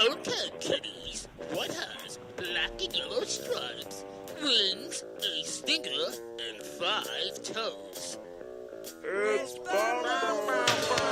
Okay, kiddies. What has black and yellow stripes, wings, a stinger, and 5 toes? It's Bumblefoot!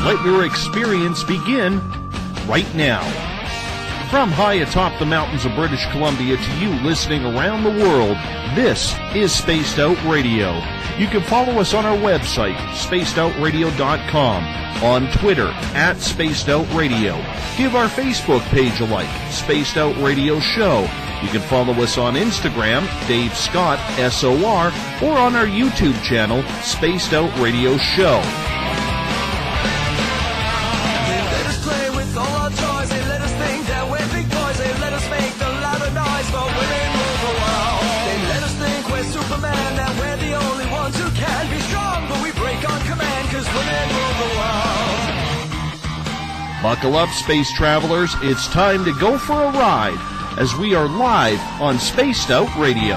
Let your experience begin right now. From high atop the mountains of British Columbia to you listening around the world, this is Spaced Out Radio. You can follow us on our website, spacedoutradio.com, on Twitter, @SpacedOutRadio. Give our Facebook page a like, Spaced Out Radio Show. You can follow us on Instagram, Dave Scott, SOR, or on our YouTube channel, Spaced Out Radio Show. Buckle up, space travelers. It's time to go for a ride as we are live on Spaced Out Radio.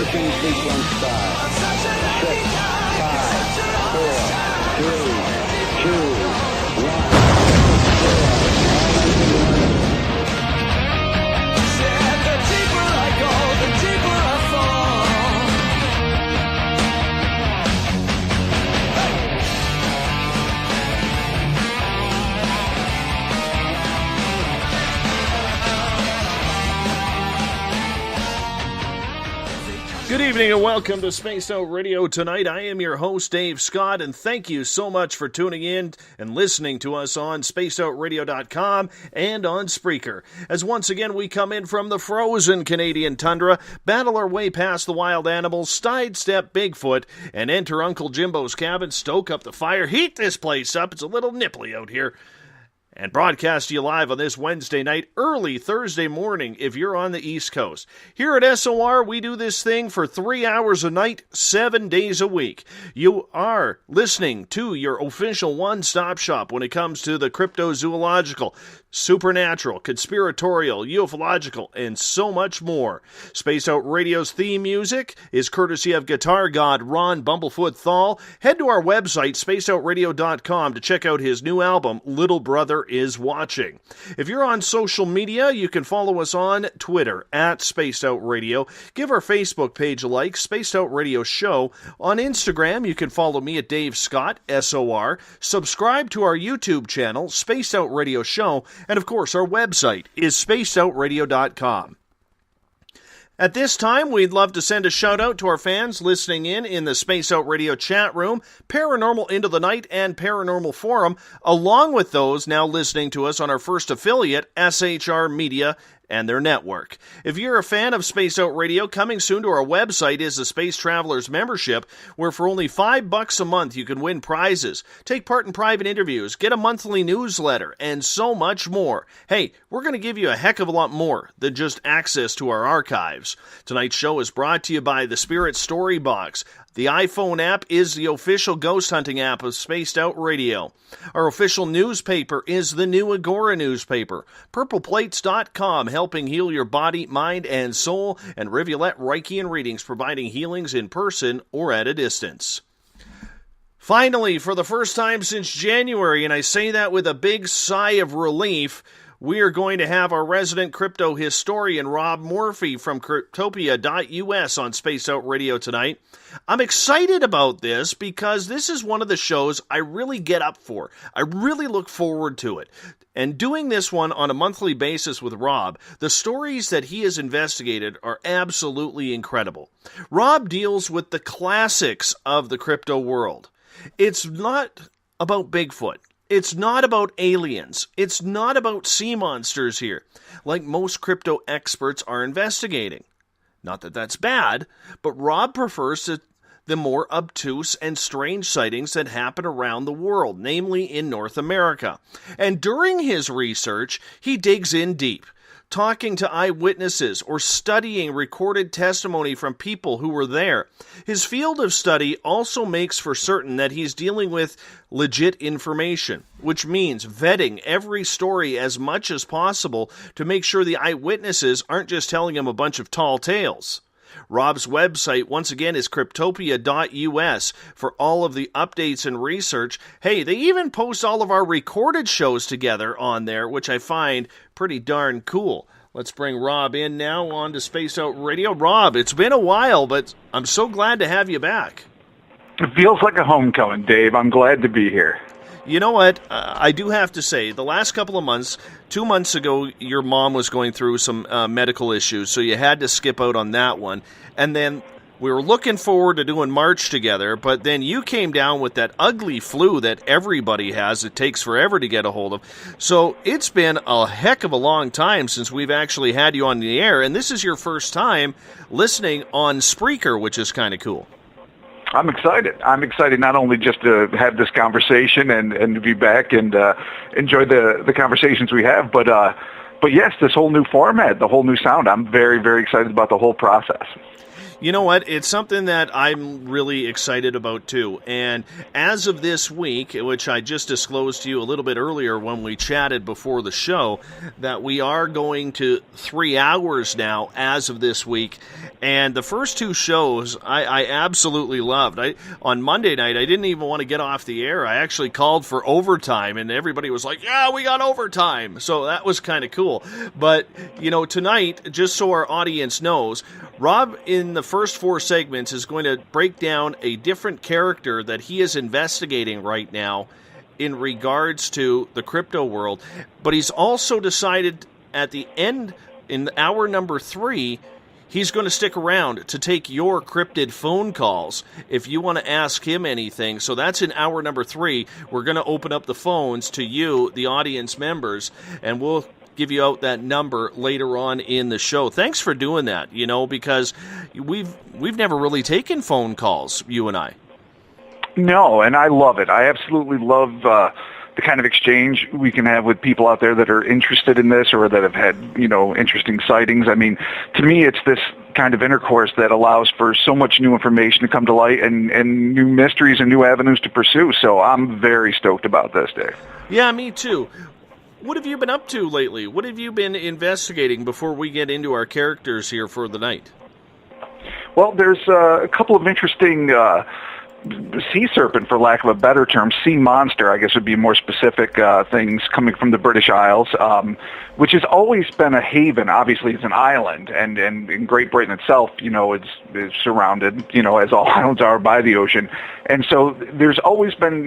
Ignition sequence start. 6, 5, 4, 3, 2, 1. The deeper I go, the deeper I fall. Good evening and welcome to Spaced Out Radio tonight. I am your host, Dave Scott, and thank you so much for tuning in and listening to us on spacedoutradio.com and on Spreaker. As once again we come in from the frozen Canadian tundra, battle our way past the wild animals, sidestep Bigfoot, and enter Uncle Jimbo's cabin, stoke up the fire, heat this place up, it's a little nipply out here, and broadcast you live on this Wednesday night, early Thursday morning if you're on the East Coast. Here at SOR, we do this thing for 3 hours a night, 7 days a week. You are listening to your official one-stop shop when it comes to the cryptozoological, supernatural, conspiratorial, ufological, and so much more. Spaced Out Radio's theme music is courtesy of guitar god Ron Bumblefoot THAL. Head to our website, spacedoutradio.com, to check out his new album, Little Brother is Watching. If you're on social media, you can follow us on Twitter, at Spaced Out Radio. Give our Facebook page a like, Spaced Out Radio Show. On Instagram, you can follow me at Dave Scott, SOR. Subscribe to our YouTube channel, Spaced Out Radio Show. And of course, our website is spacedoutradio.com. At this time, we'd love to send a shout out to our fans listening in the Space Out Radio chat room, Paranormal Into the Night, and Paranormal Forum, along with those now listening to us on our first affiliate, SHR Media, and their network. If you're a fan of Space Out Radio, coming soon to our website is the Space Travelers membership, where for only $5 a month you can win prizes, take part in private interviews, get a monthly newsletter, and so much more. Hey, we're going to give you a heck of a lot more than just access to our archives. Tonight's show is brought to you by the Spirit Story Box. The iPhone app is the official ghost hunting app of Spaced Out Radio. Our official newspaper is the New Agora newspaper. PurplePlates.com, helping heal your body, mind, and soul. And Rivulet Reiki and Readings, providing healings in person or at a distance. Finally, for the first time since January, and I say that with a big sigh of relief, we are going to have our resident crypto historian, Rob Morphy from Cryptopia.us on Space Out Radio tonight. I'm excited about this because this is one of the shows I really get up for. I really look forward to it. And doing this one on a monthly basis with Rob, the stories that he has investigated are absolutely incredible. Rob deals with the classics of the crypto world. It's not about Bigfoot. It's not about aliens. It's not about sea monsters here, like most crypto experts are investigating. Not that that's bad, but Rob prefers the more obtuse and strange sightings that happen around the world, namely in North America. And during his research, he digs in deep, talking to eyewitnesses or studying recorded testimony from people who were there. His field of study also makes for certain that he's dealing with legit information, which means vetting every story as much as possible to make sure the eyewitnesses aren't just telling him a bunch of tall tales. Rob's website, once again, is Cryptopia.us for all of the updates and research. Hey, they even post all of our recorded shows together on there, which I find pretty darn cool. Let's bring Rob in now on to Space Out Radio. Rob, it's been a while, but I'm so glad to have you back. It feels like a homecoming, Dave. I'm glad to be here. You know what? I do have to say, the last couple of months, 2 months ago, your mom was going through some medical issues, so you had to skip out on that one. And then we were looking forward to doing March together, but then you came down with that ugly flu that everybody has. It takes forever to get a hold of. So it's been a heck of a long time since we've actually had you on the air, and this is your first time listening on Spreaker, which is kind of cool. I'm excited. I'm excited not only just to have this conversation and to be back and enjoy the conversations we have, but yes, this whole new format, the whole new sound. I'm very, very excited about the whole process. You know what? It's something that I'm really excited about, too. And as of this week, which I just disclosed to you a little bit earlier when we chatted before the show, that we are going to 3 hours now as of this week. And the first 2 shows I absolutely loved. On Monday night, I didn't even want to get off the air. I actually called for overtime, and everybody was like, yeah, we got overtime. So that was kind of cool. But, tonight, just so our audience knows, Rob, in the first 4 segments, is going to break down a different character that he is investigating right now in regards to the crypto world. But he's also decided at the end, in hour number 3, he's going to stick around to take your cryptid phone calls if you want to ask him anything. So that's in hour number 3. We're going to open up the phones to you, the audience members, and we'll give you out that number later on in the show. Thanks for doing that, because we've never really taken phone calls, you and I. No, and I love it. I absolutely love the kind of exchange we can have with people out there that are interested in this or that have had, interesting sightings. I mean, to me, it's this kind of intercourse that allows for so much new information to come to light and new mysteries and new avenues to pursue. So I'm very stoked about this, Dave. Yeah, me too. What have you been up to lately? What have you been investigating before we get into our characters here for the night? Well, there's a couple of interesting sea serpent, for lack of a better term, sea monster, I guess would be more specific, things coming from the British Isles, which has always been a haven. Obviously, it's an island, and in Great Britain itself, it's surrounded, as all islands are, by the ocean. And so there's always been,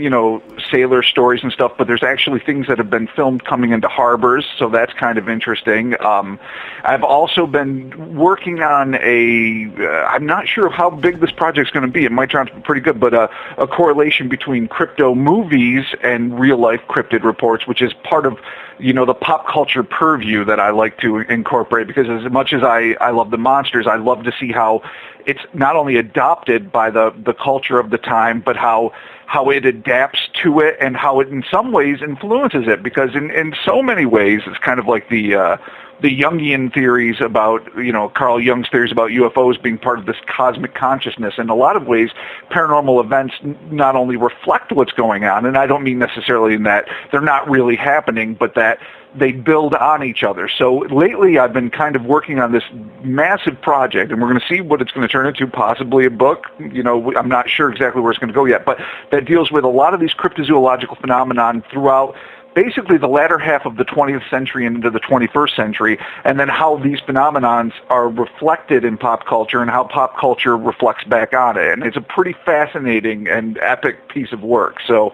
sailor stories and stuff, but there's actually things that have been filmed coming into harbors, so that's kind of interesting. I've also been working on I'm not sure how big this project's going to be. It might turn out to be pretty good, but a correlation between crypto movies and real-life cryptid reports, which is part of, the pop culture purview that I like to incorporate, because as much as I love the monsters, I love to see how it's not only adopted by the culture of the time, but how it adapts to it and how it in some ways influences it, because in so many ways it's kind of like the Jungian theories about, Carl Jung's theories about UFOs being part of this cosmic consciousness. In a lot of ways, paranormal events not only reflect what's going on, and I don't mean necessarily in that they're not really happening, but that they build on each other. So lately I've been kind of working on this massive project, and we're going to see what it's going to turn into, possibly a book. I'm not sure exactly where it's going to go yet, but that deals with a lot of these cryptozoological phenomenon throughout basically the latter half of the 20th century and into the 21st century, and then how these phenomenons are reflected in pop culture and how pop culture reflects back on it. And it's a pretty fascinating and epic piece of work. So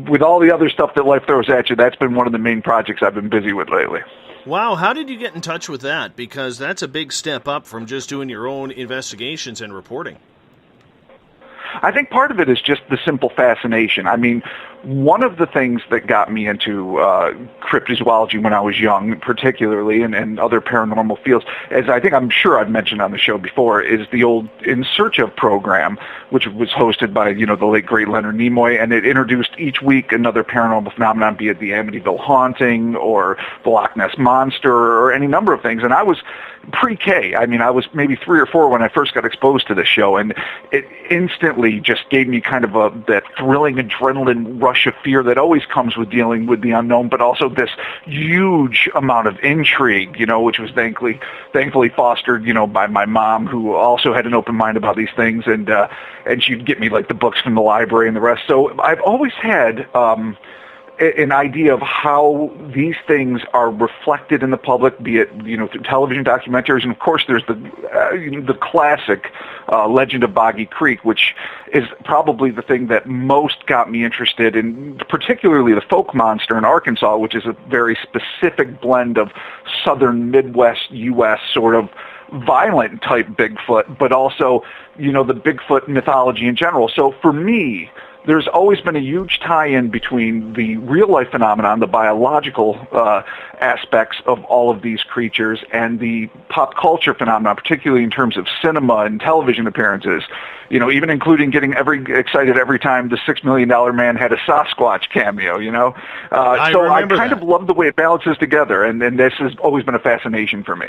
with all the other stuff that life throws at you, that's been one of the main projects I've been busy with lately. Wow, how did you get in touch with that? Because that's a big step up from just doing your own investigations and reporting. I think part of it is just the simple fascination. I mean, one of the things that got me into cryptozoology when I was young, particularly, and other paranormal fields, as I'm sure I've mentioned on the show before, is the old In Search Of program, which was hosted by, the late, great Leonard Nimoy, and it introduced each week another paranormal phenomenon, be it the Amityville haunting or the Loch Ness Monster or any number of things. And I was pre-K. I mean, I was maybe 3 or 4 when I first got exposed to this show, and it instantly just gave me kind of that thrilling adrenaline rush of fear that always comes with dealing with the unknown, but also this huge amount of intrigue, which was thankfully fostered, by my mom, who also had an open mind about these things, and she'd get me like the books from the library and the rest. So I've always had an idea of how these things are reflected in the public, be it through television documentaries, and of course there's the classic Legend of Boggy Creek, which is probably the thing that most got me interested in, particularly the folk monster in Arkansas, which is a very specific blend of southern Midwest U.S. sort of violent type Bigfoot, but also the Bigfoot mythology in general. So for me, there's always been a huge tie-in between the real-life phenomenon, the biological aspects of all of these creatures, and the pop culture phenomenon, particularly in terms of cinema and television appearances. You know, even including getting excited every time the $6 Million Man had a Sasquatch cameo, you know? So I kind of love the way it balances together, and this has always been a fascination for me.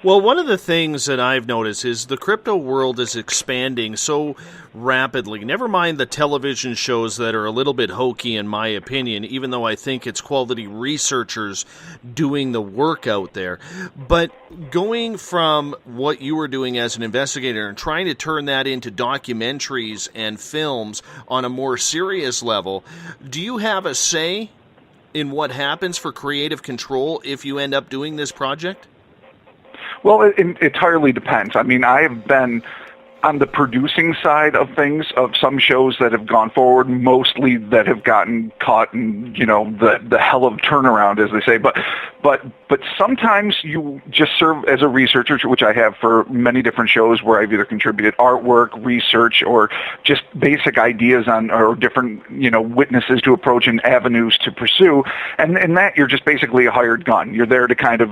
Well, one of the things that I've noticed is the crypto world is expanding so rapidly. Never mind the television shows that are a little bit hokey, in my opinion, even though I think it's quality researchers doing the work out there. But going from what you were doing as an investigator and trying to turn that into documentaries and films on a more serious level, do you have a say in what happens for creative control if you end up doing this project? Well, it entirely depends. I mean, I have been on the producing side of things of some shows that have gone forward, mostly that have gotten caught in, you know, the hell of turnaround, as they say. But sometimes you just serve as a researcher, which I have for many different shows where I've either contributed artwork, research, or just basic ideas on or different, you know, witnesses to approach and avenues to pursue. And in that, you're just basically a hired gun. You're there to kind of,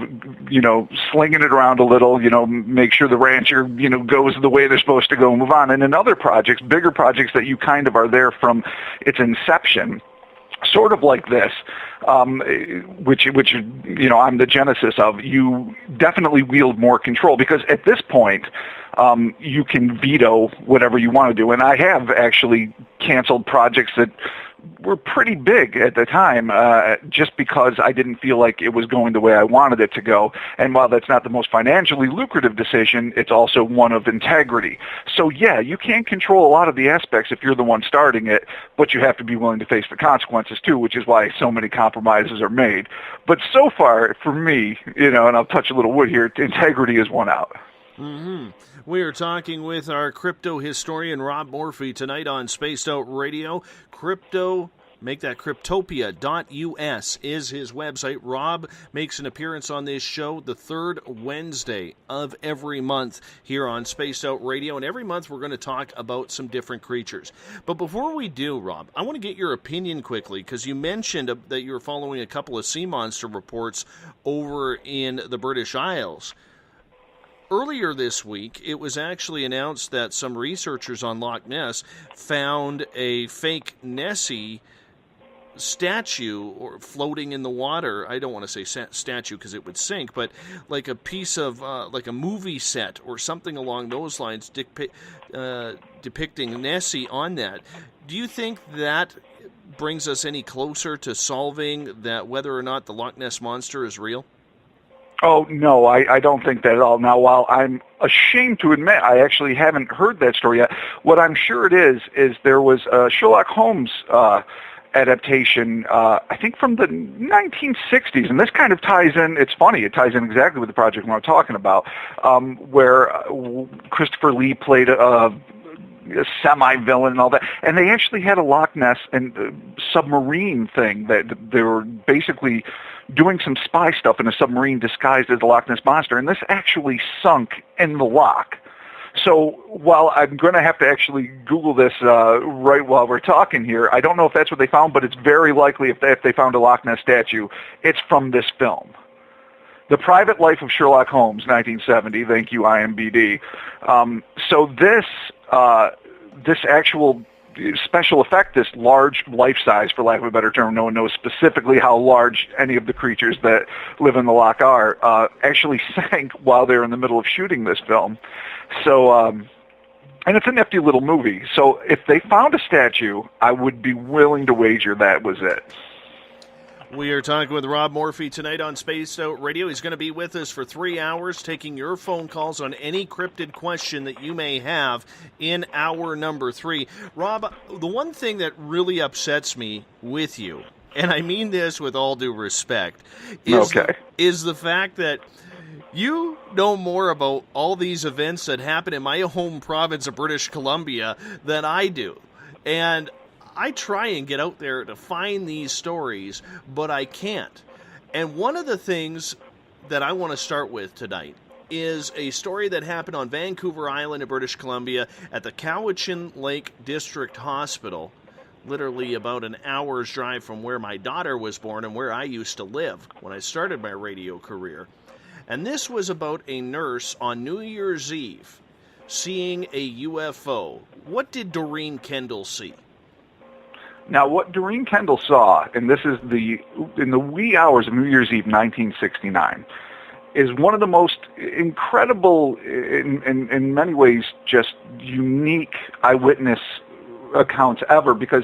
you know, slinging it around a little, you know, make sure the rancher, you know, goes the way they're supposed to go and move on. And in other projects, bigger projects that you kind of are there from its inception, sort of like this, which you know I'm the genesis of, you definitely wield more control because at this point you can veto whatever you want to do. And I have actually canceled projects that were pretty big at the time just because I didn't feel like it was going the way I wanted it to go. And while that's not the most financially lucrative decision, it's also one of integrity. So yeah, you can control a lot of the aspects if you're the one starting it, but you have to be willing to face the consequences too, which is why so many compromises are made. But so far, for me, you know, and I'll touch a little wood here, integrity is won out. Mm-hmm. We are talking with our crypto historian, Rob Morphy, tonight on Spaced Out Radio. Make that Cryptopia.us is his website. Rob makes an appearance on this show the third Wednesday of every month here on Spaced Out Radio. And every month we're going to talk about some different creatures. But before we do, Rob, I want to get your opinion quickly because you mentioned that you were following a couple of sea monster reports over in the British Isles. Earlier this week, it was actually announced that some researchers on Loch Ness found a fake Nessie statue or floating in the water. I don't want to say statue because it would sink, but like a piece of like a movie set or something along those lines depicting Nessie on that. Do you think that brings us any closer to solving that whether or not the Loch Ness Monster is real? Oh, no, I don't think that at all. Now, while I'm ashamed to admit I actually haven't heard that story yet, what I'm sure it is there was a Sherlock Holmes adaptation, I think from the 1960s, and this kind of ties in, it's funny, it ties in exactly with the project we're talking about, where Christopher Lee played a semi-villain and all that, and they actually had a Loch Ness and submarine thing that they were basically doing some spy stuff in a submarine disguised as the Loch Ness Monster, and this actually sunk in the loch. So while I'm going to have to actually Google this right while we're talking here, I don't know if that's what they found, but it's very likely if they found a Loch Ness statue, it's from this film. The Private Life of Sherlock Holmes, 1970. Thank you, IMBD. So this actual special effect, this large life size, for lack of a better term, no one knows specifically how large any of the creatures that live in the loch are, actually sank while they were in the middle of shooting this film. So, and it's a nifty little movie. So if they found a statue, I would be willing to wager that was it. We are talking with Rob Morphy tonight on Spaced Out Radio. He's going to be with us for 3 hours, taking your phone calls on any cryptid question that you may have in hour number 3. Rob, the one thing that really upsets me with you, and I mean this with all due respect, is the fact that you know more about all these events that happen in my home province of British Columbia than I do. And I try and get out there to find these stories, but I can't. And one of the things that I want to start with tonight is a story that happened on Vancouver Island in British Columbia at the Cowichan Lake District Hospital literally about an hour's drive from where my daughter was born and where I used to live when I started my radio career. And this was about a nurse on New Year's Eve seeing a UFO. What did Doreen Kendall see? Now, what Doreen Kendall saw, and this is in the wee hours of New Year's Eve 1969, is one of the most incredible, in many ways, just unique eyewitness accounts ever, because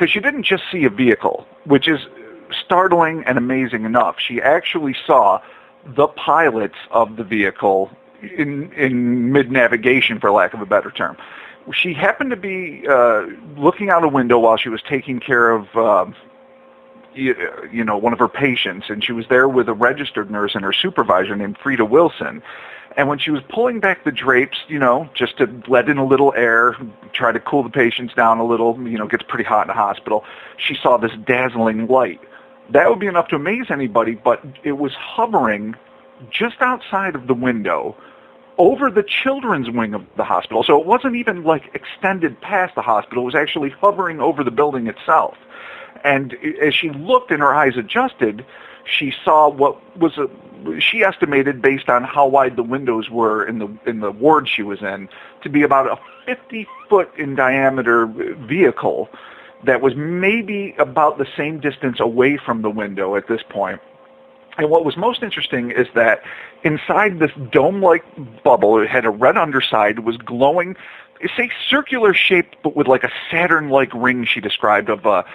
she didn't just see a vehicle, which is startling and amazing enough. She actually saw the pilots of the vehicle in mid-navigation, for lack of a better term. She happened to be looking out a window while she was taking care of one of her patients, and she was there with a registered nurse and her supervisor named Frida Wilson. And when she was pulling back the drapes, just to let in a little air, try to cool the patients down a little, it gets pretty hot in a hospital, she saw this dazzling light. That would be enough to amaze anybody, but it was hovering just outside of the window over the children's wing of the hospital. So it wasn't even extended past the hospital. It was actually hovering over the building itself. And as she looked and her eyes adjusted, she saw what was she estimated, based on how wide the windows were in the ward she was in, to be about a 50-foot in diameter vehicle that was maybe about the same distance away from the window at this point. And what was most interesting is that inside this dome-like bubble, it had a red underside, it was glowing, it's a circular shape, but with a Saturn-like ring, she described, of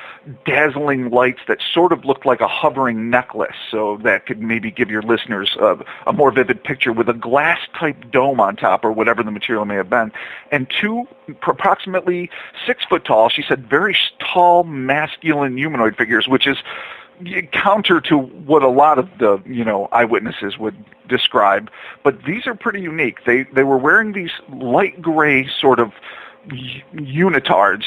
dazzling lights that sort of looked like a hovering necklace. So that could maybe give your listeners a more vivid picture, with a glass-type dome on top, or whatever the material may have been. And two approximately 6 foot tall, she said, very tall, masculine humanoid figures, which is counter to what a lot of the eyewitnesses would describe, but these are pretty unique. They were wearing these light gray sort of unitards,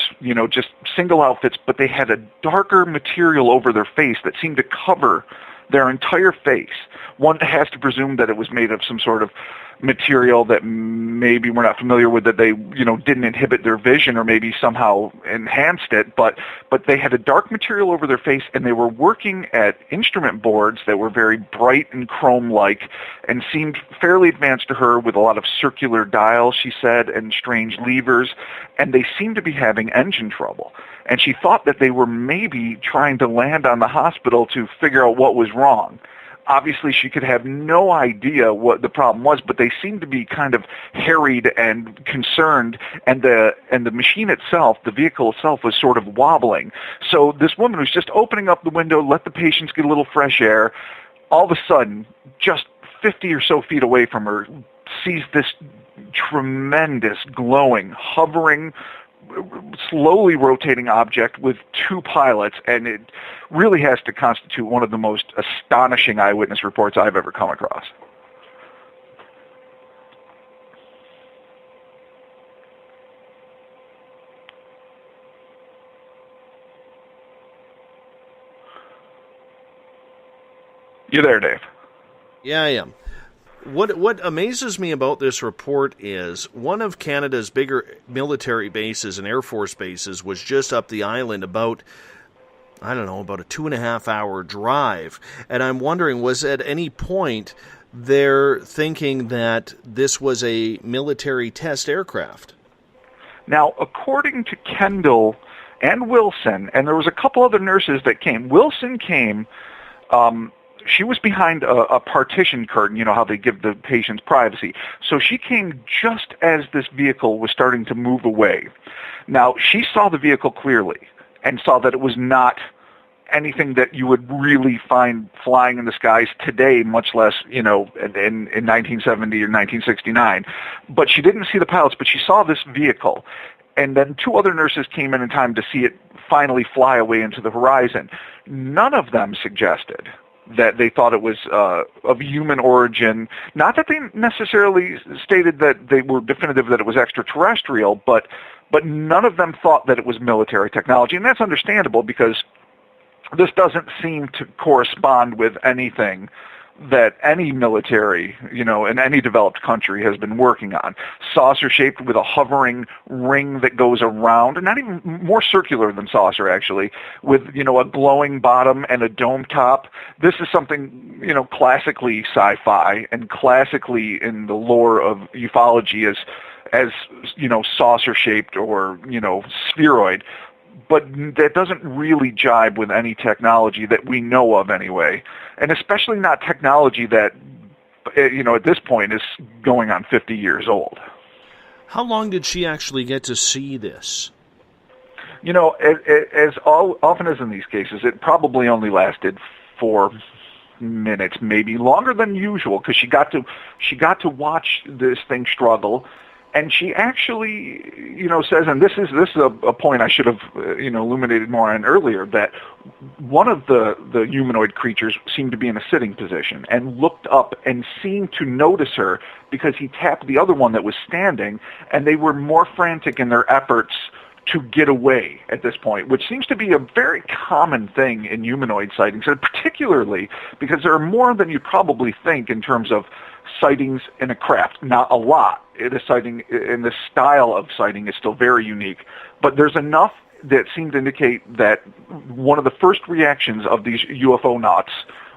just single outfits, but they had a darker material over their face that seemed to cover their entire face. One has to presume that it was made of some sort of material that maybe we're not familiar with, that they didn't inhibit their vision or maybe somehow enhanced it, but they had a dark material over their face, and they were working at instrument boards that were very bright and chrome-like and seemed fairly advanced to her, with a lot of circular dials, she said, and strange levers, and they seemed to be having engine trouble. And she thought that they were maybe trying to land on the hospital to figure out what was wrong. Obviously, she could have no idea what the problem was, but they seemed to be kind of harried and concerned, and the machine itself, the vehicle itself, was sort of wobbling. So this woman was just opening up the window, let the patients get a little fresh air. All of a sudden, just 50 or so feet away from her, sees this tremendous, glowing, hovering, slowly rotating object with two pilots, and it really has to constitute one of the most astonishing eyewitness reports I've ever come across. You there, Dave? Yeah, I am. What amazes me about this report is one of Canada's bigger military bases and Air Force bases was just up the island, about a 2.5 hour drive. And I'm wondering, was at any point they're thinking that this was a military test aircraft? Now, according to Kendall and Wilson, and there was a couple other nurses that came. Wilson came... she was behind a partition curtain, how they give the patients privacy. So she came just as this vehicle was starting to move away. Now, she saw the vehicle clearly and saw that it was not anything that you would really find flying in the skies today, much less, in 1970 or 1969. But she didn't see the pilots, but she saw this vehicle. And then two other nurses came in time to see it finally fly away into the horizon. None of them suggested that they thought it was of human origin. Not that they necessarily stated that they were definitive that it was extraterrestrial, but none of them thought that it was military technology. And that's understandable, because this doesn't seem to correspond with anything that any military, in any developed country has been working on. Saucer-shaped with a hovering ring that goes around, and not even more circular than saucer, actually, with, a glowing bottom and a dome top. This is something, classically sci-fi and classically in the lore of ufology as saucer-shaped or, spheroid. But that doesn't really jibe with any technology that we know of anyway, and especially not technology that, at this point is going on 50 years old. How long did she actually get to see this? As often as in these cases, it probably only lasted 4 minutes, maybe longer than usual, because she got to watch this thing struggle. And she actually, says, and this is a point I should have, illuminated more on earlier, that one of the humanoid creatures seemed to be in a sitting position and looked up and seemed to notice her because he tapped the other one that was standing, and they were more frantic in their efforts to get away at this point, which seems to be a very common thing in humanoid sightings, and particularly because there are more than you probably think in terms of sightings in a craft. Not a lot. The sighting in the style of sighting is still very unique, but there's enough that seem to indicate that one of the first reactions of these UFO nauts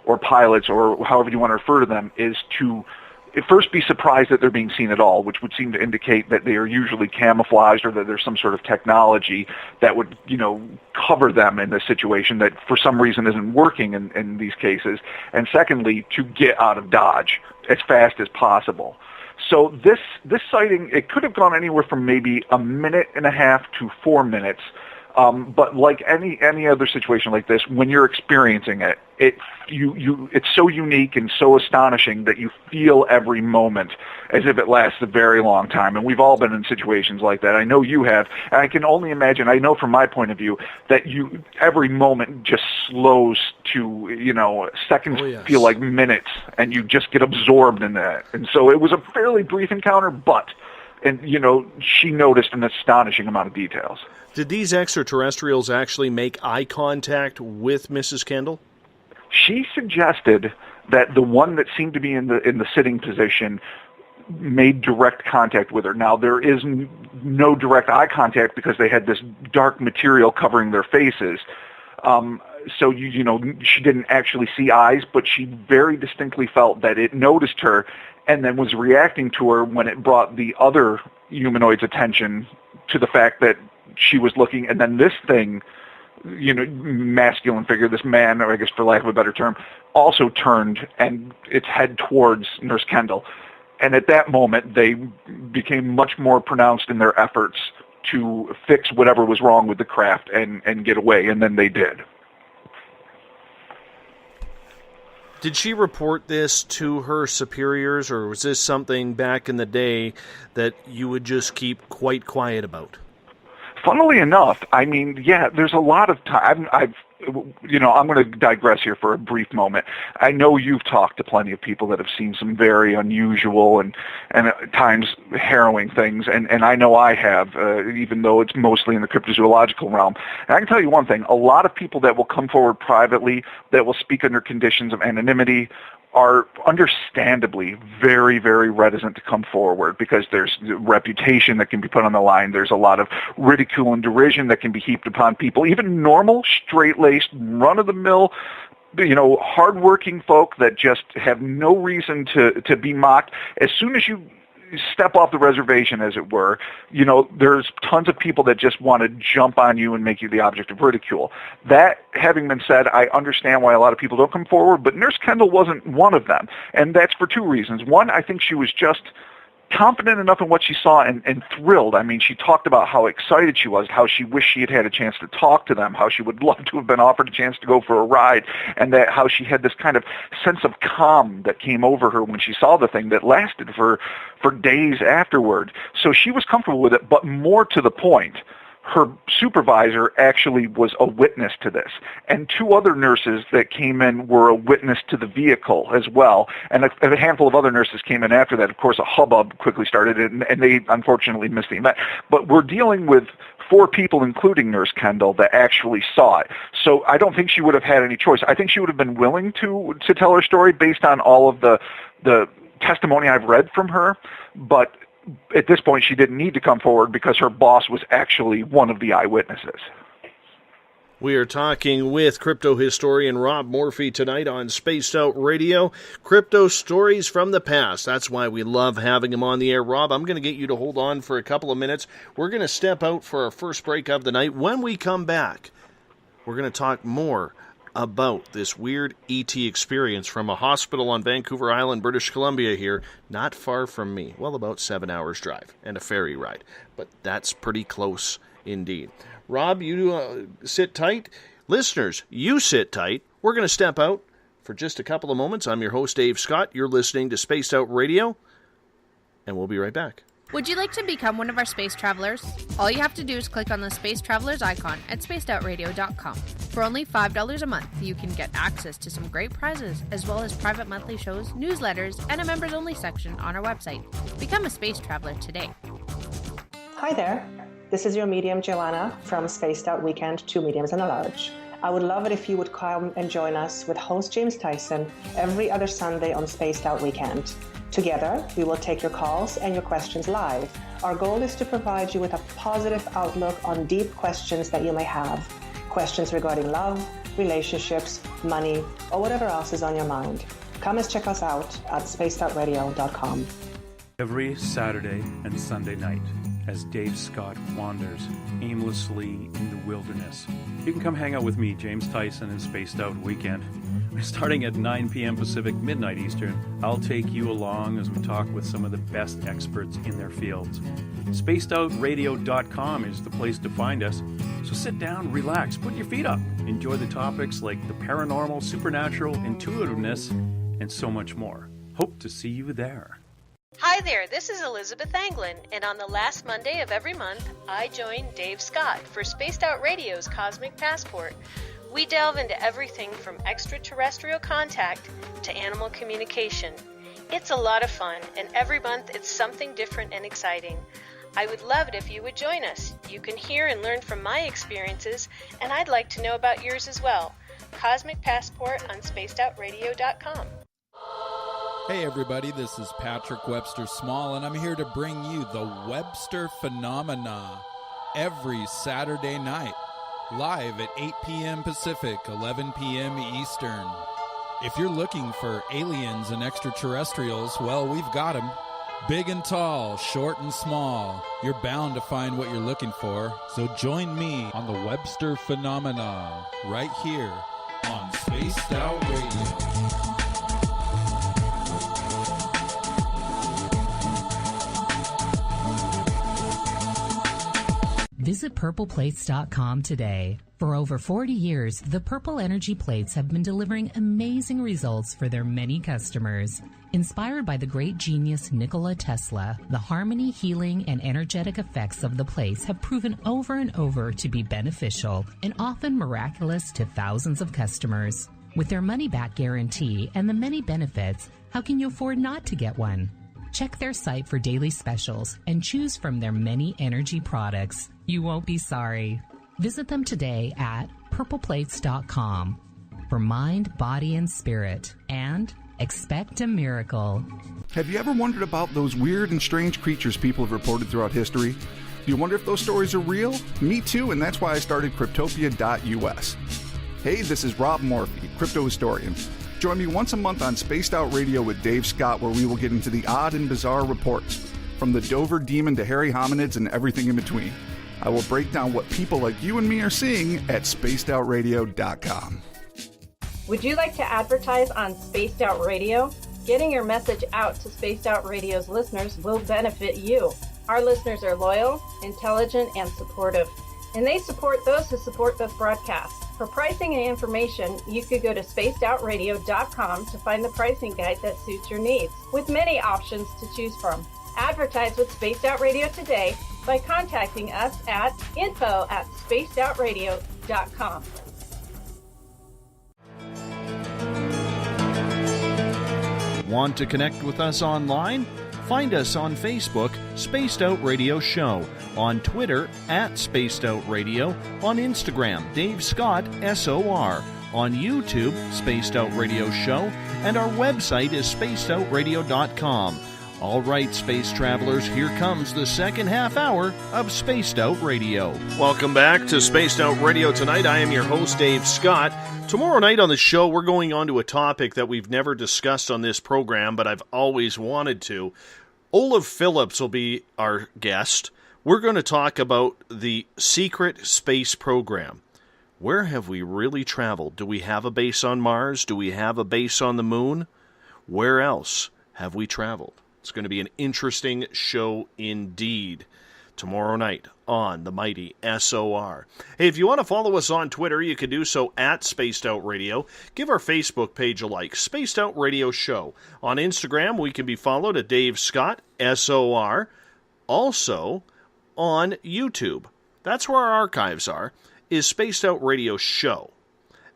or pilots or however you want to refer to them is to at first be surprised that they're being seen at all, which would seem to indicate that they are usually camouflaged or that there's some sort of technology that would, cover them in this situation that for some reason isn't working in these cases. And secondly, to get out of Dodge as fast as possible. So this sighting, it could have gone anywhere from maybe a minute and a half to 4 minutes. But like any other situation like this, when you're experiencing it, it's so unique and so astonishing that you feel every moment as if it lasts a very long time. And we've all been in situations like that. I know you have, and I can only imagine. I know from my point of view that every moment just slows to seconds feel like minutes, and you just get absorbed in that. And so it was a fairly brief encounter, but she noticed an astonishing amount of details. Did these extraterrestrials actually make eye contact with Mrs. Kendall? She suggested that the one that seemed to be in the sitting position made direct contact with her. Now, there is no direct eye contact because they had this dark material covering their faces. So, she didn't actually see eyes, but she very distinctly felt that it noticed her and then was reacting to her when it brought the other humanoid's attention to the fact that she was looking, and then this thing, masculine figure, this man, or I guess for lack of a better term, also turned and its head towards Nurse Kendall. And at that moment, they became much more pronounced in their efforts to fix whatever was wrong with the craft and get away, and then they did. Did she report this to her superiors, or was this something back in the day that you would just keep quite quiet about? Funnily enough, there's a lot of time. I'm going to digress here for a brief moment. I know you've talked to plenty of people that have seen some very unusual and at times harrowing things, and I know I have, even though it's mostly in the cryptozoological realm. And I can tell you one thing, a lot of people that will come forward privately, that will speak under conditions of anonymity, are understandably very, very reticent to come forward because there's reputation that can be put on the line. There's a lot of ridicule and derision that can be heaped upon people, even normal, straight-laced, run-of-the-mill, hardworking folk that just have no reason to be mocked. As soon as you step off the reservation, as it were, there's tons of people that just want to jump on you and make you the object of ridicule. That having been said, I understand why a lot of people don't come forward, but Nurse Kendall wasn't one of them. And that's for two reasons. One, I think she was just confident enough in what she saw and thrilled. She talked about how excited she was, how she wished she had had a chance to talk to them, how she would love to have been offered a chance to go for a ride, and that how she had this kind of sense of calm that came over her when she saw the thing that lasted for days afterward. So she was comfortable with it, but more to the point, her supervisor actually was a witness to this. And 2 other nurses that came in were a witness to the vehicle as well. And a handful of other nurses came in after that. Of course, a hubbub quickly started, and they unfortunately missed the event. But we're dealing with 4 people, including Nurse Kendall, that actually saw it. So I don't think she would have had any choice. I think she would have been willing to tell her story based on all of the testimony I've read from her. But at this point, she didn't need to come forward because her boss was actually one of the eyewitnesses. We are talking with crypto historian Rob Morphy tonight on Spaced Out Radio. Crypto stories from the past. That's why we love having him on the air. Rob, I'm going to get you to hold on for a couple of minutes. We're going to step out for our first break of the night. When we come back, we're going to talk more about this weird ET experience from a hospital on Vancouver Island, British Columbia here, not far from me. Well, about 7 hours drive and a ferry ride, but that's pretty close indeed. Rob, you sit tight. Listeners, you sit tight. We're going to step out for just a couple of moments. I'm your host, Dave Scott. You're listening to Spaced Out Radio, and we'll be right back. Would you like to become one of our space travelers? All you have to do is click on the Space Travelers icon at spacedoutradio.com. For only $5 a month, you can get access to some great prizes, as well as private monthly shows, newsletters, and a members-only section on our website. Become a space traveler today. Hi there. This is your medium, Joanna, from Spaced Out Weekend, 2 Mediums and a Large. I would love it if you would come and join us with host James Tyson every other Sunday on Spaced Out Weekend. Together, we will take your calls and your questions live. Our goal is to provide you with a positive outlook on deep questions that you may have. Questions regarding love, relationships, money, or whatever else is on your mind. Come and check us out at spacedoutradio.com. Every Saturday and Sunday night, as Dave Scott wanders aimlessly in the wilderness, you can come hang out with me, James Tyson, in Spaced Out Weekend. Starting at 9 p.m. Pacific, midnight Eastern, I'll take you along as we talk with some of the best experts in their fields. SpacedOutRadio.com is the place to find us. So sit down, relax, put your feet up. Enjoy the topics like the paranormal, supernatural, intuitiveness, and so much more. Hope to see you there. Hi there, this is Elizabeth Anglin, and on the last Monday of every month, I join Dave Scott for Spaced Out Radio's Cosmic Passport. We delve into everything from extraterrestrial contact to animal communication. It's a lot of fun, and every month it's something different and exciting. I would love it if you would join us. You can hear and learn from my experiences, and I'd like to know about yours as well. Cosmic Passport on spacedoutradio.com. Hey everybody, this is Patrick Webster Small, and I'm here to bring you the Webster Phenomena every Saturday night, live at 8 p.m. Pacific, 11 p.m. Eastern. If you're looking for aliens and extraterrestrials, well, we've got them. Big and tall, short and small. You're bound to find what you're looking for, so join me on the Webster Phenomena right here on Spaced Out Radio. Visit purpleplates.com today. For over 40 years, the Purple Energy Plates have been delivering amazing results for their many customers. Inspired by the great genius Nikola Tesla, the harmony, healing, and energetic effects of the plates have proven over and over to be beneficial and often miraculous to thousands of customers. With their money-back guarantee and the many benefits, how can you afford not to get one? Check their site for daily specials and choose from their many energy products. You won't be sorry. Visit them today at purpleplates.com for mind, body, and spirit, and expect a miracle. Have you ever wondered about those weird and strange creatures people have reported throughout history? Do you wonder if those stories are real? Me too, and that's why I started Cryptopia.us. Hey, this is Rob Morphy, crypto historian. Join me once a month on Spaced Out Radio with Dave Scott, where we will get into the odd and bizarre reports, from the Dover Demon to hairy hominids and everything in between. I will break down what people like you and me are seeing at spacedoutradio.com. Would you like to advertise on Spaced Out Radio? Getting your message out to Spaced Out Radio's listeners will benefit you. Our listeners are loyal, intelligent, and supportive, and they support those who support this broadcast. For pricing and information, you could go to spacedoutradio.com to find the pricing guide that suits your needs, with many options to choose from. Advertise with Spaced Out Radio today by contacting us at info@spacedoutradio.com. Want to connect with us online? Find us on Facebook, Spaced Out Radio Show, on Twitter @Spaced Out Radio, on Instagram, Dave Scott SOR, on YouTube, Spaced Out Radio Show, and our website is spacedoutradio.com. All right, space travelers, here comes the second half hour of Spaced Out Radio. Welcome back to Spaced Out Radio tonight. I am your host, Dave Scott. Tomorrow night on the show, we're going on to a topic that we've never discussed on this program, but I've always wanted to. Olaf Phillips will be our guest. We're going to talk about the secret space program. Where have we really traveled? Do we have a base on Mars? Do we have a base on the moon? Where else have we traveled? It's going to be an interesting show indeed. Tomorrow night on the mighty SOR. Hey, if you want to follow us on Twitter, you can do so at Spaced Out Radio. Give our Facebook page a like, Spaced Out Radio Show. On Instagram, we can be followed at Dave Scott, SOR. Also, on YouTube. That's where our archives are, is Spaced Out Radio Show.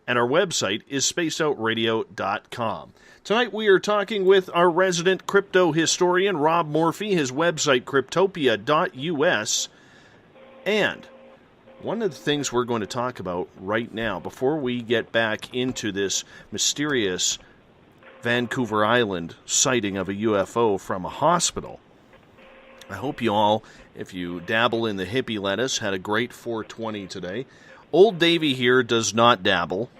And our website is spacedoutradio.com. Tonight we are talking with our resident crypto historian, Rob Morphy, his website, cryptopia.us. And one of the things we're going to talk about right now, before we get back into this mysterious Vancouver Island sighting of a UFO from a hospital, I hope you all, if you dabble in the hippie lettuce, had a great 420 today. Old Davy here does not dabble.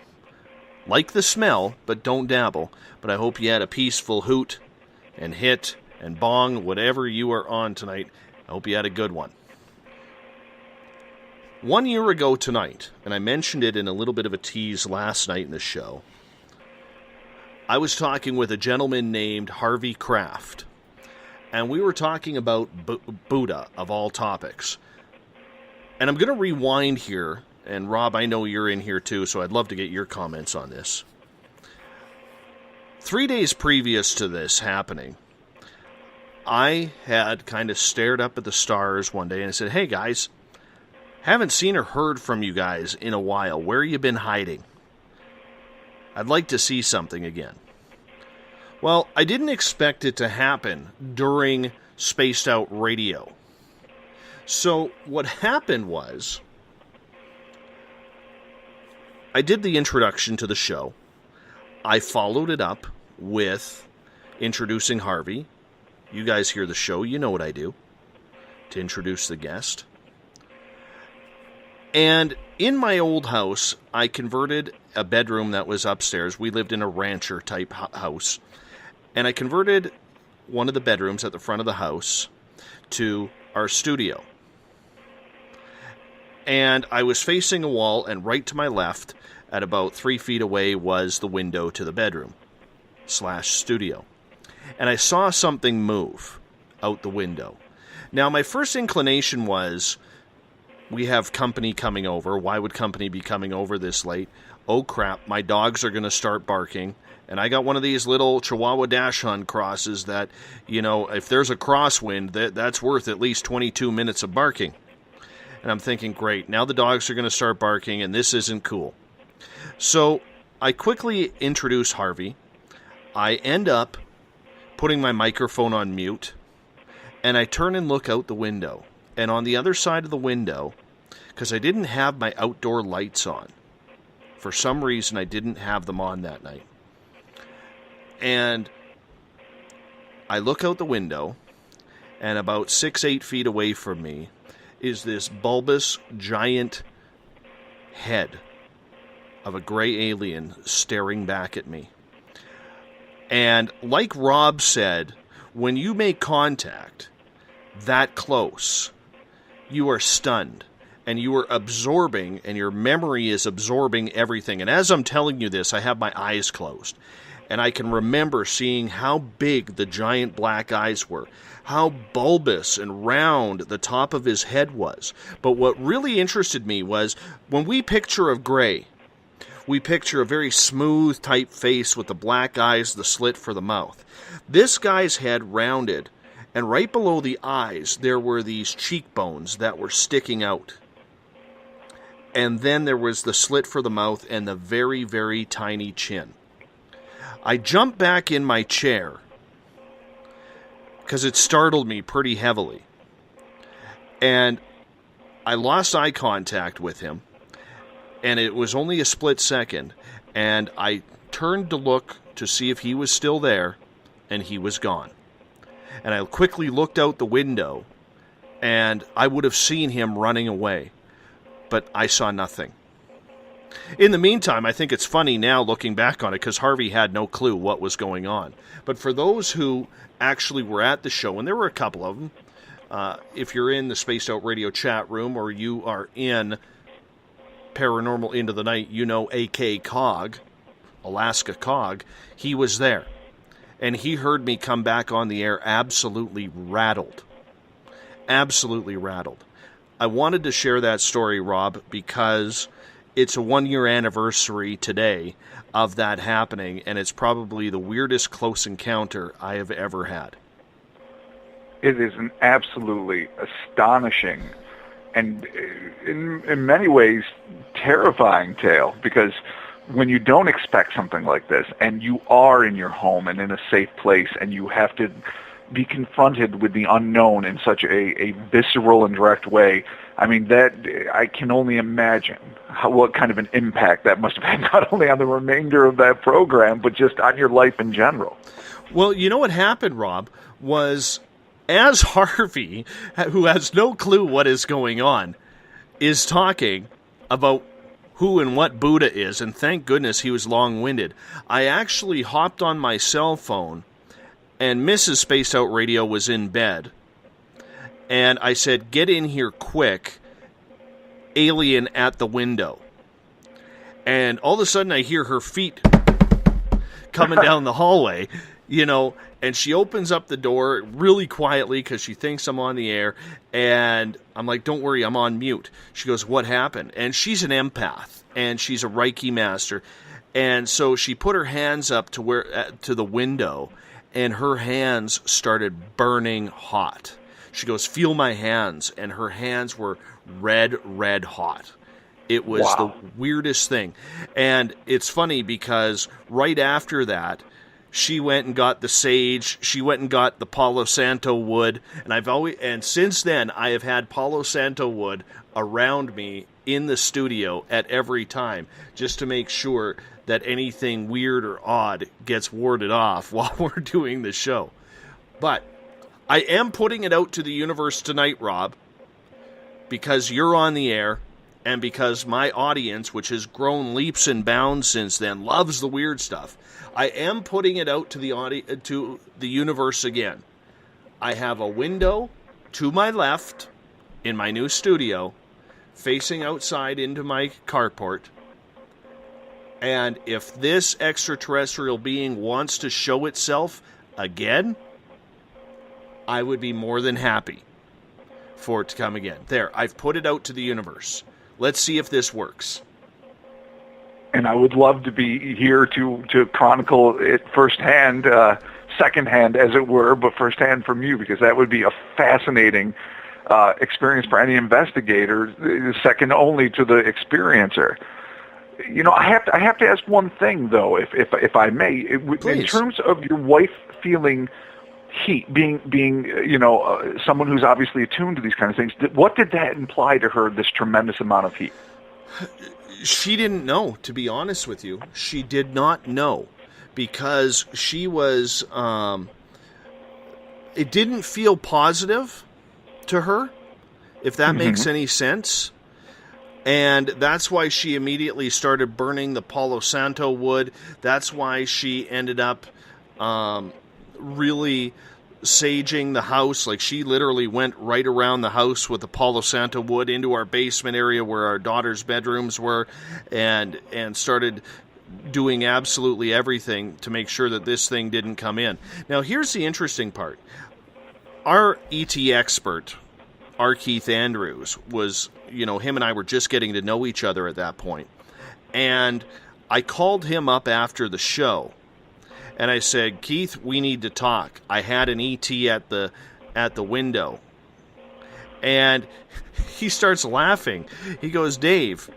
Like the smell, but don't dabble. But I hope you had a peaceful hoot and hit and bong, whatever you are on tonight. I hope you had a good one. 1 year ago tonight, and I mentioned it in a little bit of a tease last night in the show, I was talking with a gentleman named Harvey Kraft. And we were talking about Buddha, of all topics. And I'm going to rewind here. And Rob, I know you're in here too, so I'd love to get your comments on this. 3 days previous to this happening, I had kind of stared up at the stars one day and said, hey guys, haven't seen or heard from you guys in a while. Where you been hiding? I'd like to see something again. Well, I didn't expect it to happen during Spaced Out Radio. So what happened was, I did the introduction to the show. I followed it up with introducing Harvey. You guys hear the show, you know what I do to introduce the guest. And in my old house, I converted a bedroom that was upstairs. We lived in a rancher-type house. And I converted one of the bedrooms at the front of the house to our studio. And I was facing a wall, and right to my left, at about 3 feet away, was the window to the bedroom / studio. And I saw something move out the window. Now, my first inclination was, we have company coming over. Why would company be coming over this late? Oh, crap, my dogs are going to start barking. And I got one of these little Chihuahua Dachshund crosses that, you know, if there's a crosswind, that's worth at least 22 minutes of barking. And I'm thinking, great, now the dogs are going to start barking, and this isn't cool. So I quickly introduce Harvey. I end up putting my microphone on mute, and I turn and look out the window. And on the other side of the window, because I didn't have my outdoor lights on, for some reason I didn't have them on that night. And I look out the window, and about 6-8 feet away from me is this bulbous, giant head of a gray alien staring back at me. And like Rob said, when you make contact that close, you are stunned. And you are absorbing, and your memory is absorbing everything. And as I'm telling you this, I have my eyes closed. And I can remember seeing how big the giant black eyes were, how bulbous and round the top of his head was. But what really interested me was, when we picture of gray, we picture a very smooth type face with the black eyes, the slit for the mouth. This guy's head rounded, And right below the eyes, there were these cheekbones that were sticking out. And then there was the slit for the mouth and the very, very tiny chin. I jumped back in my chair because it startled me pretty heavily. And I lost eye contact with him. And it was only a split second. And I turned to look to see if he was still there. And he was gone. And I quickly looked out the window. And I would have seen him running away. But I saw nothing. In the meantime, I think it's funny now looking back on it because Harvey had no clue what was going on. But for those who actually were at the show, and there were a couple of them, if you're in the Spaced Out Radio chat room or you are in Paranormal Into the Night, you know AK Cog, Alaska Cog, he was there. And he heard me come back on the air absolutely rattled. Absolutely rattled. I wanted to share that story, Rob, because it's a 1-year anniversary today of that happening, and it's probably the weirdest close encounter I have ever had. It is an absolutely astonishing and, in many ways, terrifying tale, because when you don't expect something like this, and you are in your home and in a safe place, and you have to be confronted with the unknown in such a visceral and direct way, I mean, that I can only imagine what kind of an impact that must have had, not only on the remainder of that program, but just on your life in general. Well, you know what happened, Rob, was as Harvey, who has no clue what is going on, is talking about who and what Buddha is, and thank goodness he was long-winded, I actually hopped on my cell phone, and Mrs. Spaced Out Radio was in bed. And I said, get in here quick, alien at the window. And all of a sudden I hear her feet coming down the hallway, you know, and she opens up the door really quietly because she thinks I'm on the air. And I'm like, don't worry, I'm on mute. She goes, what happened? And she's an empath, and she's a Reiki master. And so she put her hands up to the window, and her hands started burning hot. She goes, feel my hands. And her hands were red hot. It was the weirdest thing. And it's funny because right after that, she went and got the sage. She went and got the Palo Santo wood. And since then, I have had Palo Santo wood around me in the studio at every time, just to make sure that anything weird or odd gets warded off while we're doing the show. But I am putting it out to the universe tonight, Rob, because you're on the air, and because my audience, which has grown leaps and bounds since then, loves the weird stuff. I am putting it out to the universe again. I have a window to my left in my new studio, facing outside into my carport. And if this extraterrestrial being wants to show itself again, I would be more than happy for it to come again. There, I've put it out to the universe. Let's see if this works. And I would love to be here to chronicle it firsthand, secondhand, as it were, but firsthand from you, because that would be a fascinating experience for any investigator, second only to the experiencer. You know, I have to ask one thing, though, if I may. Please. In terms of your wife feeling heat, being someone who's obviously attuned to these kind of things, what did that imply to her, this tremendous amount of heat? She didn't know, to be honest with you. She did not know, because she was, it didn't feel positive to her, if that makes any sense. And that's why she immediately started burning the Palo Santo wood. That's why she ended up really saging the house. Like, she literally went right around the house with the Palo Santo wood into our basement area where our daughter's bedrooms were, and started doing absolutely everything to make sure that this thing didn't come in. Now, here's the interesting part. Our ET expert, R. Keith Andrews, was, him and I were just getting to know each other at that point. And I called him up after the show, and I said, Keith, we need to talk. I had an ET at the at the window. And he starts laughing. He goes, Dave,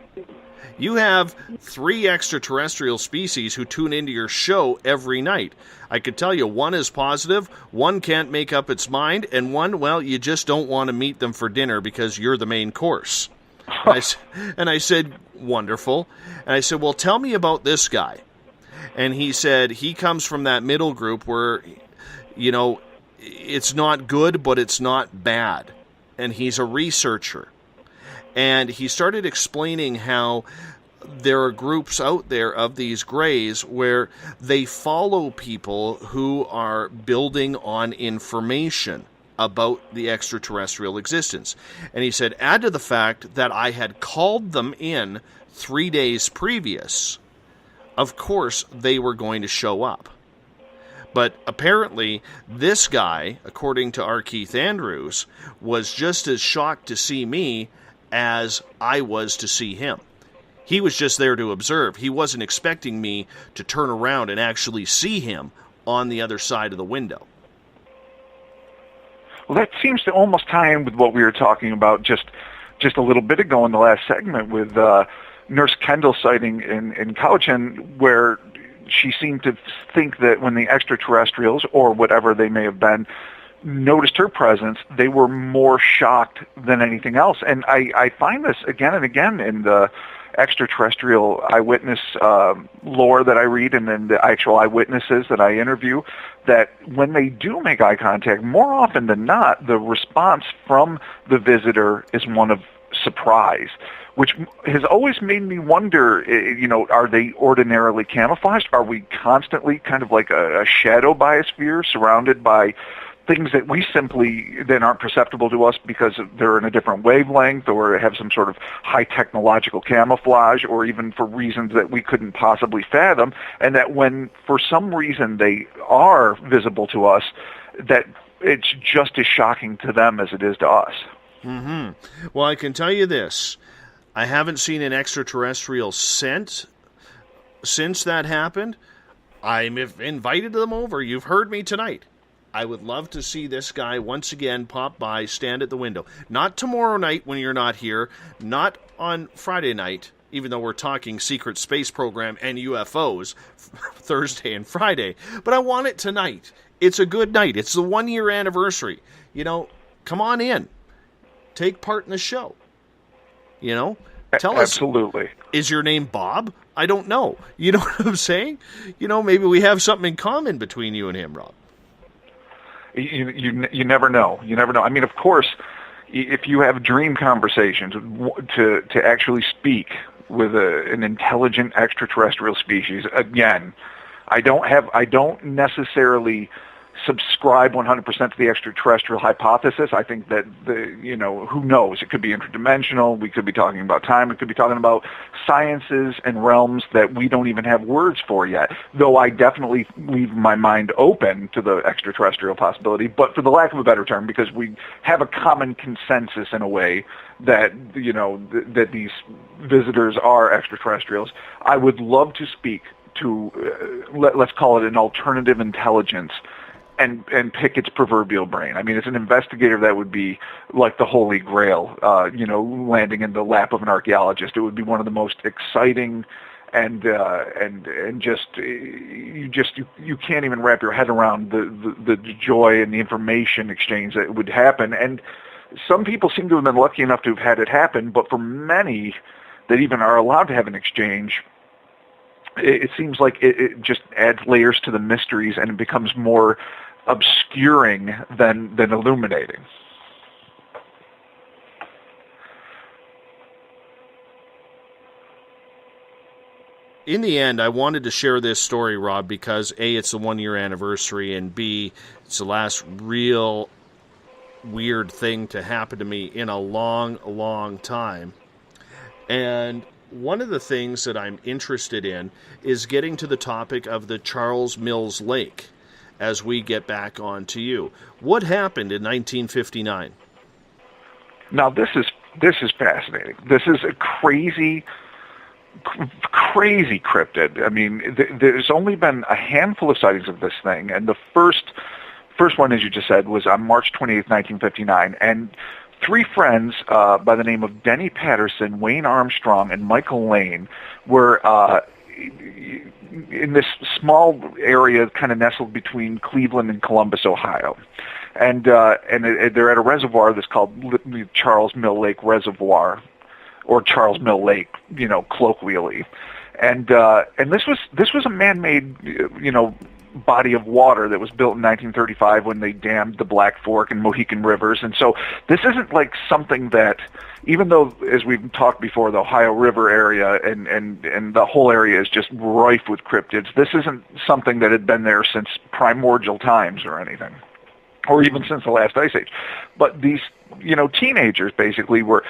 you have 3 extraterrestrial species who tune into your show every night. I could tell you one is positive, one can't make up its mind, and one, well, you just don't want to meet them for dinner because you're the main course. And I said, wonderful. And I said, well, tell me about this guy. And he said he comes from that middle group where, you know, it's not good, but it's not bad. And he's a researcher. And he started explaining how there are groups out there of these greys where they follow people who are building on information about the extraterrestrial existence. And he said, add to the fact that I had called them in 3 days previous, of course they were going to show up. But apparently, this guy, according to R. Keith Andrews, was just as shocked to see me as I was to see him. He was just there to observe. He wasn't expecting me to turn around and actually see him on the other side of the window. Well, that seems to almost tie in with what we were talking about just a little bit ago in the last segment with Nurse Kendall sighting in Cowichan, where she seemed to think that when the extraterrestrials, or whatever they may have been, noticed her presence, they were more shocked than anything else. And I find this again and again in the extraterrestrial eyewitness lore that I read, and then the actual eyewitnesses that I interview, that when they do make eye contact, more often than not, the response from the visitor is one of surprise, which has always made me wonder, you know, are they ordinarily camouflaged? Are we constantly kind of like a shadow biosphere surrounded by things that we simply then aren't perceptible to us because they're in a different wavelength or have some sort of high technological camouflage, or even for reasons that we couldn't possibly fathom, and that when for some reason they are visible to us, that it's just as shocking to them as it is to us. Mm-hmm. Well, I can tell you this. I haven't seen an extraterrestrial since that happened. I've invited them over. You've heard me tonight. I would love to see this guy once again pop by, stand at the window. Not tomorrow night when you're not here, not on Friday night, even though we're talking secret space program and UFOs Thursday and Friday, but I want it tonight. It's a good night. It's the 1-year anniversary. You know, come on in. Take part in the show. You know, tell us. Absolutely. Is your name Bob? I don't know. You know what I'm saying? You know, maybe we have something in common between you and him, Rob. You never know. You never know. I mean, of course, if you have dream conversations to actually speak with an intelligent extraterrestrial species, again, I don't necessarily subscribe 100% to the extraterrestrial hypothesis. I think that who knows? It could be interdimensional. We could be talking about time. We could be talking about sciences and realms that we don't even have words for yet. Though I definitely leave my mind open to the extraterrestrial possibility, but for the lack of a better term, because we have a common consensus in a way that that these visitors are extraterrestrials. I would love to speak to let's call it an alternative intelligence, and pick its proverbial brain. I mean, as an investigator, that would be like the Holy Grail, landing in the lap of an archaeologist. It would be one of the most exciting and just you can't even wrap your head around the joy and the information exchange that would happen. And some people seem to have been lucky enough to have had it happen, but for many that even are allowed to have an exchange, it seems like it just adds layers to the mysteries, and it becomes more obscuring than illuminating. In the end, I wanted to share this story, Rob, because A, it's the 1-year anniversary, and B, it's the last real weird thing to happen to me in a long, long time. And one of the things that I'm interested in is getting to the topic of the Charles Mills Lake as we get back on to you. What happened in 1959? Now, this is fascinating. This is a crazy cryptid. I mean, there's only been a handful of sightings of this thing, and the first first one, as you just said, was on March 28th, 1959, and three friends by the name of Denny Patterson, Wayne Armstrong, and Michael Lane were in this small area kind of nestled between Cleveland and Columbus, Ohio. And they're at a reservoir that's called Charles Mill Lake Reservoir, or Charles Mill Lake, colloquially. And this was a man-made, body of water that was built in 1935 when they dammed the Black Fork and Mohican rivers. And so this isn't like something that, even though, as we've talked before, the Ohio River area and the whole area is just rife with cryptids, this isn't something that had been there since primordial times or anything, or even since the last ice age. But these, teenagers basically were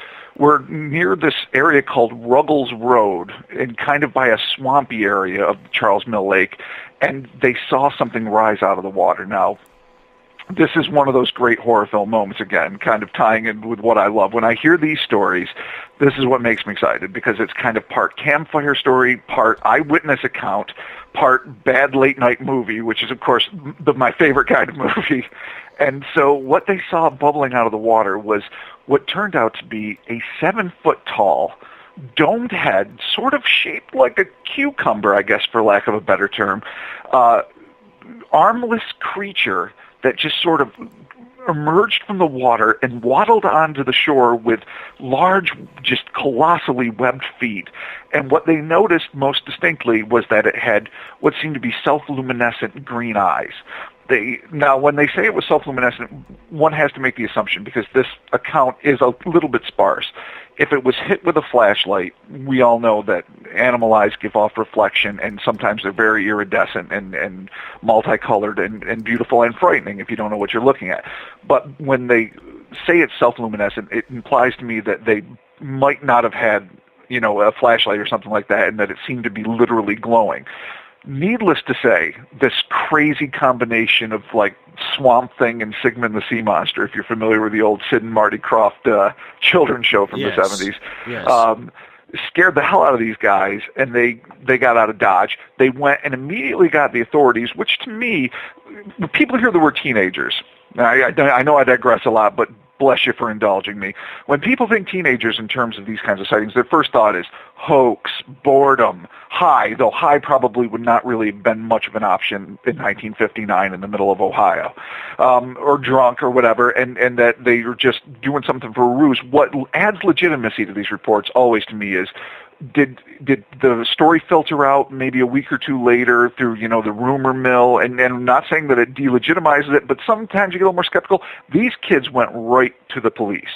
near this area called Ruggles Road, and kind of by a swampy area of Charles Mill Lake, and they saw something rise out of the water. Now, this is one of those great horror film moments, again, kind of tying in with what I love. When I hear these stories, this is what makes me excited, because it's kind of part campfire story, part eyewitness account, part bad late-night movie, which is, of course, my favorite kind of movie. And so what they saw bubbling out of the water was what turned out to be a 7-foot-tall, domed head, sort of shaped like a cucumber, I guess, for lack of a better term, armless creature that just sort of emerged from the water and waddled onto the shore with large, just colossally webbed feet. And what they noticed most distinctly was that it had what seemed to be self-luminescent green eyes. Now, when they say it was self-luminescent, one has to make the assumption, because this account is a little bit sparse. If it was hit with a flashlight, we all know that animal eyes give off reflection, and sometimes they're very iridescent and multicolored and beautiful and frightening if you don't know what you're looking at. But when they say it's self-luminescent, it implies to me that they might not have had, a flashlight or something like that, and that it seemed to be literally glowing. Needless to say, this crazy combination of like Swamp Thing and Sigmund the Sea Monster, if you're familiar with the old Sid and Marty Krofft children's show from the 70s, scared the hell out of these guys, and they got out of Dodge. They went and immediately got the authorities, which to me, when people hear the word teenagers, I know I digress a lot, but bless you for indulging me. When people think teenagers in terms of these kinds of sightings, their first thought is hoax, boredom, high, though high probably would not really have been much of an option in 1959 in the middle of Ohio, or drunk or whatever, and that they were just doing something for a ruse. What adds legitimacy to these reports always to me is, did the story filter out maybe a week or two later through, the rumor mill? And I'm not saying that it delegitimizes it, but sometimes you get a little more skeptical. These kids went right to the police.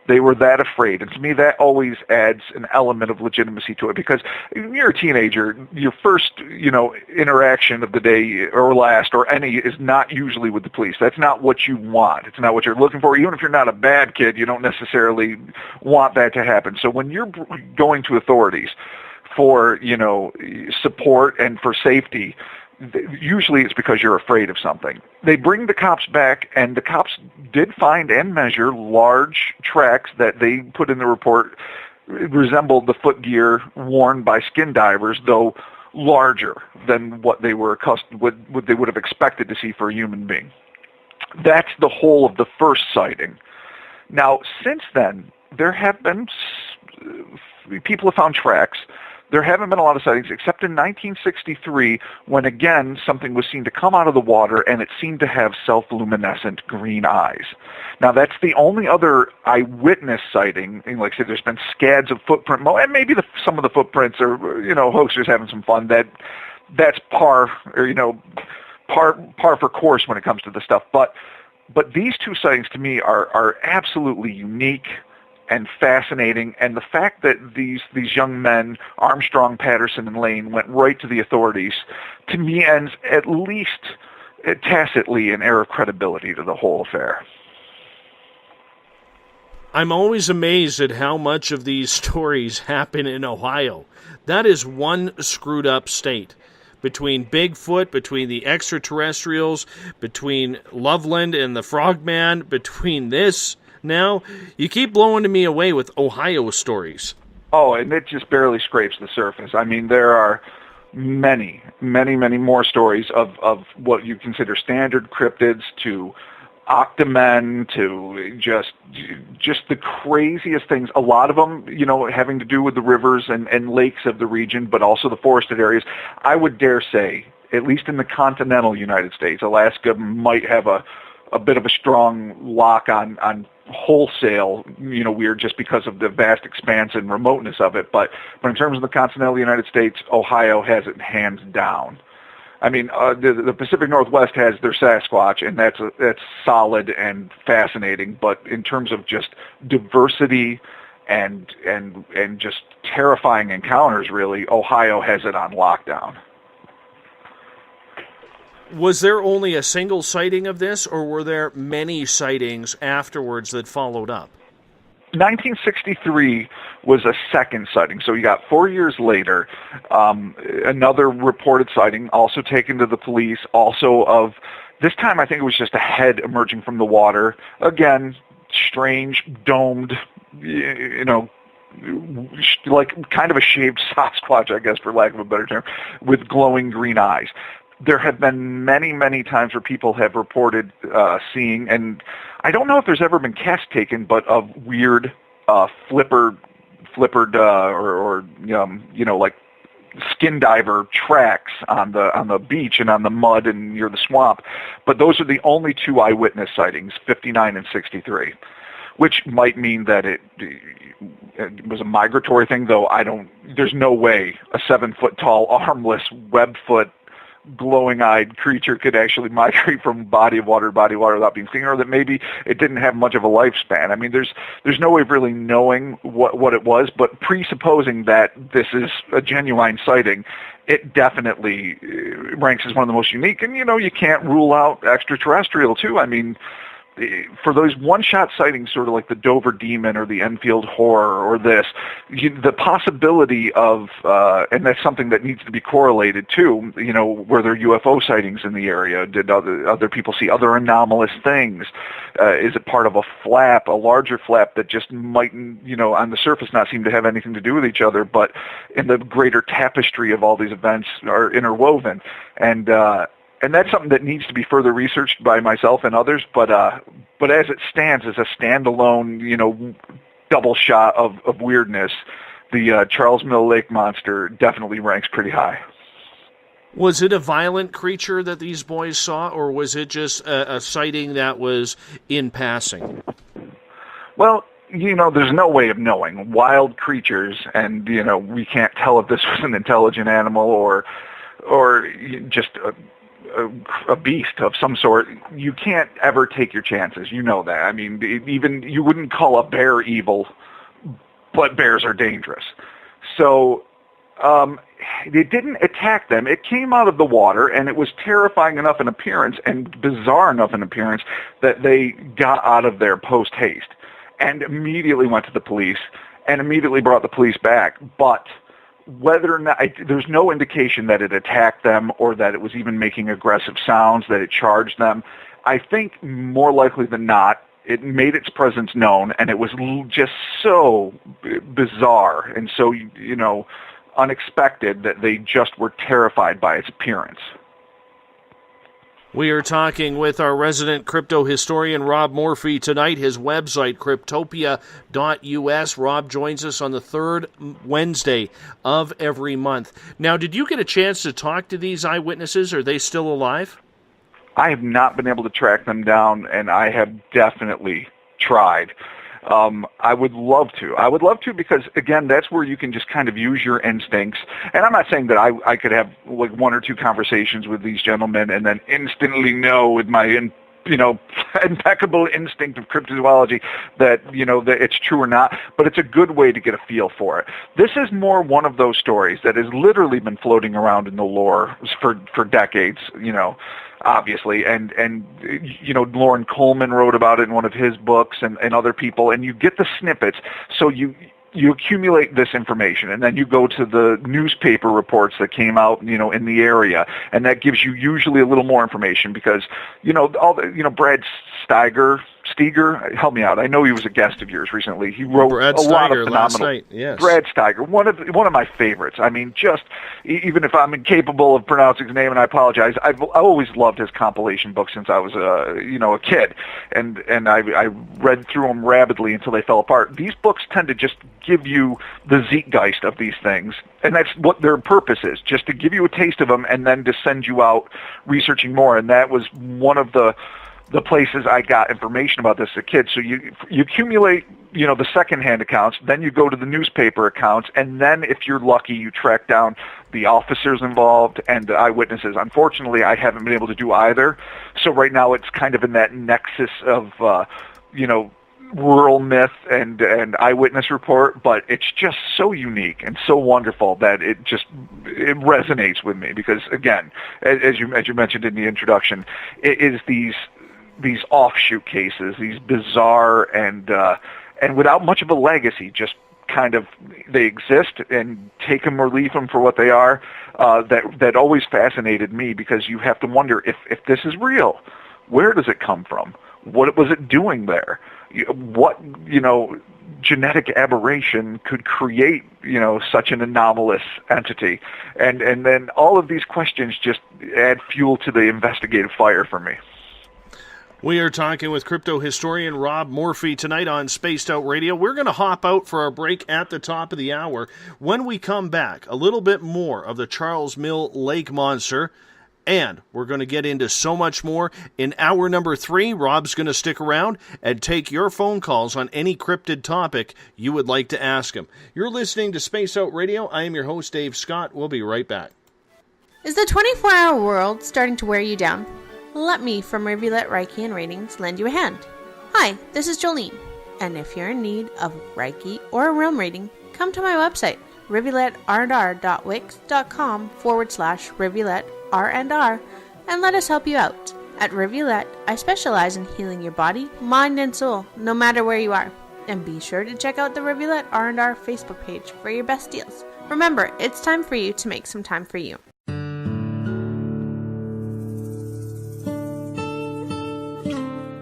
They were that afraid. And to me, that always adds an element of legitimacy to it, because when you're a teenager, your first, interaction of the day or last or any is not usually with the police. That's not what you want. It's not what you're looking for. Even if you're not a bad kid, you don't necessarily want that to happen. So when you're going to authorities for, support and for safety, usually it's because you're afraid of something. They bring the cops back, and the cops did find and measure large tracks that they put in the report resembled the footgear worn by skin divers, though larger than what they were accustomed, what they would have expected to see for a human being. That's the whole of the first sighting. Now, since then, there have been people have found tracks. There haven't been a lot of sightings, except in 1963, when again something was seen to come out of the water, and it seemed to have self-luminescent green eyes. Now, that's the only other eyewitness sighting. And like I said, there's been scads of footprint, and maybe some of the footprints are, hoaxers having some fun. That's par for course when it comes to the stuff. But these two sightings to me are absolutely unique and fascinating, and the fact that these young men, Armstrong, Patterson, and Lane, went right to the authorities, to me ends at least tacitly an air of credibility to the whole affair. I'm always amazed at how much of these stories happen in Ohio. That is one screwed up state. Between Bigfoot, between the extraterrestrials, between Loveland and the Frogman, between this. Now, you keep blowing me away with Ohio stories. Oh, and it just barely scrapes the surface. I mean, there are many more stories of what you consider standard cryptids to octomen to just the craziest things. A lot of them, having to do with the rivers and lakes of the region, but also the forested areas. I would dare say, at least in the continental United States, Alaska might have a bit of a strong lock on wholesale, weird just because of the vast expanse and remoteness of it. But in terms of the continental United States, Ohio has it hands down. I mean, the Pacific Northwest has their Sasquatch, and that's solid and fascinating. But in terms of just diversity and just terrifying encounters, really, Ohio has it on lockdown. Was there only a single sighting of this, or were there many sightings afterwards that followed up? 1963 was a second sighting. So you got 4 years later, another reported sighting, also taken to the police, also of, this time I think it was just a head emerging from the water. Again, strange, domed, like kind of a shaved Sasquatch, I guess, for lack of a better term, with glowing green eyes. There have been many times where people have reported seeing, and I don't know if there's ever been casts taken, but of weird flippered or like skin diver tracks on the beach and on the mud and near the swamp. But those are the only two eyewitness sightings, 59 and 63, which might mean that it was a migratory thing, though there's no way a 7-foot tall, armless, web-foot, glowing-eyed creature could actually migrate from body of water to body of water without being seen, or that maybe it didn't have much of a lifespan. I mean, there's no way of really knowing what it was, but presupposing that this is a genuine sighting, it definitely ranks as one of the most unique. And, you can't rule out extraterrestrial, too. I mean, for those one-shot sightings, sort of like the Dover Demon or the Enfield Horror or this, the possibility of, and that's something that needs to be correlated too, were there UFO sightings in the area? Did other people see other anomalous things? Is it part of a larger flap that just might, on the surface not seem to have anything to do with each other, but in the greater tapestry of all these events are interwoven? And that's something that needs to be further researched by myself and others. But as it stands, as a standalone, double shot of weirdness, the Charles Mill Lake Monster definitely ranks pretty high. Was it a violent creature that these boys saw, or was it just a sighting that was in passing? Well, there's no way of knowing. Wild creatures, and, we can't tell if this was an intelligent animal or just a beast of some sort. You can't ever take your chances. You know that. I mean, even you wouldn't call a bear evil, but bears are dangerous. So it didn't attack them. It came out of the water, and it was terrifying enough in appearance and bizarre enough in appearance that they got out of there post-haste and immediately went to the police and immediately brought the police back. But whether or not, there's no indication that it attacked them or that it was even making aggressive sounds, that it charged them. I think more likely than not, it made its presence known, and it was just so bizarre and so, unexpected that they just were terrified by its appearance. We are talking with our resident crypto historian, Rob Morphy, tonight. His website, cryptopia.us. Rob joins us on the third Wednesday of every month. Now, did you get a chance to talk to these eyewitnesses? Are they still alive? I have not been able to track them down, and I have definitely tried. I would love to. I would love to because, again, that's where you can just kind of use your instincts. And I'm not saying that I could have like one or two conversations with these gentlemen and then instantly know with my, impeccable instinct of cryptozoology that, that it's true or not. But it's a good way to get a feel for it. This is more one of those stories that has literally been floating around in the lore for decades, obviously, and Lauren Coleman wrote about it in one of his books, and other people, and you get the snippets, so you accumulate this information, and then you go to the newspaper reports that came out, in the area, and that gives you usually a little more information because, Brad Steiger, help me out. I know he was a guest of yours recently. He wrote Brad a lot of Steiger phenomenal. last night, yes. Brad Steiger, one of my favorites. I mean, just even if I'm incapable of pronouncing his name, and I apologize, I've always loved his compilation books since I was a kid, and I read through them rapidly until they fell apart. These books tend to just give you the zeitgeist of these things, and that's what their purpose is, just to give you a taste of them and then to send you out researching more. And that was one of the places I got information about this as a kid. So you accumulate, the secondhand accounts, then you go to the newspaper accounts, and then if you're lucky, you track down the officers involved and the eyewitnesses. Unfortunately, I haven't been able to do either. So right now it's kind of in that nexus of, rural myth and eyewitness report, but it's just so unique and so wonderful that it resonates with me because, again, as you mentioned in the introduction, it is these offshoot cases, these bizarre and without much of a legacy, just kind of they exist, and take them or leave them for what they are. That always fascinated me because you have to wonder if this is real, where does it come from? What was it doing there? What genetic aberration could create such an anomalous entity? And then all of these questions just add fuel to the investigative fire for me. We are talking with crypto historian Rob Morphy tonight on Spaced Out Radio. We're going to hop out for our break at the top of the hour. When we come back, a little bit more of the Charles Mill Lake Monster, and we're going to get into so much more. In hour number 3, Rob's going to stick around and take your phone calls on any cryptid topic you would like to ask him. You're listening to Space Out Radio. I am your host, Dave Scott. We'll be right back. Is the 24-hour world starting to wear you down? Let me from Rivulet Reiki and Ratings lend you a hand. Hi, this is Jolene, and if you're in need of Reiki or a realm reading, come to my website, rivuletrr.wix.com/rivuletrr, and let us help you out. At Rivulet, I specialize in healing your body, mind, and soul, no matter where you are. And be sure to check out the Rivulet R&R Facebook page for your best deals. Remember, it's time for you to make some time for you.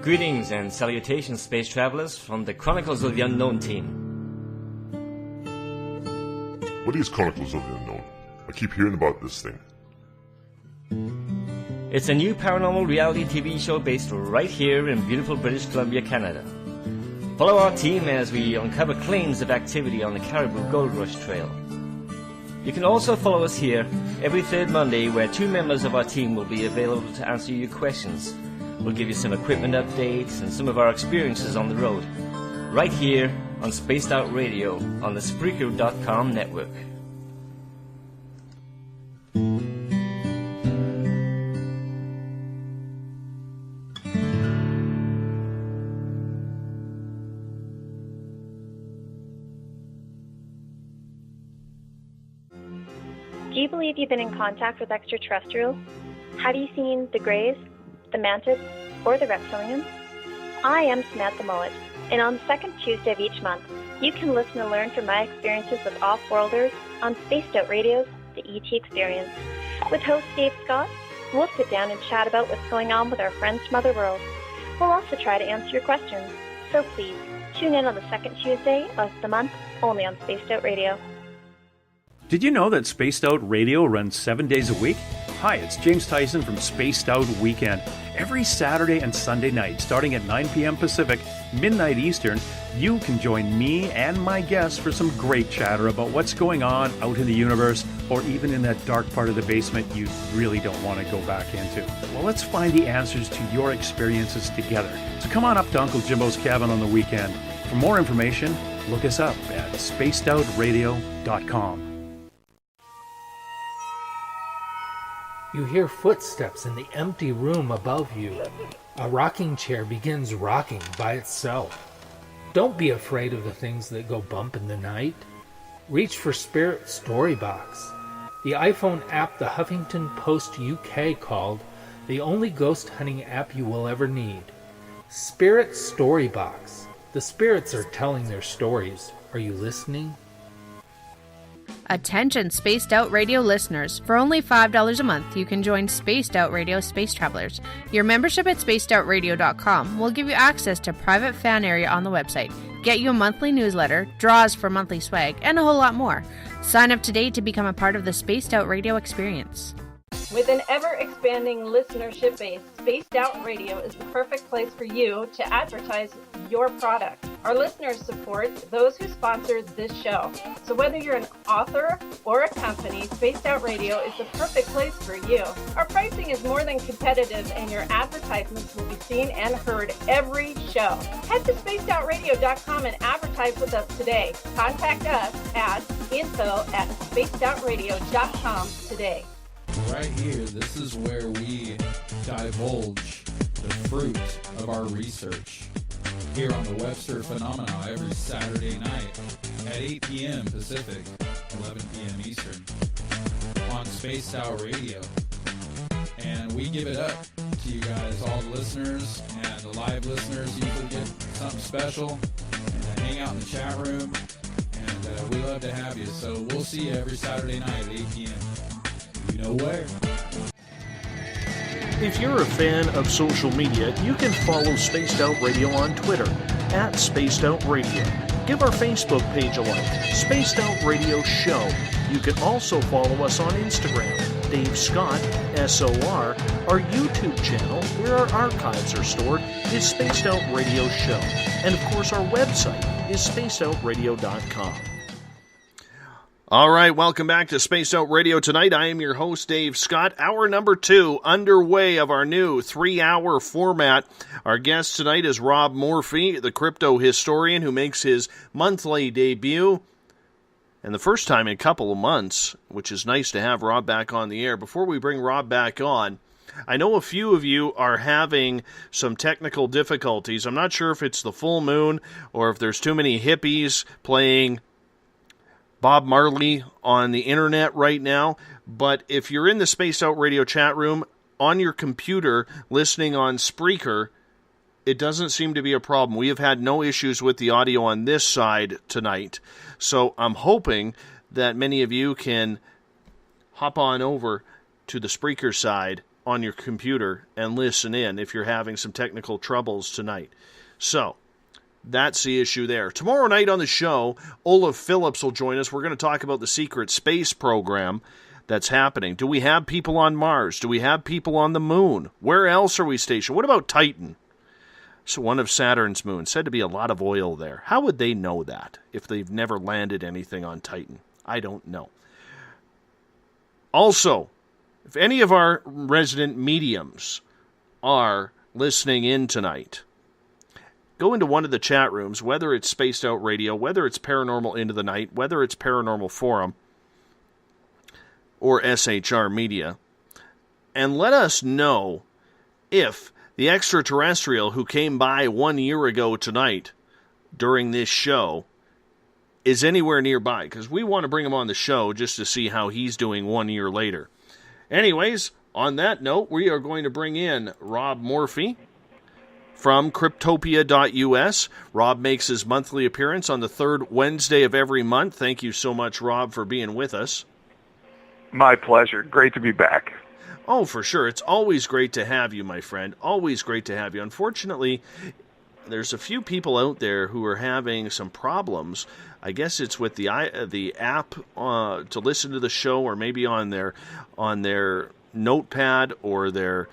Greetings and salutations, space travelers, from the Chronicles of the Unknown team. What is Chronicles of the Unknown? I keep hearing about this thing. It's a new paranormal reality TV show based right here in beautiful British Columbia, Canada. Follow our team as we uncover claims of activity on the Caribou Gold Rush Trail. You can also follow us here every third Monday, where 2 members of our team will be available to answer your questions. We'll give you some equipment updates and some of our experiences on the road, right here on Spaced Out Radio on the Spreaker.com network. Do you believe you've been in contact with extraterrestrials? Have you seen the Greys, the Mantis, or the Reptilians? I am Samantha Mullet, and on the second Tuesday of each month, you can listen and learn from my experiences with off-worlders on Spaced Out Radio's The ET Experience. With host Dave Scott, we'll sit down and chat about what's going on with our friends from other worlds. We'll also try to answer your questions, so please tune in on the second Tuesday of the month, only on Spaced Out Radio. Did you know that Spaced Out Radio runs 7 days a week? Hi, it's James Tyson from Spaced Out Weekend. Every Saturday and Sunday night, starting at 9 p.m. Pacific, midnight Eastern, you can join me and my guests for some great chatter about what's going on out in the universe, or even in that dark part of the basement you really don't want to go back into. Well, let's find the answers to your experiences together. So come on up to Uncle Jimbo's cabin on the weekend. For more information, look us up at spacedoutradio.com. You hear footsteps in the empty room above you. A rocking chair begins rocking by itself. Don't be afraid of the things that go bump in the night. Reach for Spirit Storybox, the iPhone app the Huffington Post UK called the only ghost hunting app you will ever need. Spirit Storybox. The spirits are telling their stories. Are you listening? Attention Spaced Out Radio listeners. For only $5 a month, you can join Spaced Out Radio Space Travelers. Your membership at spacedoutradio.com will give you access to private fan area on the website, get you a monthly newsletter, draws for monthly swag, and a whole lot more. Sign up today to become a part of the Spaced Out Radio experience. With an ever-expanding listenership base, Spaced Out Radio is the perfect place for you to advertise your product. Our listeners support those who sponsor this show. So whether you're an author or a company, Spaced Out Radio is the perfect place for you. Our pricing is more than competitive, and your advertisements will be seen and heard every show. Head to spacedoutradio.com and advertise with us today. Contact us at info@spacedoutradio.com today. Right here, this is where we divulge the fruit of our research. Here on the Webster Phenomena every Saturday night at 8 p.m. Pacific, 11 p.m. Eastern on Spaced Out Radio. And we give it up to you guys, all the listeners, and the live listeners usually get something special and hang out in the chat room. And we love to have you. So we'll see you every Saturday night at 8 p.m. You know where. If you're a fan of social media, you can follow Spaced Out Radio on Twitter at Spaced Out Radio. Give our Facebook page a like, Spaced Out Radio Show. You can also follow us on Instagram, Dave Scott, SOR. Our YouTube channel, where our archives are stored, is Spaced Out Radio Show. And of course, our website is spacedoutradio.com. All right, welcome back to Spaced Out Radio tonight. I am your host, Dave Scott. Hour number 2 underway of our new 3-hour format. Our guest tonight is Rob Morphy, the crypto historian who makes his monthly debut. And the first time in a couple of months, which is nice to have Rob back on the air. Before we bring Rob back on, I know a few of you are having some technical difficulties. I'm not sure if it's the full moon or if there's too many hippies playing Bob Marley on the internet right now, but if you're in the Spaced Out Radio chat room on your computer listening on Spreaker, it doesn't seem to be a problem. We have had no issues with the audio on this side tonight, so I'm hoping that many of you can hop on over to the Spreaker side on your computer and listen in if you're having some technical troubles tonight. So that's the issue there. Tomorrow night on the show, Olaf Phillips will join us. We're going to talk about the secret space program that's happening. Do we have people on Mars? Do we have people on the moon? Where else are we stationed? What about Titan? So one of Saturn's moons, said to be a lot of oil there. How would they know that if they've never landed anything on Titan? I don't know. Also, if any of our resident mediums are listening in tonight, go into one of the chat rooms, whether it's Spaced Out Radio, whether it's Paranormal Into the Night, whether it's Paranormal Forum, or SHR Media, and let us know if the extraterrestrial who came by 1 year ago tonight during this show is anywhere nearby, because we want to bring him on the show just to see how he's doing 1 year later. Anyways, on that note, we are going to bring in Rob Morphy from Cryptopia.us. Rob makes his monthly appearance on the third Wednesday of every month. Thank you so much, Rob, for being with us. My pleasure. Great to be back. Oh, for sure. It's always great to have you, my friend. Always great to have you. Unfortunately, there's a few people out there who are having some problems. I guess it's with the app to listen to the show, or maybe on their notepad or their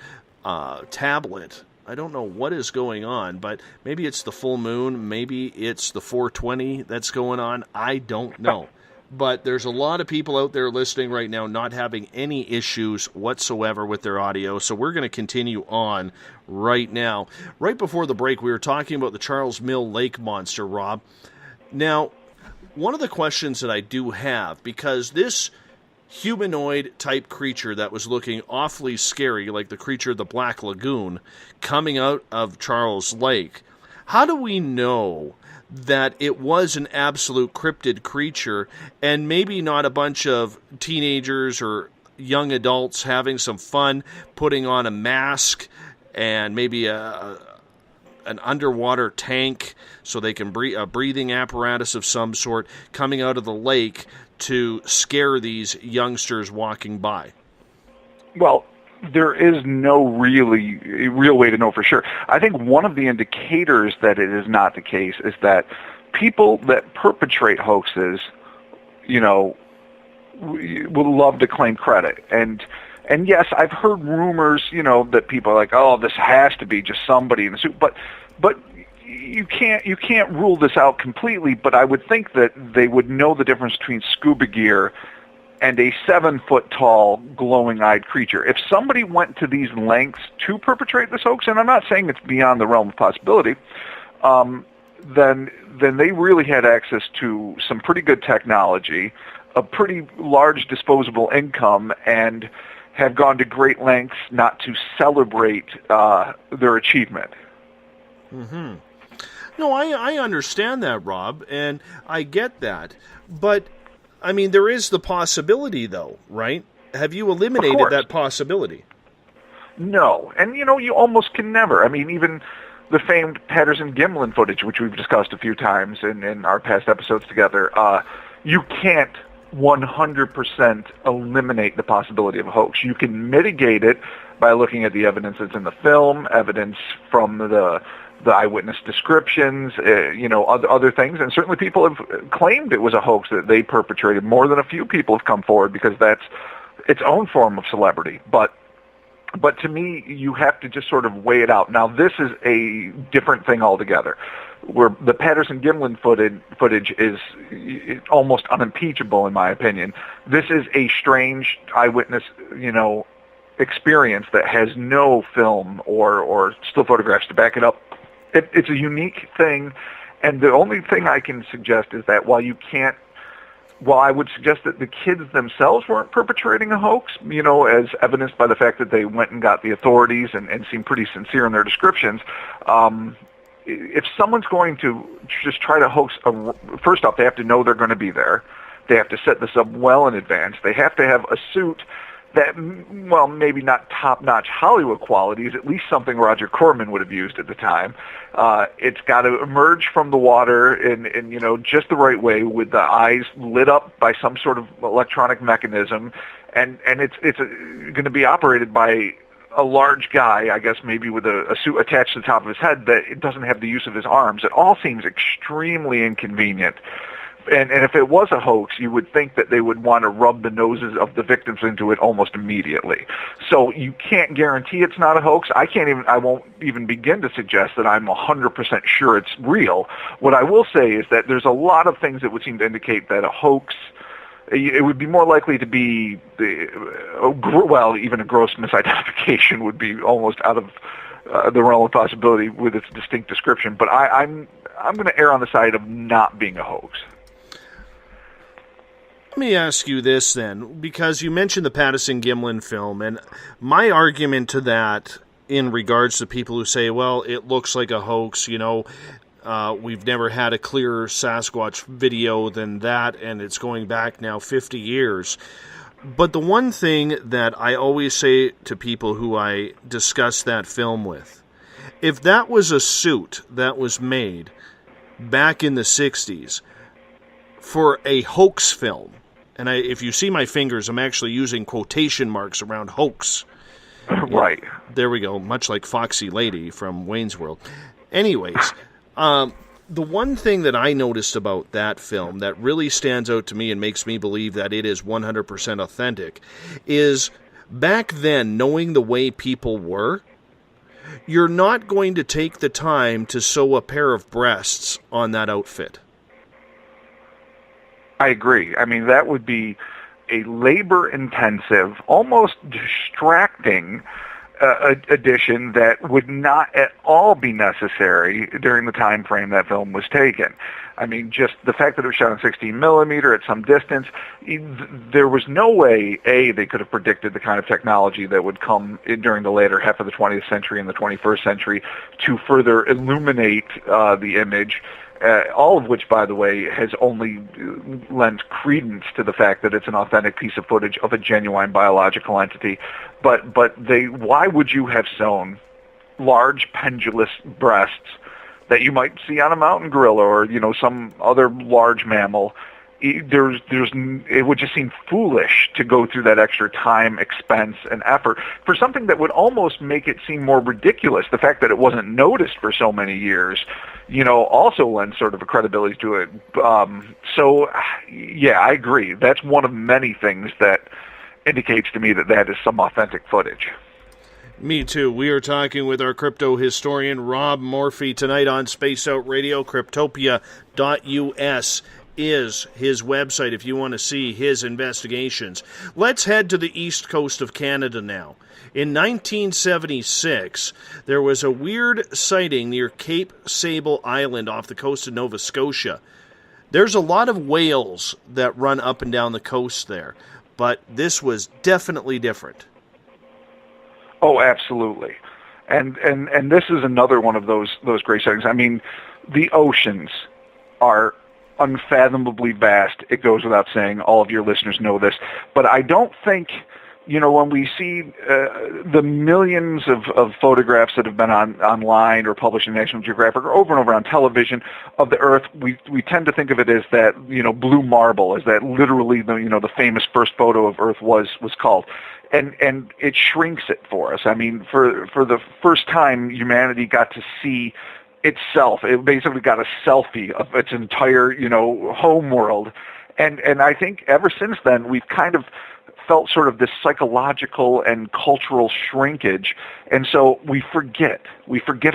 tablet. I don't know what is going on, but maybe it's the full moon, maybe it's the 420 that's going on. I don't know. But there's a lot of people out there listening right now not having any issues whatsoever with their audio, so we're going to continue on right now. Right before the break, we were talking about the Charles Mill Lake Monster, Rob. Now, one of the questions that I do have, because this humanoid-type creature that was looking awfully scary, like the creature of the Black Lagoon, coming out of Charles Lake, how do we know that it was an absolute cryptid creature and maybe not a bunch of teenagers or young adults having some fun, putting on a mask and maybe a an underwater tank so they can breathe, a breathing apparatus of some sort coming out of the lake to scare these youngsters walking by? Well, there is no real way to know for sure. I think one of the indicators that it is not the case is that people that perpetrate hoaxes, will love to claim credit. And yes, I've heard rumors, that people are like, oh, this has to be just somebody in the suit. But you can't rule this out completely. But I would think that they would know the difference between scuba gear and a 7-foot-tall, glowing-eyed creature. If somebody went to these lengths to perpetrate this hoax, and I'm not saying it's beyond the realm of possibility, then they really had access to some pretty good technology, a pretty large disposable income, and have gone to great lengths not to celebrate their achievement. Mm-hmm. No, I understand that, Rob, and I get that. But, I mean, there is the possibility, though, right? Have you eliminated that possibility? No. And, you almost can never. I mean, even the famed Patterson-Gimlin footage, which we've discussed a few times in our past episodes together, you can't 100% eliminate the possibility of a hoax. You can mitigate it by looking at the evidence that's in the film, evidence from the eyewitness descriptions, other things. And certainly people have claimed it was a hoax that they perpetrated. More than a few people have come forward because that's its own form of celebrity. But to me, you have to just sort of weigh it out. Now, this is a different thing altogether, where the Patterson-Gimlin footage is almost unimpeachable, in my opinion. This is a strange eyewitness, experience that has no film or still photographs to back it up. It's a unique thing, and the only thing I can suggest is that while I would suggest that the kids themselves weren't perpetrating a hoax, as evidenced by the fact that they went and got the authorities and seemed pretty sincere in their descriptions, if someone's going to just try to hoax, first off, they have to know they're going to be there. They have to set this up well in advance. They have to have a suit that, well, maybe not top-notch Hollywood qualities, at least something Roger Corman would have used at the time. It's got to emerge from the water in just the right way, with the eyes lit up by some sort of electronic mechanism, and it's going to be operated by a large guy, I guess maybe with a suit attached to the top of his head that it doesn't have the use of his arms. It all seems extremely inconvenient. And if it was a hoax, you would think that they would want to rub the noses of the victims into it almost immediately. So you can't guarantee it's not a hoax. I won't even begin to suggest that I'm 100% sure it's real. What I will say is that there's a lot of things that would seem to indicate that a hoax, it would be more likely to be, even a gross misidentification would be almost out of the realm of possibility with its distinct description. But I'm going to err on the side of not being a hoax. Let me ask you this then, because you mentioned the Patterson-Gimlin film, and my argument to that in regards to people who say, well, it looks like a hoax, we've never had a clearer Sasquatch video than that, and it's going back now 50 years. But the one thing that I always say to people who I discuss that film with, if that was a suit that was made back in the 60s for a hoax film, and if you see my fingers, I'm actually using quotation marks around hoax. Right. Yeah, there we go, much like Foxy Lady from Wayne's World. Anyways, the one thing that I noticed about that film that really stands out to me and makes me believe that it is 100% authentic is back then, knowing the way people were, you're not going to take the time to sew a pair of breasts on that outfit. I agree. I mean, that would be a labor-intensive, almost distracting addition that would not at all be necessary during the time frame that film was taken. I mean, just the fact that it was shot on 16 millimeter at some distance, there was no way, they could have predicted the kind of technology that would come during the later half of the 20th century and the 21st century to further illuminate the image. All of which, by the way, has only lent credence to the fact that it's an authentic piece of footage of a genuine biological entity. But why would you have sewn large pendulous breasts that you might see on a mountain gorilla or, some other large mammal. It would just seem foolish to go through that extra time, expense, and effort for something that would almost make it seem more ridiculous. The fact that it wasn't noticed for so many years, also lends sort of a credibility to it. Yeah, I agree. That's one of many things that indicates to me that is some authentic footage. Me too. We are talking with our crypto historian, Rob Morphy, tonight on Spaced Out Radio. Cryptopia.us is his website if you want to see his investigations. Let's head to the east coast of Canada now. In 1976, there was a weird sighting near Cape Sable Island off the coast of Nova Scotia. There's a lot of whales that run up and down the coast there, but this was definitely different. Oh, absolutely. And this is another one of those great sightings. I mean, the oceans are unfathomably vast. It goes without saying. All of your listeners know this. But I don't think, when we see the millions of photographs that have been online or published in National Geographic or over and over on television of the Earth, we tend to think of it as that, blue marble, as that literally the famous first photo of Earth was called. And it shrinks it for us. I mean, for the first time, humanity got to see itself. It basically got a selfie of its entire, home world. And I think ever since then, we've kind of felt sort of this psychological and cultural shrinkage. And so we forget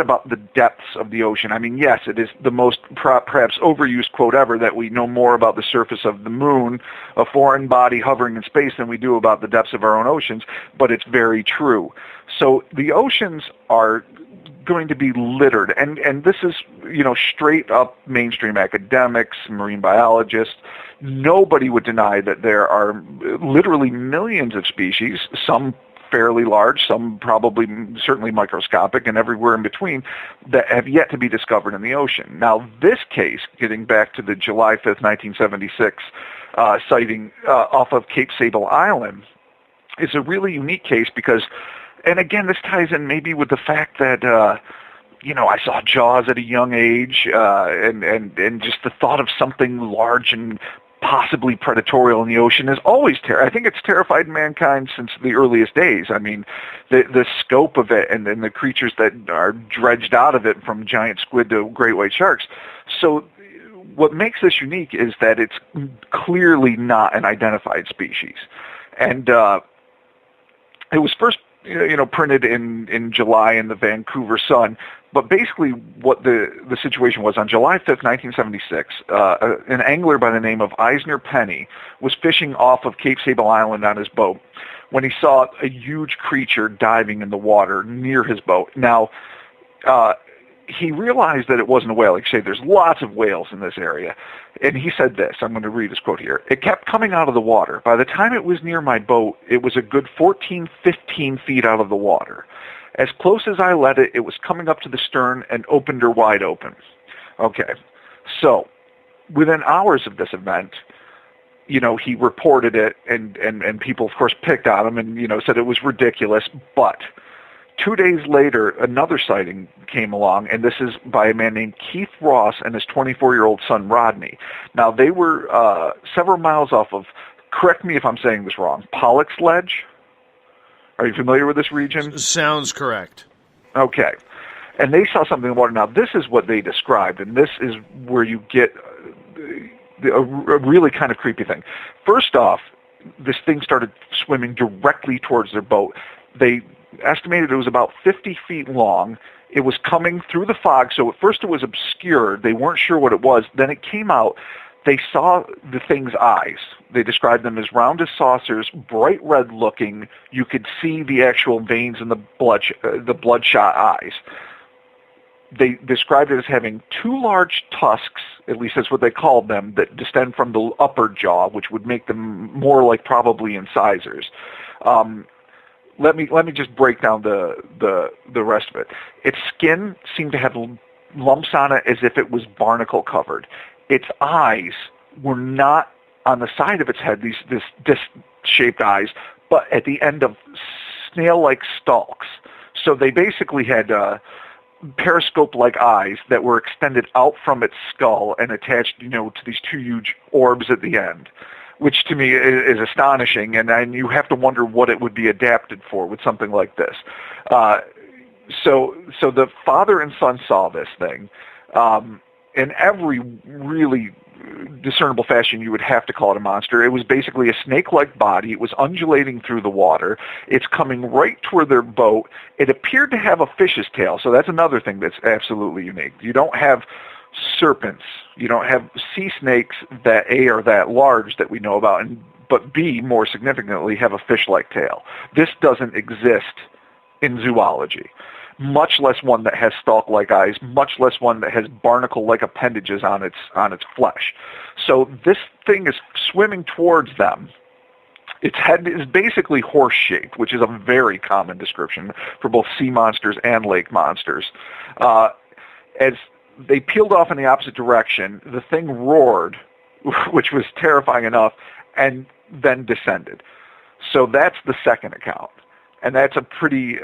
about the depths of the ocean. I mean, yes, it is the most perhaps overused quote ever that we know more about the surface of the moon, a foreign body hovering in space, than we do about the depths of our own oceans, but it's very true. So the oceans are going to be littered, and this is, straight up mainstream academics, marine biologists. Nobody would deny that there are literally millions of species, some fairly large, some probably certainly microscopic, and everywhere in between, that have yet to be discovered in the ocean. Now, this case, getting back to the July 5th, 1976 sighting off of Cape Sable Island, is a really unique case because, and again, this ties in maybe with the fact that, I saw Jaws at a young age, and just the thought of something large and possibly predatorial in the ocean is always I think it's terrified mankind since the earliest days. I mean, the scope of it and then the creatures that are dredged out of it, from giant squid to great white sharks. So what makes this unique is that it's clearly not an identified species. And it was first printed in July in the Vancouver Sun. But basically what the situation was, on July 5th, 1976, an angler by the name of Eisner Penny was fishing off of Cape Sable Island on his boat when he saw a huge creature diving in the water near his boat. Now, he realized that it wasn't a whale. Like I say, there's lots of whales in this area. And he said this, I'm going to read his quote here. "It kept coming out of the water. By the time it was near my boat, it was a good 14, 15 feet out of the water. As close as I let it, it was coming up to the stern and opened her wide open." Okay, so within hours of this event, he reported it, and people, of course, picked on him and, said it was ridiculous. But 2 days later, another sighting came along, and this is by a man named Keith Ross and his 24-year-old son, Rodney. Now, they were several miles off of, correct me if I'm saying this wrong, Pollock's Ledge? Are you familiar with this region? Sounds correct. Okay. And they saw something in the water. Now, this is what they described, and this is where you get a really kind of creepy thing. First off, this thing started swimming directly towards their boat. They estimated it was about 50 feet long. It was coming through the fog, so at first it was obscured. They weren't sure what it was. Then it came out. They saw the thing's eyes. They described them as round as saucers, bright red looking. You could see the actual veins in the bloodshot eyes. They described it as having two large tusks, at least that's what they called them, that distend from the upper jaw, which would make them more like probably incisors. Let me just break down the rest of it. Its skin seemed to have lumps on it as if it was barnacle covered. Its eyes were not on the side of its head, these disc-shaped eyes, but at the end of snail-like stalks. So they basically had periscope-like eyes that were extended out from its skull and attached, to these two huge orbs at the end, which to me is astonishing, and you have to wonder what it would be adapted for with something like this. So the father and son saw this thing. In every really discernible fashion, you would have to call it a monster. It was basically a snake-like body. It was undulating through the water. It's coming right toward their boat. It appeared to have a fish's tail, so that's another thing that's absolutely unique. You don't have serpents. You don't have sea snakes that, A, are that large that we know about, but B, more significantly, have a fish-like tail. This doesn't exist in zoology, much less one that has stalk-like eyes, much less one that has barnacle-like appendages on its flesh. So this thing is swimming towards them. Its head is basically horse-shaped, which is a very common description for both sea monsters and lake monsters. As they peeled off in the opposite direction, the thing roared, which was terrifying enough, and then descended. So that's the second account. And that's a pretty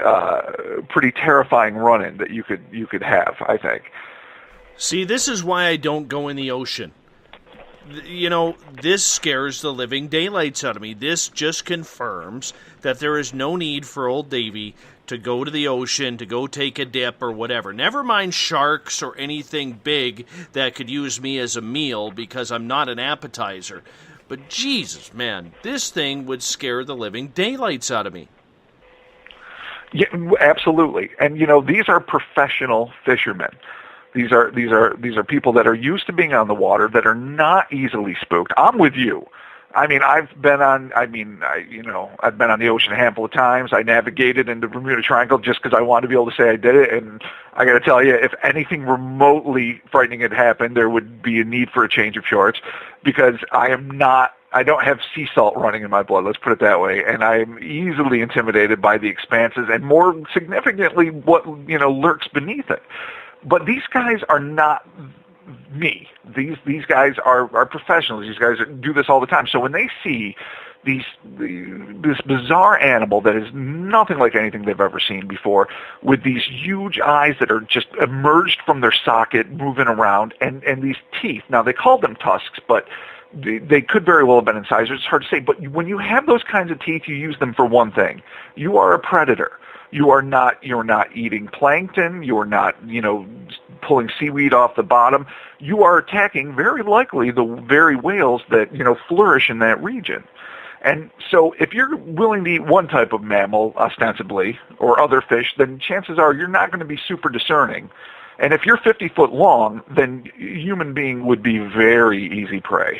terrifying run-in that you could have, I think. See, this is why I don't go in the ocean. This scares the living daylights out of me. This just confirms that there is no need for old Davy to go to the ocean, to go take a dip or whatever. Never mind sharks or anything big that could use me as a meal because I'm not an appetizer. But Jesus, man, this thing would scare the living daylights out of me. Yeah, absolutely. And these are professional fishermen. These are people that are used to being on the water, that are not easily spooked. I'm with you. I mean, I've been on the ocean a handful of times. I navigated in the Bermuda Triangle just because I wanted to be able to say I did it. And I got to tell you, if anything remotely frightening had happened, there would be a need for a change of shorts, because I don't have sea salt running in my blood, let's put it that way, and I'm easily intimidated by the expanses, and more significantly, what lurks beneath it. But these guys are not me. These guys are professionals. These guys do this all the time. So when they see this bizarre animal that is nothing like anything they've ever seen before, with these huge eyes that are just emerged from their socket, moving around, and these teeth. Now, they called them tusks, but they could very well have been incisors. It's hard to say. But when you have those kinds of teeth, you use them for one thing. You are a predator. You're not eating plankton. You're not, pulling seaweed off the bottom. You are attacking, very likely, the very whales that, flourish in that region. And so if you're willing to eat one type of mammal, ostensibly, or other fish, then chances are you're not going to be super discerning. And if you're 50 foot long, then a human being would be very easy prey.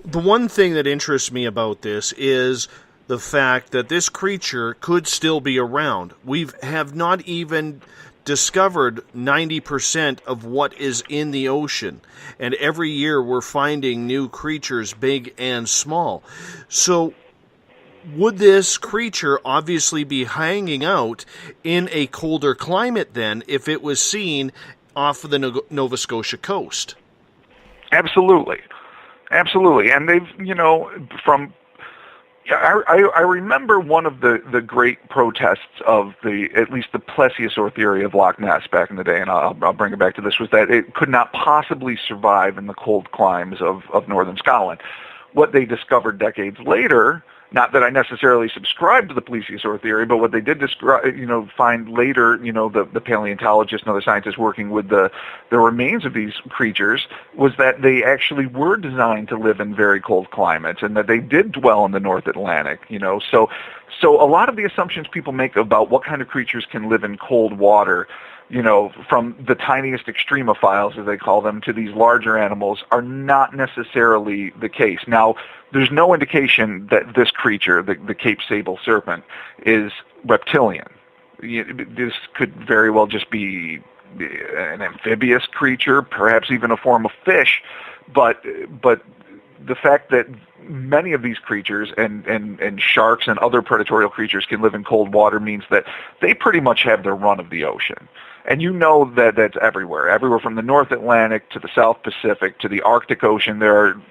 The one thing that interests me about this is the fact that this creature could still be around. We have not even discovered 90% of what is in the ocean, and every year we're finding new creatures, big and small. So would this creature obviously be hanging out in a colder climate then if it was seen off of the Nova Scotia coast? Absolutely. And they've, I remember one of the great protests of at least the plesiosaur theory of Loch Ness back in the day, and I'll bring it back to this, was that it could not possibly survive in the cold climes of northern Scotland. What they discovered decades later, not that I necessarily subscribe to the plesiosaur theory, but what they did find later, the paleontologists and other scientists working with the remains of these creatures, was that they actually were designed to live in very cold climates, and that they did dwell in the North Atlantic. So a lot of the assumptions people make about what kind of creatures can live in cold water, from the tiniest extremophiles, as they call them, to these larger animals, are not necessarily the case. Now, there's no indication that this creature, the Cape Sable serpent, is reptilian. This could very well just be an amphibious creature, perhaps even a form of fish, but the fact that many of these creatures and sharks and other predatory creatures can live in cold water means that they pretty much have their run of the ocean. And that's everywhere from the North Atlantic to the South Pacific to the Arctic Ocean. There are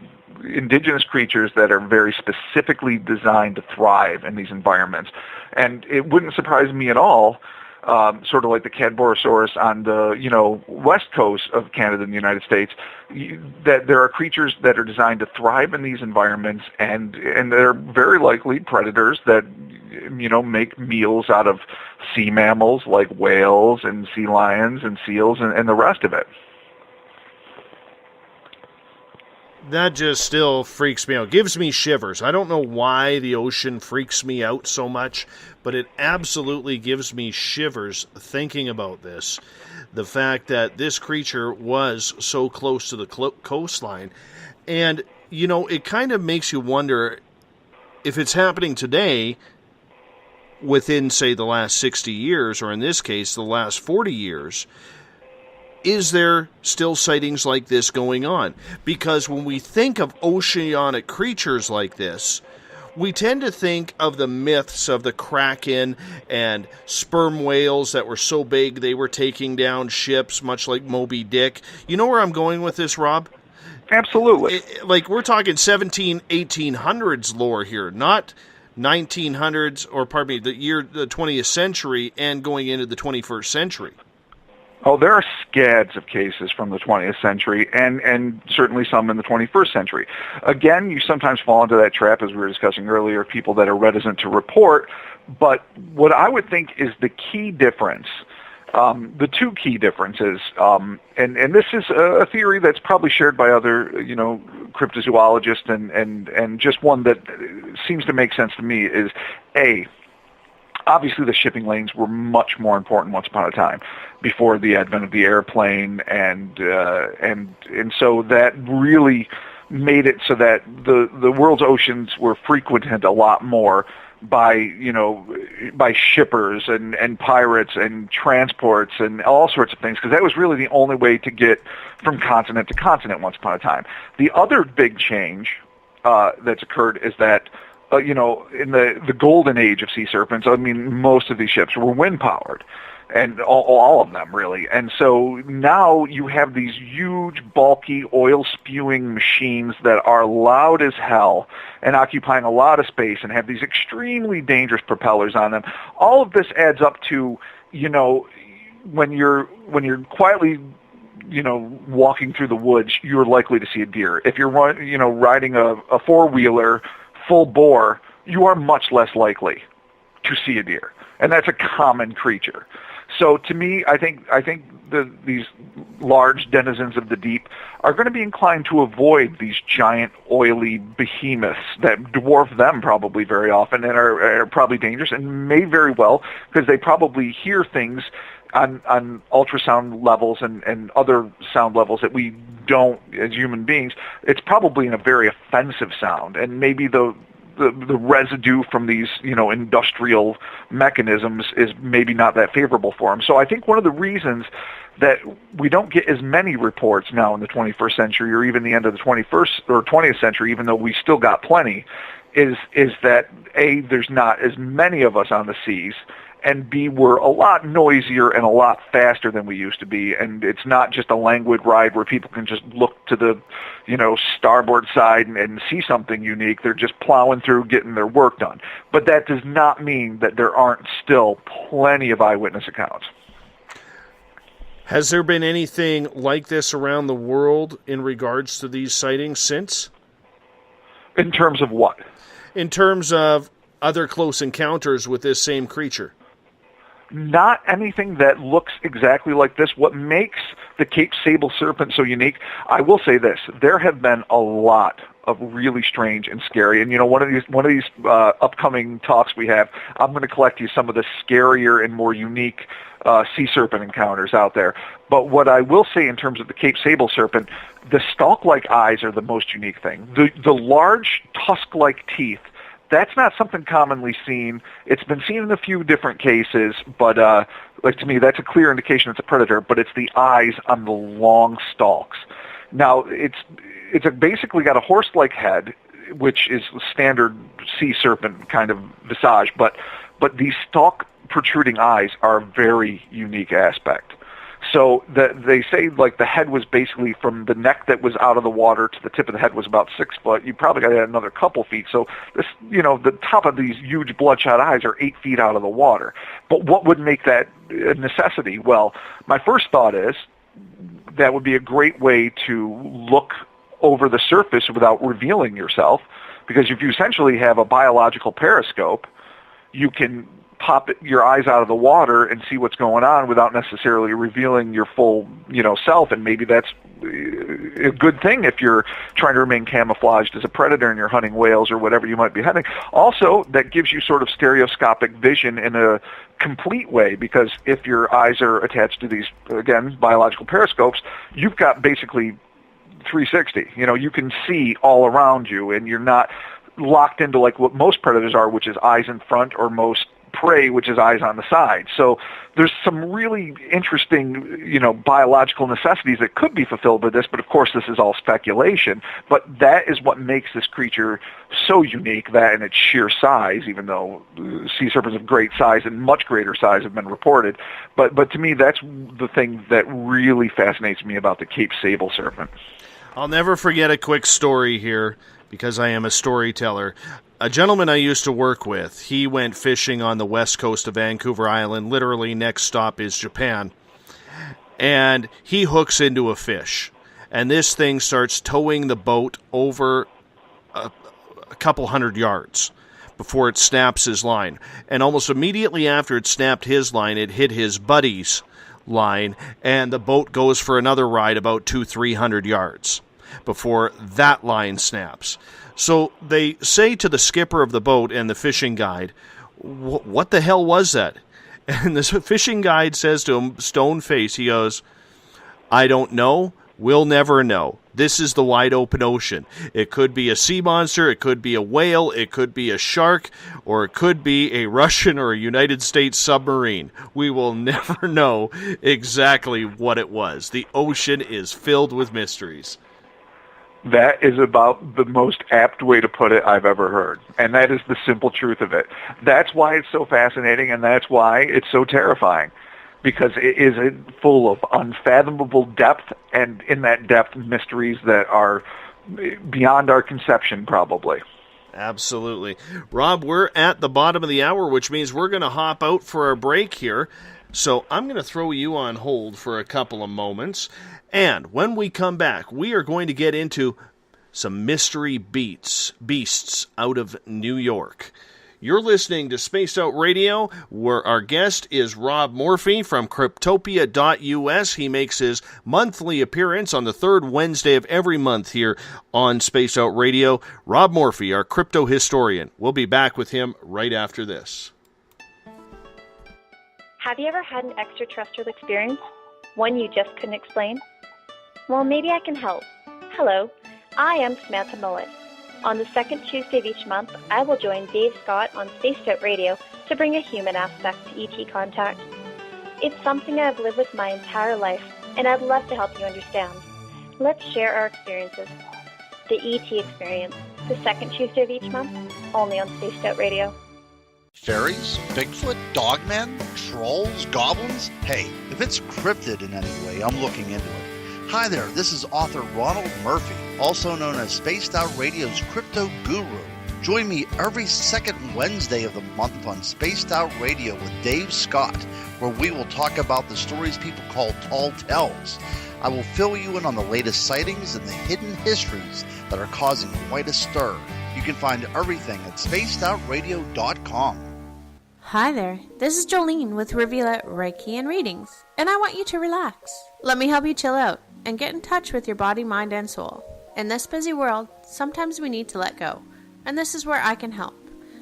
indigenous creatures that are very specifically designed to thrive in these environments. And it wouldn't surprise me at all, sort of like the Cadborosaurus on the, west coast of Canada and the United States, that there are creatures that are designed to thrive in these environments, and they're very likely predators that, make meals out of sea mammals like whales and sea lions and seals and the rest of it. That just still freaks me out. Gives me shivers. I don't know why the ocean freaks me out so much, but it absolutely gives me shivers thinking about this. The fact that this creature was so close to the coastline. And, it kind of makes you wonder if it's happening today within, say, the last 60 years, or in this case, the last 40 years. Is there still sightings like this going on? Because when we think of oceanic creatures like this, we tend to think of the myths of the Kraken and sperm whales that were so big they were taking down ships, much like Moby Dick. You know where I'm going with this, Rob? Absolutely. We're talking 1800s lore here, not 1900s, or pardon me, the 20th century and going into the 21st century. Oh, there are scads of cases from the 20th century and certainly some in the 21st century. Again, you sometimes fall into that trap, as we were discussing earlier, people that are reticent to report. But what I would think is the key difference, the two key differences, and this is a theory that's probably shared by other, cryptozoologists and just one that seems to make sense to me is, A, obviously the shipping lanes were much more important once upon a time before the advent of the airplane, and so that really made it so that the world's oceans were frequented a lot more by shippers and pirates and transports and all sorts of things, because that was really the only way to get from continent to continent once upon a time. The other big change that's occurred is that in the golden age of sea serpents, most of these ships were wind-powered, and all of them, really. And so now you have these huge, bulky, oil-spewing machines that are loud as hell and occupying a lot of space and have these extremely dangerous propellers on them. All of this adds up to, when you're quietly walking through the woods, you're likely to see a deer. If you're riding a four-wheeler full bore, you are much less likely to see a deer, and that's a common creature. So to me, I think these large denizens of the deep are going to be inclined to avoid these giant oily behemoths that dwarf them probably very often and are probably dangerous, and may very well, because they probably hear things on ultrasound levels and other sound levels that we don't as human beings. It's probably in a very offensive sound, and maybe the residue from these industrial mechanisms is maybe not that favorable for them. So I think one of the reasons that we don't get as many reports now in the 21st century, or even the end of the 21st or 20th century, even though we still got plenty, is that A, there's not as many of us on the seas, and B, we're a lot noisier and a lot faster than we used to be, and it's not just a languid ride where people can just look to the, starboard side and see something unique. They're just plowing through, getting their work done. But that does not mean that there aren't still plenty of eyewitness accounts. Has there been anything like this around the world in regards to these sightings since? In terms of what? In terms of other close encounters with this same creature. Not anything that looks exactly like this. What makes the Cape Sable serpent so unique, I will say this, there have been a lot of really strange and scary, and one of these upcoming talks we have, I'm going to collect you some of the scarier and more unique sea serpent encounters out there. But what I will say in terms of the Cape Sable serpent, the stalk-like eyes are the most unique thing. The large tusk-like teeth, that's not something commonly seen. It's been seen in a few different cases, but to me, that's a clear indication it's a predator. But it's the eyes on the long stalks. Now, it's basically got a horse-like head, which is standard sea serpent kind of visage. But these stalk protruding eyes are a very unique aspect. So they say like the head was basically from the neck that was out of the water to the tip of the head was about 6 foot. You probably got to add another couple feet. So this, the top of these huge bloodshot eyes are 8 feet out of the water. But what would make that a necessity? Well, my first thought is that would be a great way to look over the surface without revealing yourself, because if you essentially have a biological periscope, you can pop your eyes out of the water and see what's going on without necessarily revealing your full, self. And maybe that's a good thing if you're trying to remain camouflaged as a predator and you're hunting whales or whatever you might be hunting. Also, that gives you sort of stereoscopic vision in a complete way, because if your eyes are attached to these, again, biological periscopes, you've got basically 360. You can see all around you, and you're not locked into like what most predators are, which is eyes in front, or most prey, which is eyes on the side. So there's some really interesting, biological necessities that could be fulfilled by this, but of course this is all speculation. But that is what makes this creature so unique, that in its sheer size, even though sea serpents of great size and much greater size have been reported. But to me, that's the thing that really fascinates me about the Cape sable serpent. I'll never forget a quick story here, because I am a storyteller. A gentleman I used to work with, he went fishing on the west coast of Vancouver Island. Literally next stop is Japan. And he hooks into a fish. And this thing starts towing the boat over a couple hundred yards before it snaps his line. And almost immediately after it snapped his line, it hit his buddy's line. And the boat goes for another ride about 200-300 yards before that line snaps. So they say to the skipper of the boat and the fishing guide, what the hell was that? And the fishing guide says to him, stone face, he goes, I don't know. We'll never know. This is the wide open ocean. It could be a sea monster, it could be a whale, it could be a shark, or it could be a Russian or a United States submarine. We will never know exactly what it was. The ocean is filled with mysteries. That is about the most apt way to put it I've ever heard. And that is the simple truth of it. That's why it's so fascinating, and that's why it's so terrifying, because it is full of unfathomable depth, and in that depth, mysteries that are beyond our conception, probably. Absolutely. Rob, we're at the bottom of the hour, which means we're going to hop out for our break here. So I'm going to throw you on hold for a couple of moments. And when we come back, we are going to get into some mystery beasts out of New York. You're listening to Spaced Out Radio, where our guest is Rob Morphy from Cryptopia.us. He makes his monthly appearance on the third Wednesday of every month here on Spaced Out Radio. Rob Morphy, our crypto historian. We'll be back with him right after this. Have you ever had an extraterrestrial experience? One you just couldn't explain? Well, maybe I can help. Hello, I am Samantha Mullet. On the second Tuesday of each month, I will join Dave Scott on Spaced Out Radio to bring a human aspect to ET contact. It's something I've lived with my entire life, and I'd love to help you understand. Let's share our experiences. The ET Experience, the second Tuesday of each month, only on Spaced Out Radio. Fairies? Bigfoot? Dogmen? Trolls? Goblins? Hey, if it's cryptid in any way, I'm looking into it. Hi there, this is author Ronald Murphy, also known as Spaced Out Radio's Crypto Guru. Join me every second Wednesday of the month on Spaced Out Radio with Dave Scott, where we will talk about the stories people call tall tales. I will fill you in on the latest sightings and the hidden histories that are causing quite a stir. You can find everything at spacedoutradio.com. Hi there, this is Jolene with Reveal Reiki and Readings, and I want you to relax. Let me help you chill out and get in touch with your body, mind, and soul. In this busy world, sometimes we need to let go, and this is where I can help.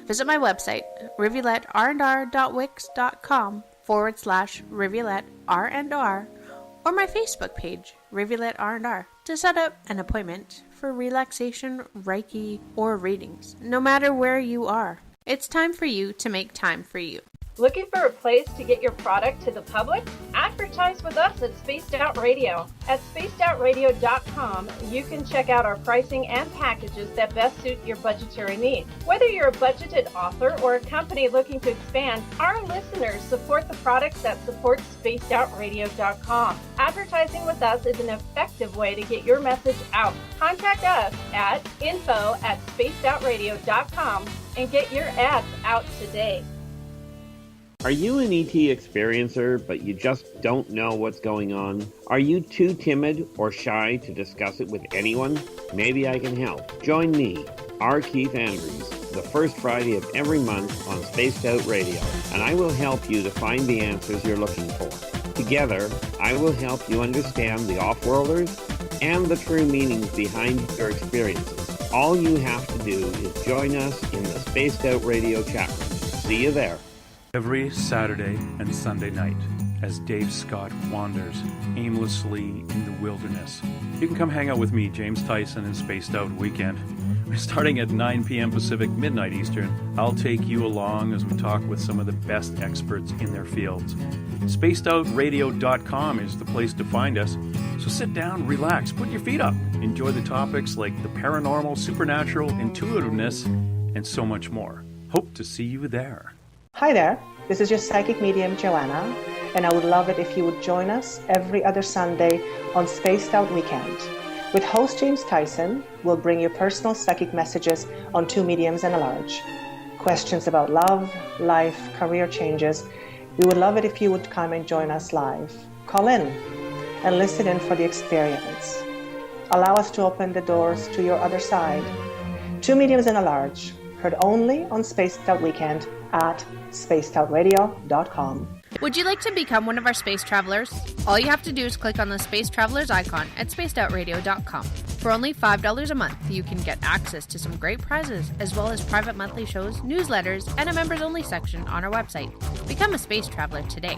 Visit my website, rivuletrr.wix.com/rivuletrr&r, or my Facebook page, Rivulet R&R, to set up an appointment for relaxation, Reiki, or readings, no matter where you are. It's time for you to make time for you. Looking for a place to get your product to the public? Advertise with us at Spaced Out Radio. At spacedoutradio.com, you can check out our pricing and packages that best suit your budgetary needs. Whether you're a budgeted author or a company looking to expand, our listeners support the products that support spacedoutradio.com. Advertising with us is an effective way to get your message out. Contact us at info@spacedoutradio.com and get your ads out today. Are you an ET experiencer, but you just don't know what's going on? Are you too timid or shy to discuss it with anyone? Maybe I can help. Join me, R. Keith Andrews, the first Friday of every month on Spaced Out Radio, and I will help you to find the answers you're looking for. Together, I will help you understand the off-worlders and the true meanings behind your experiences. All you have to do is join us in the Spaced Out Radio chat room. See you there. Every Saturday and Sunday night, as Dave Scott wanders aimlessly in the wilderness, you can come hang out with me, James Tyson, in Spaced Out Weekend. We're starting at 9 p.m. Pacific, midnight Eastern. I'll take you along as we talk with some of the best experts in their fields. SpacedOutRadio.com is the place to find us. So sit down, relax, put your feet up. Enjoy the topics like the paranormal, supernatural, intuitiveness, and so much more. Hope to see you there. Hi there, this is your psychic medium Joanna, and I would love it if you would join us every other Sunday on Spaced Out Weekend. With host James Tyson, we'll bring you personal psychic messages on two mediums and a large. Questions about love, life, career changes. We would love it if you would come and join us live. Call in and listen in for the experience. Allow us to open the doors to your other side. Two mediums and a large, heard only on Spaced Out Weekend at spacedoutradio.com. Would you like to become one of our space travelers? All you have to do is click on the Space Travelers icon at spacedoutradio.com. For only $5 a month, you can get access to some great prizes, as well as private monthly shows, newsletters, and a members-only section on our website. Become a space traveler today.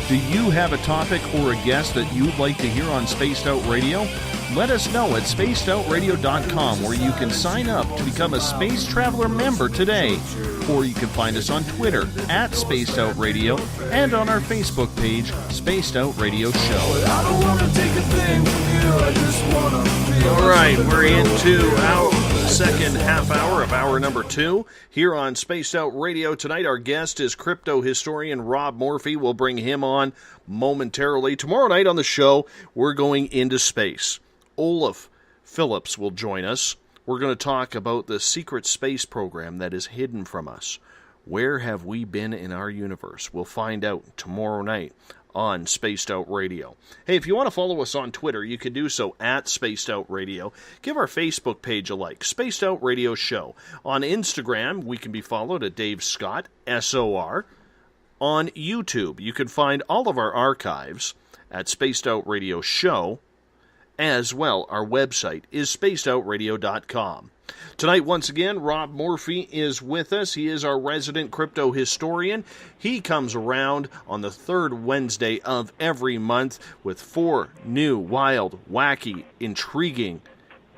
Do you have a topic or a guest that you'd like to hear on Spaced Out Radio? Let us know at spacedoutradio.com, where you can sign up to become a Space Traveler member today. Or you can find us on Twitter at Spaced Out Radio and on our Facebook page, Spaced Out Radio Show. All right, we're into our second half hour of hour number 2 here on Spaced Out Radio. Tonight our guest is crypto historian Rob Morphy. We'll bring him on momentarily. Tomorrow night on the show, we're going into space. Olaf Phillips will join us. We're going to talk about the secret space program that is hidden from us. Where have we been in our universe? We'll find out tomorrow night on Spaced Out Radio. Hey, if you want to follow us on Twitter, you can do so at Spaced Out Radio. Give our Facebook page a like, Spaced Out Radio Show. On Instagram, we can be followed at Dave Scott, SOR. On YouTube, you can find all of our archives at Spaced Out Radio Show. As well, our website is spacedoutradio.com. Tonight, once again, Rob Morphy is with us. He is our resident crypto historian. He comes around on the third Wednesday of every month with 4 new, wild, wacky, intriguing,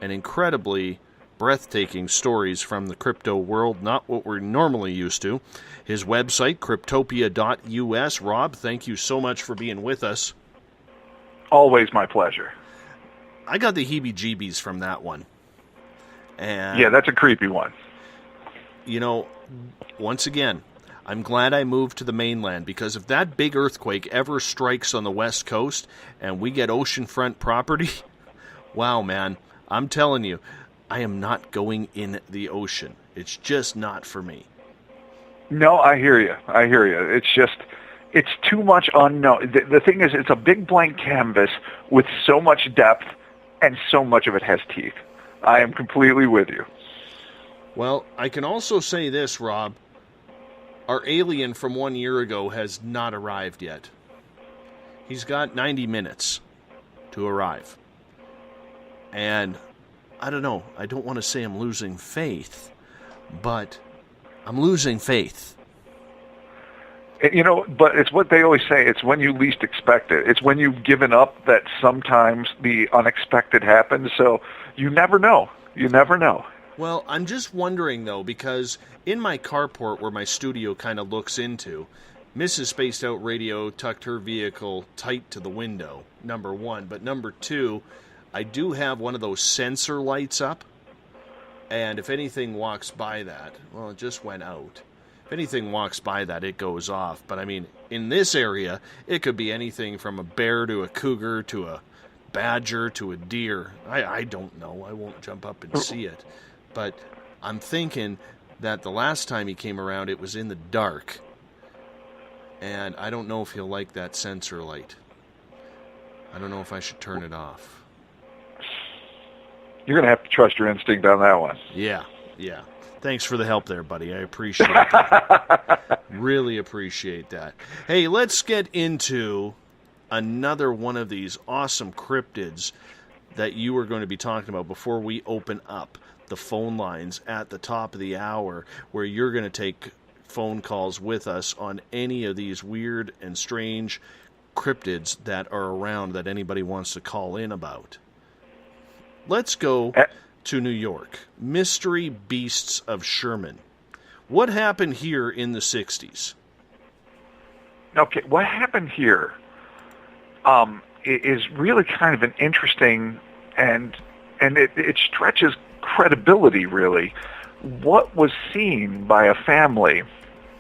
and incredibly breathtaking stories from the crypto world, not what we're normally used to. His website, cryptopia.us. Rob, thank you so much for being with us. Always my pleasure. I got the heebie-jeebies from that one. And yeah, that's a creepy one. You know, once again, I'm glad I moved to the mainland, because if that big earthquake ever strikes on the West Coast and we get oceanfront property, wow, man, I'm telling you, I am not going in the ocean. It's just not for me. No, I hear you. It's too much unknown. The thing is, it's a big blank canvas with so much depth, and so much of it has teeth. I am completely with you. Well, I can also say this, Rob. Our alien from 1 year ago has not arrived yet. He's got 90 minutes to arrive. And I don't know. I don't want to say I'm losing faith, but I'm losing faith. You know, but it's what they always say. It's when you least expect it. It's when you've given up that sometimes the unexpected happens. So you never know. You never know. Well, I'm just wondering, though, because in my carport where my studio kind of looks into, Mrs. Spaced Out Radio tucked her vehicle tight to the window, number one. But number two, I do have one of those sensor lights up, and if anything walks by that, well, it just went out. If anything walks by that, it goes off. But, I mean, in this area, it could be anything from a bear to a cougar to a badger to a deer. I don't know. I won't jump up and see it. But I'm thinking that the last time he came around, it was in the dark. And I don't know if he'll like that sensor light. I don't know if I should turn it off. You're going to have to trust your instinct on that one. Yeah. Thanks for the help there, buddy. I appreciate that. Really appreciate that. Hey, let's get into another one of these awesome cryptids that you were going to be talking about before we open up the phone lines at the top of the hour, where you're going to take phone calls with us on any of these weird and strange cryptids that are around that anybody wants to call in about. Let's go to New York. Mystery Beasts of Sherman. What happened here in the 60s? Okay, what happened here is really kind of an interesting, and it stretches credibility, really. What was seen by a family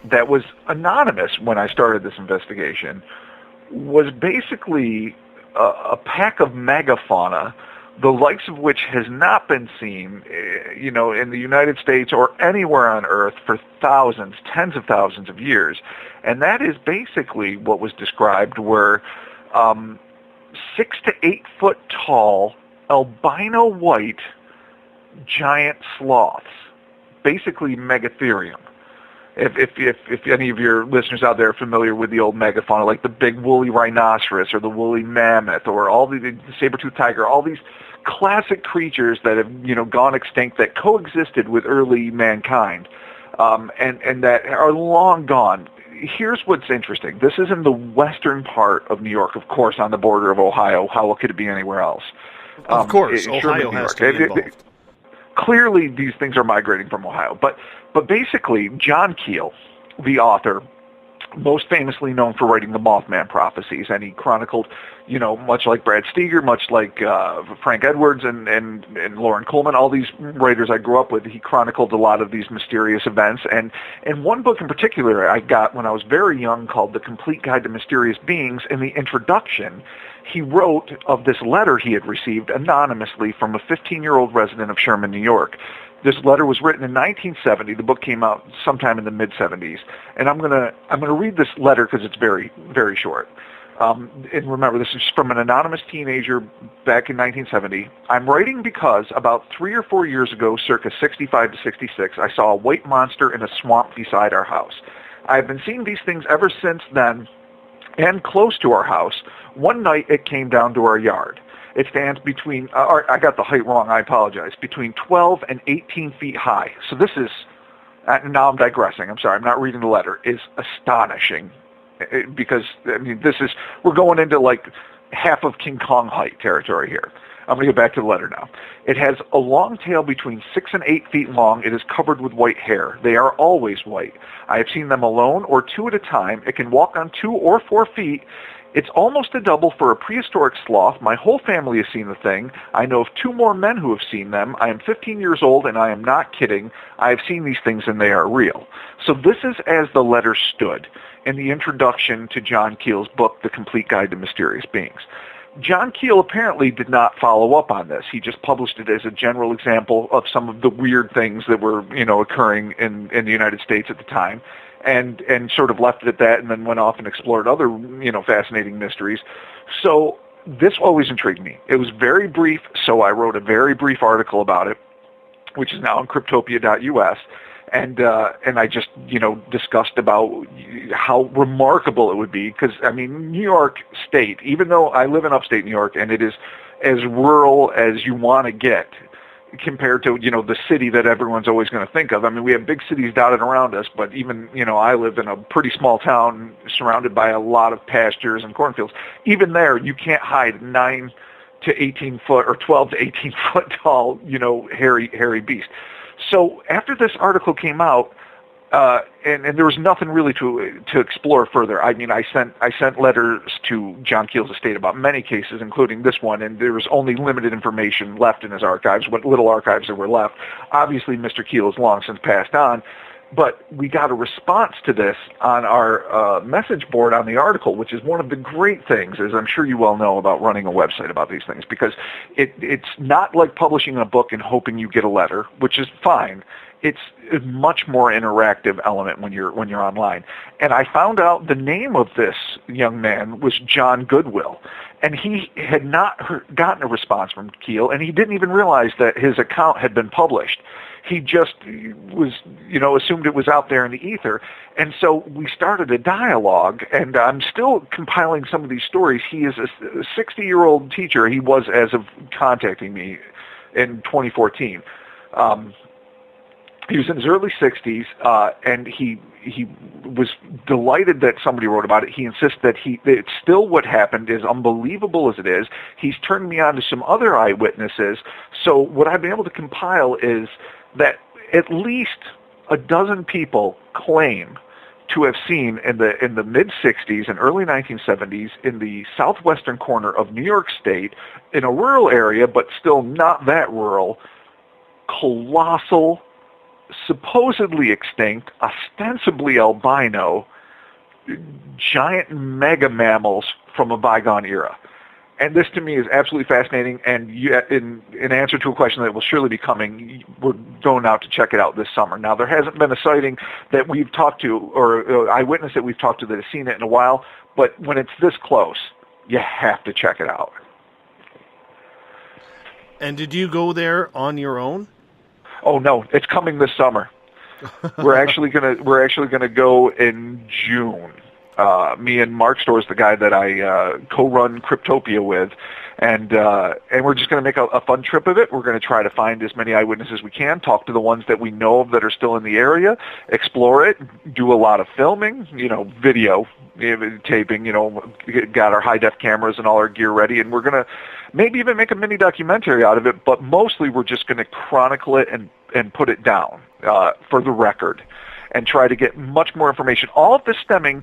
that was anonymous when I started this investigation was basically a pack of megafauna, the likes of which has not been seen, in the United States or anywhere on Earth for thousands, tens of thousands of years. And that is basically what was described were 6 to 8 foot tall, albino white, giant sloths, basically Megatherium. If any of your listeners out there are familiar with the old megafauna, like the big woolly rhinoceros or the woolly mammoth or all the saber-toothed tiger, all these classic creatures that have gone extinct that coexisted with early mankind, and that are long gone. Here's what's interesting. This is in the western part of New York, of course, on the border of Ohio. How could it be anywhere else? Of course, Ohio has to be involved. Clearly, these things are migrating from Ohio. But basically, John Keel, the author, most famously known for writing the Mothman prophecies, and he chronicled, much like Brad Steger, much like Frank Edwards and Lauren Coleman, all these writers I grew up with, he chronicled a lot of these mysterious events. And one book in particular I got when I was very young called The Complete Guide to Mysterious Beings, in the introduction, he wrote of this letter he had received anonymously from a 15-year-old resident of Sherman, New York. This letter was written in 1970. The book came out sometime in the mid-70s. And I'm gonna read this letter because it's very, very short. And remember, this is from an anonymous teenager back in 1970. I'm writing because about 3 or 4 years ago, circa 65 to 66, I saw a white monster in a swamp beside our house. I've been seeing these things ever since then, and close to our house. One night it came down to our yard. It stands between, I got the height wrong, I apologize, between 12 and 18 feet high. So this is, now I'm digressing, I'm sorry, I'm not reading the letter, is astonishing. Because, we're going into like half of King Kong height territory here. I'm going to get back to the letter now. It has a long tail between 6 and 8 feet long. It is covered with white hair. They are always white. I have seen them alone or two at a time. It can walk on 2 or 4 feet. It's almost a double for a prehistoric sloth. My whole family has seen the thing. I know of 2 more men who have seen them. I am 15 years old, and I am not kidding. I have seen these things, and they are real. So this is as the letter stood in the introduction to John Keel's book, The Complete Guide to Mysterious Beings. John Keel apparently did not follow up on this. He just published it as a general example of some of the weird things that were, occurring in the United States at the time, and sort of left it at that, and then went off and explored other, fascinating mysteries. So this always intrigued me. It was very brief, so I wrote a very brief article about it, which is now on Cryptopia.us. And I just, discussed about how remarkable it would be because, New York State, even though I live in upstate New York and it is as rural as you want to get compared to, the city that everyone's always going to think of. We have big cities dotted around us, but even, I live in a pretty small town surrounded by a lot of pastures and cornfields. Even there, you can't hide 9 to 18 foot or 12 to 18 foot tall, hairy beast. So after this article came out, and there was nothing really to explore further. I mean, I sent letters to John Keel's estate about many cases, including this one, and there was only limited information left in his archives, what little archives there were left. Obviously, Mr. Keel has long since passed on, but we got a response to this on our message board on the article, which is one of the great things, as I'm sure you well know, about running a website about these things, because it's not like publishing a book and hoping you get a letter, which is fine. It's a much more interactive element when you're online. And I found out the name of this young man was John Goodwill, and he had not gotten a response from Keel, and he didn't even realize that his account had been published. He just was, assumed it was out there in the ether. And so we started a dialogue, and I'm still compiling some of these stories. He is a 60-year-old teacher. He was as of contacting me in 2014. He was in his early 60s, and he was delighted that somebody wrote about it. He insists that it's still what happened, as unbelievable as it is. He's turned me on to some other eyewitnesses. So what I've been able to compile is that at least a dozen people claim to have seen in the mid-'60s and early 1970s in the southwestern corner of New York State, in a rural area, but still not that rural, colossal, supposedly extinct, ostensibly albino, giant mega mammals from a bygone era. And this to me is absolutely fascinating, and in answer to a question that will surely be coming, we're going out to check it out this summer. Now, there hasn't been a sighting that we've talked to, or eyewitness that we've talked to that has seen it in a while, but when it's this close, you have to check it out. And did you go there on your own? Oh no, it's coming this summer. We're actually gonna go in June. Me and Mark Storrs, the guy that I co-run Cryptopia with, and we're just going to make a fun trip of it. We're going to try to find as many eyewitnesses as we can, talk to the ones that we know of that are still in the area, explore it, do a lot of filming, video taping, got our high-def cameras and all our gear ready, and we're going to maybe even make a mini documentary out of it, but mostly we're just going to chronicle it and put it down for the record and try to get much more information. All of this stemming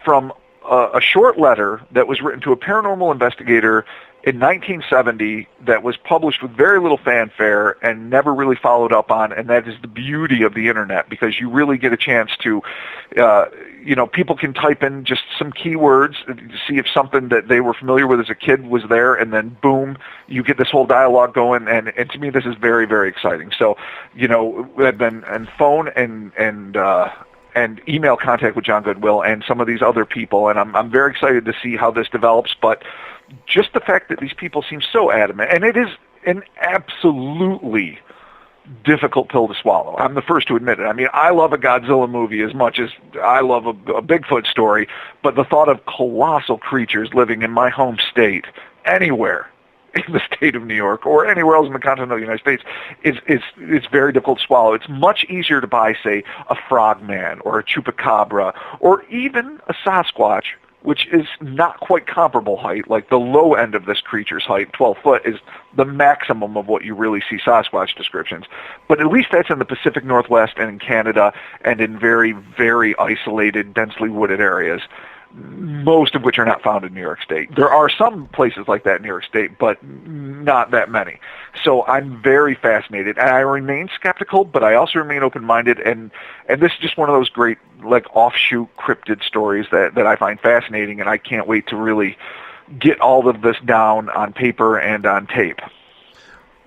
from a short letter that was written to a paranormal investigator in 1970 that was published with very little fanfare and never really followed up on, and that is the beauty of the internet, because you really get a chance to, people can type in just some keywords, see if something that they were familiar with as a kid was there, and then boom, you get this whole dialogue going, and to me this is very, very exciting. So, I've been on phone and email contact with John Goodwill and some of these other people, and I'm very excited to see how this develops, but just the fact that these people seem so adamant, and it is an absolutely difficult pill to swallow. I'm the first to admit it. I mean, I love a Godzilla movie as much as I love a Bigfoot story, but the thought of colossal creatures living in my home state, anywhere in the state of New York or anywhere else in the continental United States, it's very difficult to swallow. It's much easier to buy, say, a frogman or a chupacabra or even a Sasquatch, which is not quite comparable height. Like the low end of this creature's height, 12 foot, is the maximum of what you really see Sasquatch descriptions. But at least that's in the Pacific Northwest and in Canada and in very, very isolated, densely wooded areas, most of which are not found in New York State. There are some places like that in New York State, but not that many. So I'm very fascinated, and I remain skeptical, but I also remain open-minded, and this is just one of those great, like, offshoot cryptid stories that I find fascinating, and I can't wait to really get all of this down on paper and on tape.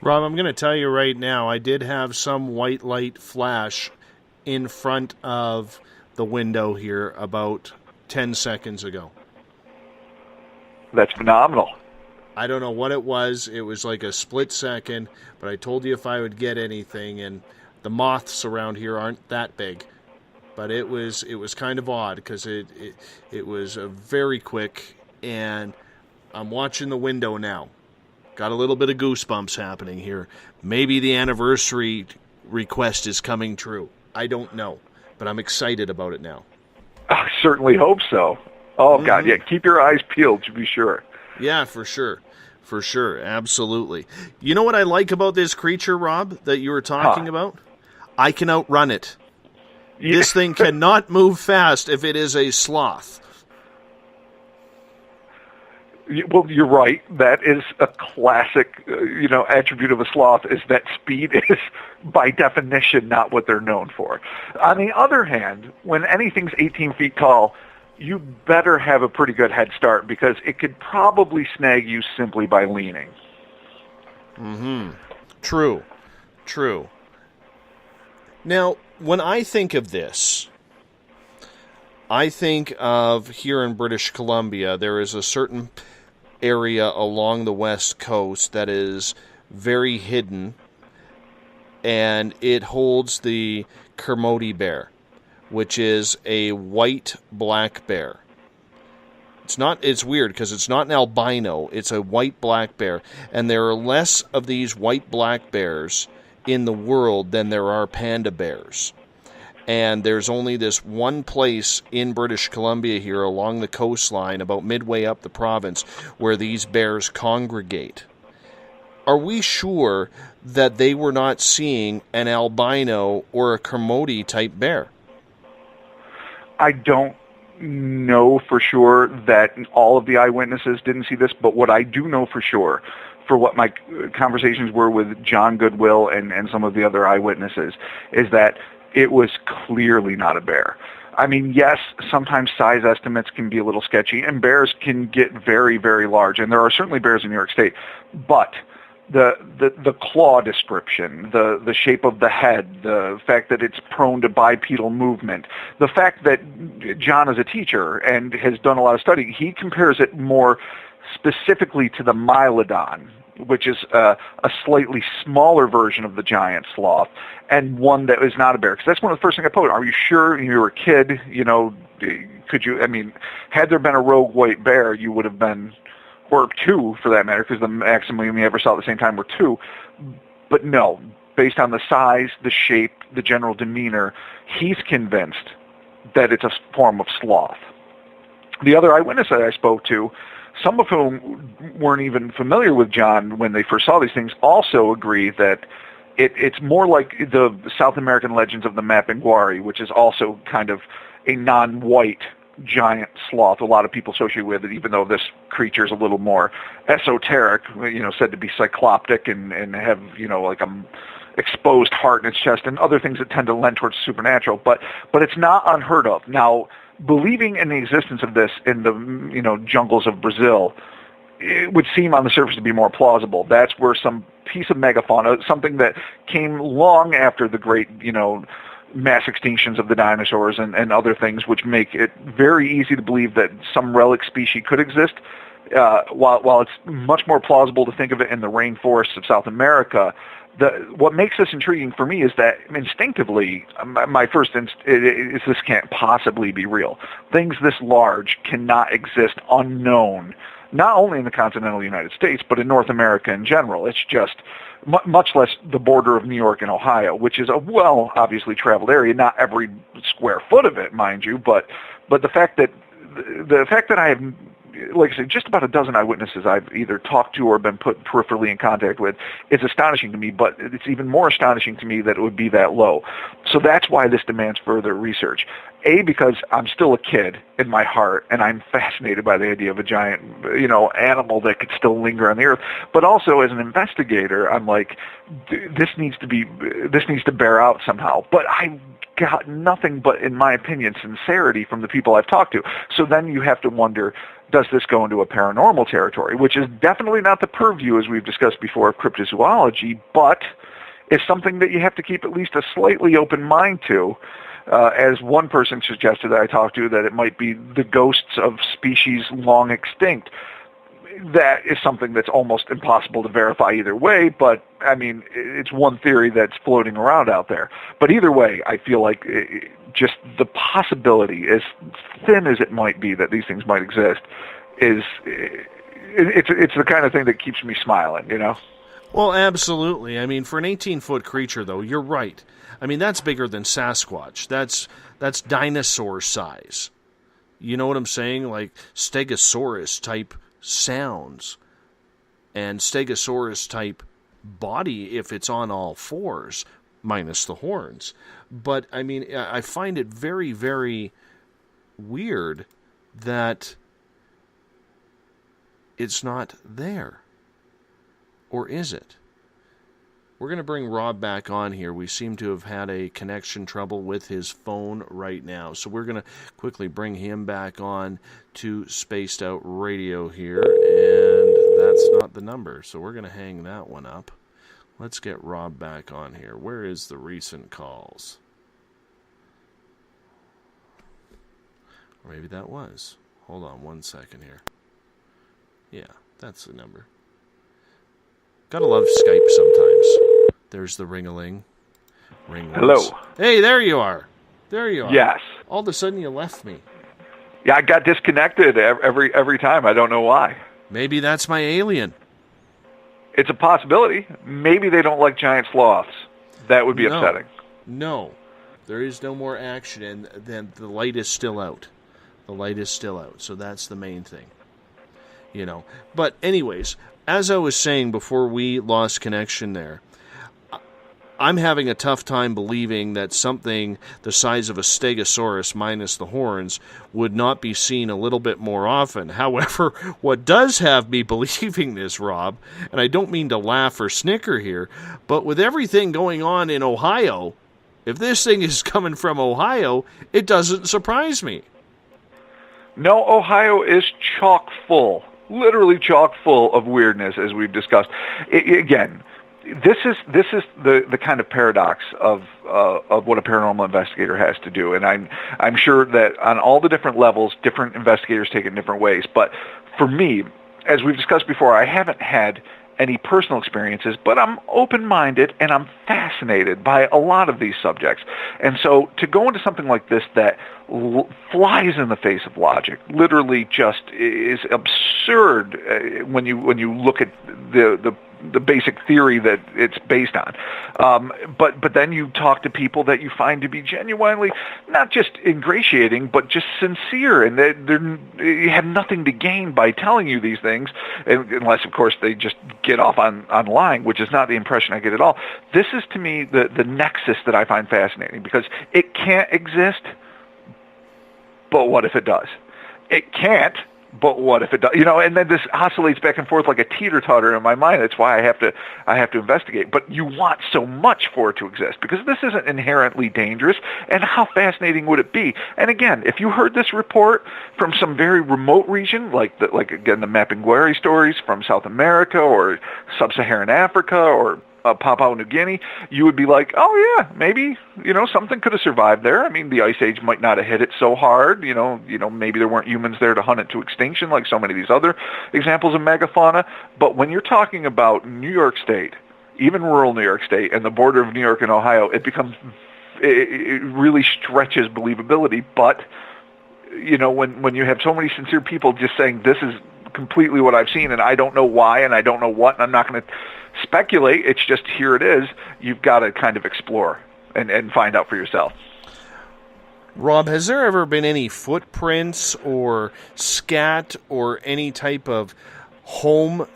Rob, I'm going to tell you right now, I did have some white light flash in front of the window here about 10 seconds ago. That's phenomenal. I don't know what it was. It was like a split second, but I told you if I would get anything, and the moths around here aren't that big. But it was kind of odd because it was very quick, and I'm watching the window now. Got a little bit of goosebumps happening here. Maybe the anniversary request is coming true. I don't know, but I'm excited about it now. I certainly hope so. Oh, God, yeah. Keep your eyes peeled, to be sure. Yeah, for sure. For sure, absolutely. You know what I like about this creature, Rob, that you were talking about? I can outrun it. Yeah. This thing cannot move fast if it is a sloth. Well, you're right. That is a classic, attribute of a sloth, is that speed is, by definition, not what they're known for. On the other hand, when anything's 18 feet tall, you better have a pretty good head start, because it could probably snag you simply by leaning. Mm-hmm. True. Now, when I think of this, I think of here in British Columbia, there is a certain area along the west coast that is very hidden, and it holds the Kermode bear, which is a white black bear. It's weird because it's not an albino, it's a white black bear, and there are less of these white black bears in the world than there are panda bears. And there's only this one place in British Columbia here along the coastline, about midway up the province, where these bears congregate. Are we sure that they were not seeing an albino or a Kermode type bear? I don't know for sure that all of the eyewitnesses didn't see this, but what I do know for sure, for what my conversations were with John Goodwill and some of the other eyewitnesses, is that it was clearly not a bear. I mean, yes, sometimes size estimates can be a little sketchy, and bears can get very, very large, and there are certainly bears in New York State, but the claw description, the shape of the head, the fact that it's prone to bipedal movement, the fact that John is a teacher and has done a lot of study, he compares it more specifically to the Mylodon, which is a slightly smaller version of the giant sloth, and one that is not a bear. Because that's one of the first things I posed. Are you sure? You were a kid, could you, had there been a rogue white bear, you would have been, or two for that matter, because the maximum we ever saw at the same time were two. But no, based on the size, the shape, the general demeanor, he's convinced that it's a form of sloth. The other eyewitness that I spoke to, some of whom weren't even familiar with John when they first saw these things, also agree that it's more like the South American legends of the Mapinguari, which is also kind of a non-white giant sloth. A lot of people associate with it, even though this creature is a little more esoteric, said to be cycloptic and have, like a exposed heart in its chest and other things that tend to lend towards supernatural. But it's not unheard of. Now, believing in the existence of this in the, jungles of Brazil, it would seem on the surface to be more plausible. That's where some piece of megafauna, something that came long after the great, mass extinctions of the dinosaurs and other things, which make it very easy to believe that some relic species could exist. While it's much more plausible to think of it in the rainforests of South America, what makes this intriguing for me is that instinctively, my first instinct is this can't possibly be real. Things this large cannot exist unknown, not only in the continental United States, but in North America in general. It's just much less the border of New York and Ohio, which is a obviously traveled area, not every square foot of it, mind you, but the fact that I have, like I said, just about a dozen eyewitnesses I've either talked to or been put peripherally in contact with is astonishing to me, but it's even more astonishing to me that it would be that low. So that's why this demands further research. A, because I'm still a kid in my heart, and I'm fascinated by the idea of a giant, animal that could still linger on the earth. But also, as an investigator, I'm like, this needs to bear out somehow. But I got nothing but, in my opinion, sincerity from the people I've talked to. So then you have to wonder, does this go into a paranormal territory, which is definitely not the purview, as we've discussed before, of cryptozoology, but is something that you have to keep at least a slightly open mind to. As one person suggested that I talked to, that it might be the ghosts of species long extinct. That is something that's almost impossible to verify either way, but, it's one theory that's floating around out there. But either way, I feel like just the possibility, as thin as it might be that these things might exist, it's the kind of thing that keeps me smiling, Well, absolutely. For an 18-foot creature, though, you're right. That's bigger than Sasquatch. That's dinosaur size. You know what I'm saying? Like Stegosaurus type sounds. and Stegosaurus-type body if it's on all fours, minus the horns. But, I mean, I find it very, very weird that it's not there. Or is it? We're going to bring Rob back on here. We seem to have had a connection trouble with his phone right now. So we're going to quickly bring him back on to Spaced Out Radio here. And that's not the number. So we're going to hang that one up. Let's get Rob back on here. Where is the recent calls? Or maybe that was. Hold on 1 second here. Yeah, that's the number. Gotta love Skype sometimes. There's the ring-a-ling. Ring Hello. once. Hey, there you are. There you are. Yes. All of a sudden you left me. Yeah, I got disconnected every time. I don't know why. Maybe that's my alien. It's a possibility. Maybe they don't like giant sloths. That would be upsetting. No. There is no more action, and then the light is still out. The light is still out, so that's the main thing. You know. But anyways, as I was saying before we lost connection there, I'm having a tough time believing that something the size of a Stegosaurus minus the horns would not be seen a little bit more often. However, what does have me believing this, Rob, and I don't mean to laugh or snicker here, but with everything going on in Ohio, if this thing is coming from Ohio, it doesn't surprise me. No, Ohio is chock full, literally chock full of weirdness, as we've discussed. Again, this is the kind of paradox of what a paranormal investigator has to do, and I'm sure that on all the different levels, different investigators take it in different ways. But for me, as we've discussed before, I haven't had any personal experiences, but I'm open-minded and I'm fascinated by a lot of these subjects. And so to go into something like this that flies in the face of logic, literally just is absurd when you look at the basic theory that it's based on. But then you talk to people that you find to be genuinely not just ingratiating, but just sincere, and you have nothing to gain by telling you these things, unless, of course, they just get off on lying, which is not the impression I get at all. This is, to me, the nexus that I find fascinating, because it can't exist, but what if it does? It can't, but what if it does? You know, and then this oscillates back and forth like a teeter-totter in my mind. That's why I have to investigate. But you want so much for it to exist, because this isn't inherently dangerous. And how fascinating would it be? And again, if you heard this report from some very remote region, like the Mapinguari stories from South America or Sub-Saharan Africa or Papua New Guinea, you would be like, oh yeah, maybe, something could have survived there. I mean, the Ice Age might not have hit it so hard. Maybe there weren't humans there to hunt it to extinction like so many of these other examples of megafauna. But when you're talking about New York State, even rural New York State, and the border of New York and Ohio, it really stretches believability. But, when you have so many sincere people just saying, this is completely what I've seen, and I don't know why, and I don't know what, and I'm not going to speculate, it's just here it is, you've got to kind of explore and find out for yourself. Rob, has there ever been any footprints or scat or any type of home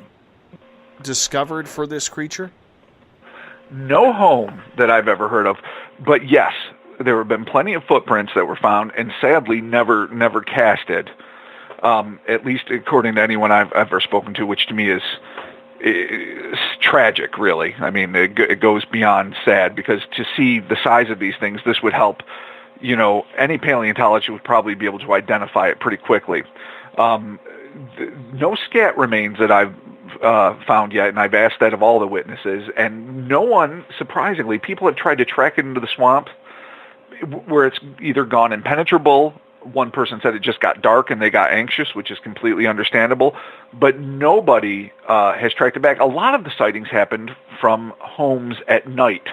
discovered for this creature? No home that I've ever heard of, but yes, there have been plenty of footprints that were found and sadly never casted, at least according to anyone I've ever spoken to, which to me is tragic, really. I mean, it goes beyond sad, because to see the size of these things, this would help, any paleontologist would probably be able to identify it pretty quickly. No scat remains that I've found yet, and I've asked that of all the witnesses, and no one, surprisingly, people have tried to track it into the swamp where it's either gone impenetrable. One person said it just got dark and they got anxious, which is completely understandable, but nobody has tracked it back. A lot of the sightings happened from homes at night,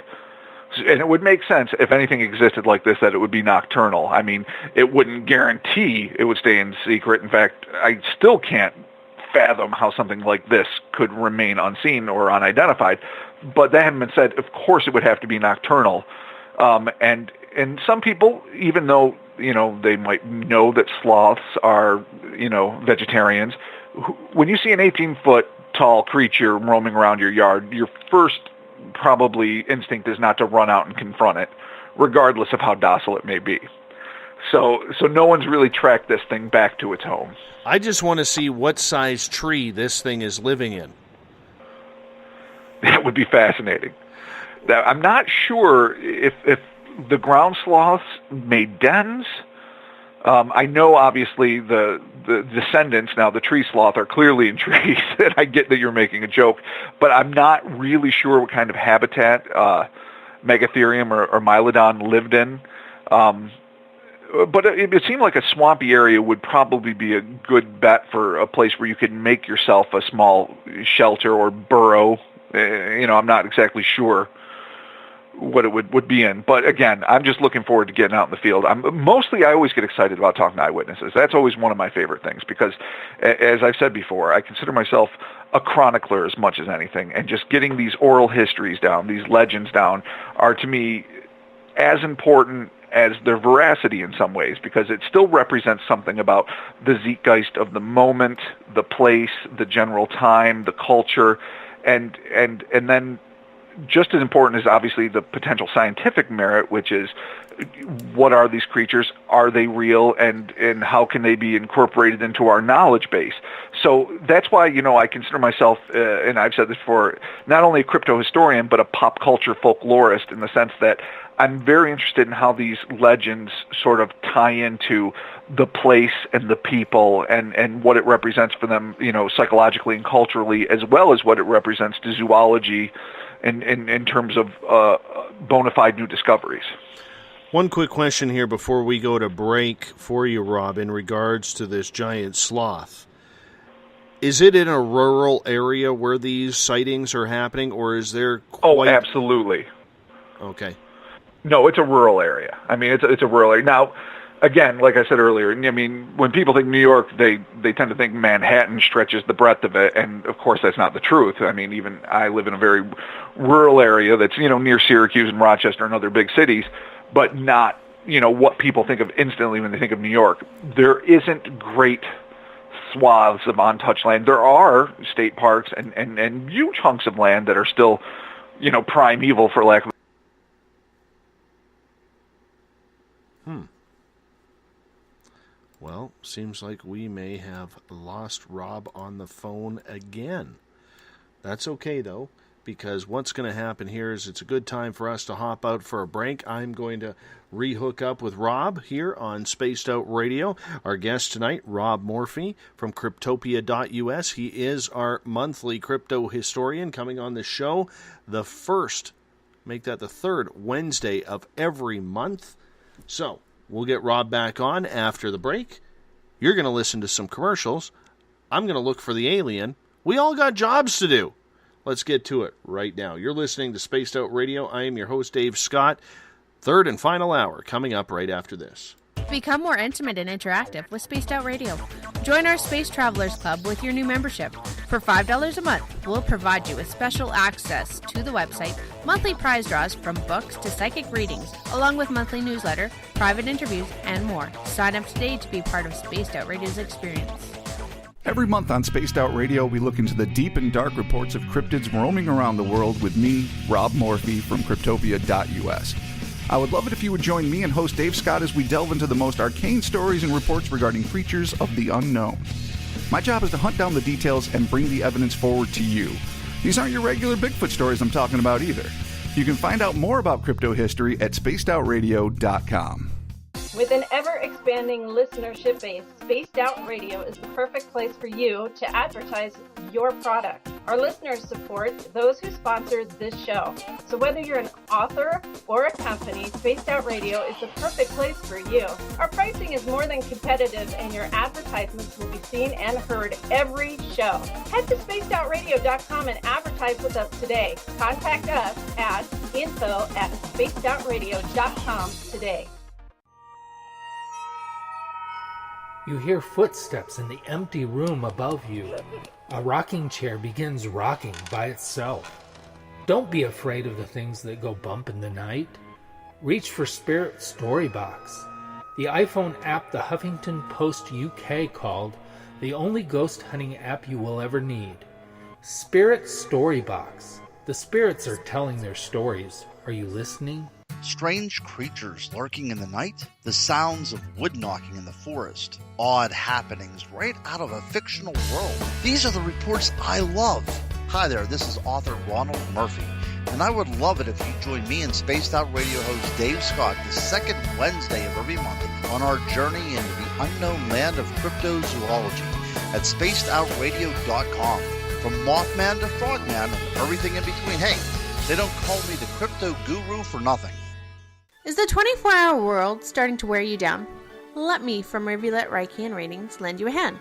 and it would make sense if anything existed like this that it would be nocturnal. I mean, it wouldn't guarantee it would stay in secret. In fact, I still can't fathom how something like this could remain unseen or unidentified, but that having been said, of course it would have to be nocturnal. And some people, even though they might know that sloths are, vegetarians, when you see an 18-foot tall creature roaming around your yard, your first probably instinct is not to run out and confront it, regardless of how docile it may be. So no one's really tracked this thing back to its home. I just want to see what size tree this thing is living in. That would be fascinating. I'm not sure if the ground sloths made dens. I know, obviously, the descendants, now the tree sloth, are clearly in trees, and I get that you're making a joke, but I'm not really sure what kind of habitat Megatherium or Mylodon lived in. But it seemed like a swampy area would probably be a good bet for a place where you could make yourself a small shelter or burrow. I'm not exactly sure what it would be in. But again, I'm just looking forward to getting out in the field. I always get excited about talking to eyewitnesses. That's always one of my favorite things because, as I've said before, I consider myself a chronicler as much as anything. And just getting these oral histories down, these legends down, are to me as important as their veracity in some ways, because it still represents something about the zeitgeist of the moment, the place, the general time, the culture, and then just as important is obviously the potential scientific merit, which is what are these creatures, are they real, and how can they be incorporated into our knowledge base. So that's why, I consider myself, and I've said this before, not only a crypto historian, but a pop culture folklorist, in the sense that I'm very interested in how these legends sort of tie into the place and the people and what it represents for them, psychologically and culturally, as well as what it represents to zoology in terms of bona fide new discoveries. One quick question here before we go to break for you, Rob, in regards to this giant sloth. Is it in a rural area where these sightings are happening, or is there quite... Oh, absolutely. Okay. No, it's a rural area. I mean, it's a rural area. Now, again, like I said earlier, I mean, when people think New York, they tend to think Manhattan stretches the breadth of it, and of course that's not the truth. I mean, even I live in a very rural area that's, near Syracuse and Rochester and other big cities, but not, what people think of instantly when they think of New York. There isn't great swaths of untouched land. There are state parks and huge hunks of land that are still, primeval, for lack of... Well, seems like we may have lost Rob on the phone again. That's okay, though, because what's going to happen here is it's a good time for us to hop out for a break. I'm going to rehook up with Rob here on Spaced Out Radio. Our guest tonight, Rob Morphy from Cryptopia.us. He is our monthly crypto historian, coming on the show the third Wednesday of every month. So, we'll get Rob back on after the break. You're going to listen to some commercials. I'm going to look for the alien. We all got jobs to do. Let's get to it right now. You're listening to Spaced Out Radio. I am your host, Dave Scott. Third and final hour coming up right after this. Become more intimate and interactive with Spaced Out Radio. Join our Space Travelers Club with your new membership. For $5 a month, we'll provide you with special access to the website, monthly prize draws from books to psychic readings, along with monthly newsletter, private interviews, and more. Sign up today to be part of Spaced Out Radio's experience. Every month on Spaced Out Radio, we look into the deep and dark reports of cryptids roaming around the world with me, Rob Morphy from Cryptopia.us. I would love it if you would join me and host Dave Scott as we delve into the most arcane stories and reports regarding creatures of the unknown. My job is to hunt down the details and bring the evidence forward to you. These aren't your regular Bigfoot stories I'm talking about either. You can find out more about crypto history at spacedoutradio.com. With an ever-expanding listenership base, Spaced Out Radio is the perfect place for you to advertise your product. Our listeners support those who sponsor this show. So whether you're an author or a company, Spaced Out Radio is the perfect place for you. Our pricing is more than competitive, and your advertisements will be seen and heard every show. Head to spacedoutradio.com and advertise with us today. Contact us at info@spacedoutradio.com today. You hear footsteps in the empty room above you. A rocking chair begins rocking by itself. Don't be afraid of the things that go bump in the night. Reach for Spirit Storybox, the iPhone app the Huffington Post UK called the only ghost hunting app you will ever need. Spirit Story Box. The spirits are telling their stories. Are you listening? Strange creatures lurking in the night, the sounds of wood knocking in the forest, odd happenings right out of a fictional world. These are the reports I love. Hi there, this is author Ronald Murphy, and I would love it if you join me and Spaced Out Radio host Dave Scott the second Wednesday of every month on our journey into the unknown land of cryptozoology at spacedoutradio.com. From Mothman to Frogman and everything in between. Hey, they don't call me the crypto guru for nothing. Is the 24-hour world starting to wear you down? Let me from Rivulet Reiki and Ratings lend you a hand.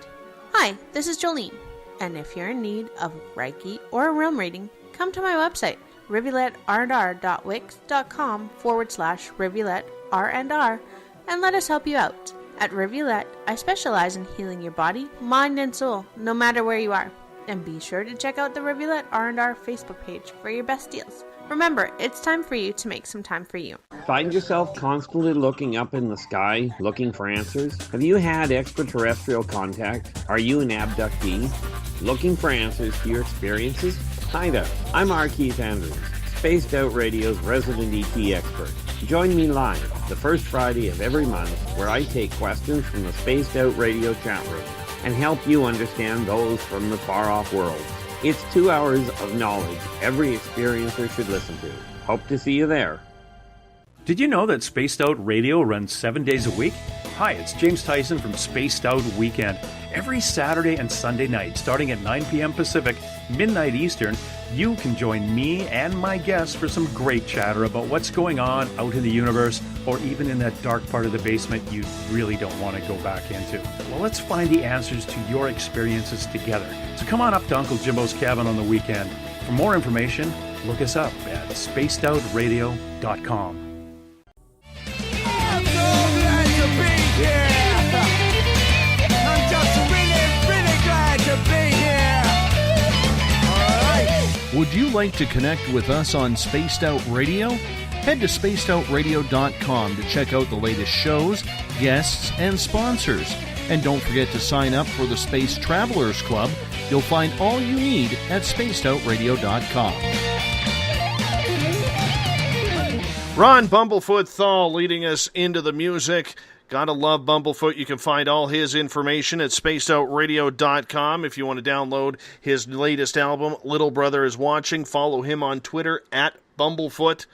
Hi, this is Jolene, and if you're in need of Reiki or a realm reading, come to my website, rivuletrr.wix.com/rivuletrr&r, and let us help you out. At Rivulet, I specialize in healing your body, mind, and soul, no matter where you are. And be sure to check out the Rivulet R&R Facebook page for your best deals. Remember, it's time for you to make some time for you. Find yourself constantly looking up in the sky, looking for answers? Have you had extraterrestrial contact? Are you an abductee? Looking for answers to your experiences? Hi there, I'm R. Keith Andrews, Spaced Out Radio's resident ET expert. Join me live the first Friday of every month where I take questions from the Spaced Out Radio chat room and help you understand those from the far-off world. It's 2 hours of knowledge every experiencer should listen to. Hope to see you there. Did you know that Spaced Out Radio runs 7 days a week? Hi, it's James Tyson from Spaced Out Weekend. Every Saturday and Sunday night, starting at 9 p.m. Pacific, midnight Eastern, you can join me and my guests for some great chatter about what's going on out in the universe, or even in that dark part of the basement you really don't want to go back into. Well, let's find the answers to your experiences together. So come on up to Uncle Jimbo's cabin on the weekend. For more information, look us up at spacedoutradio.com. I'm so glad to be here. I'm just really glad to be here. All right. Would you like to connect with us on Spaced Out Radio? Head to spacedoutradio.com to check out the latest shows, guests, and sponsors. And don't forget to sign up for the Space Travelers Club. You'll find all you need at spacedoutradio.com. Ron Bumblefoot THAL leading us into the music. Gotta love Bumblefoot. You can find all his information at spacedoutradio.com. If you want to download his latest album, Little Brother is Watching, follow him on Twitter at Bumblefoot.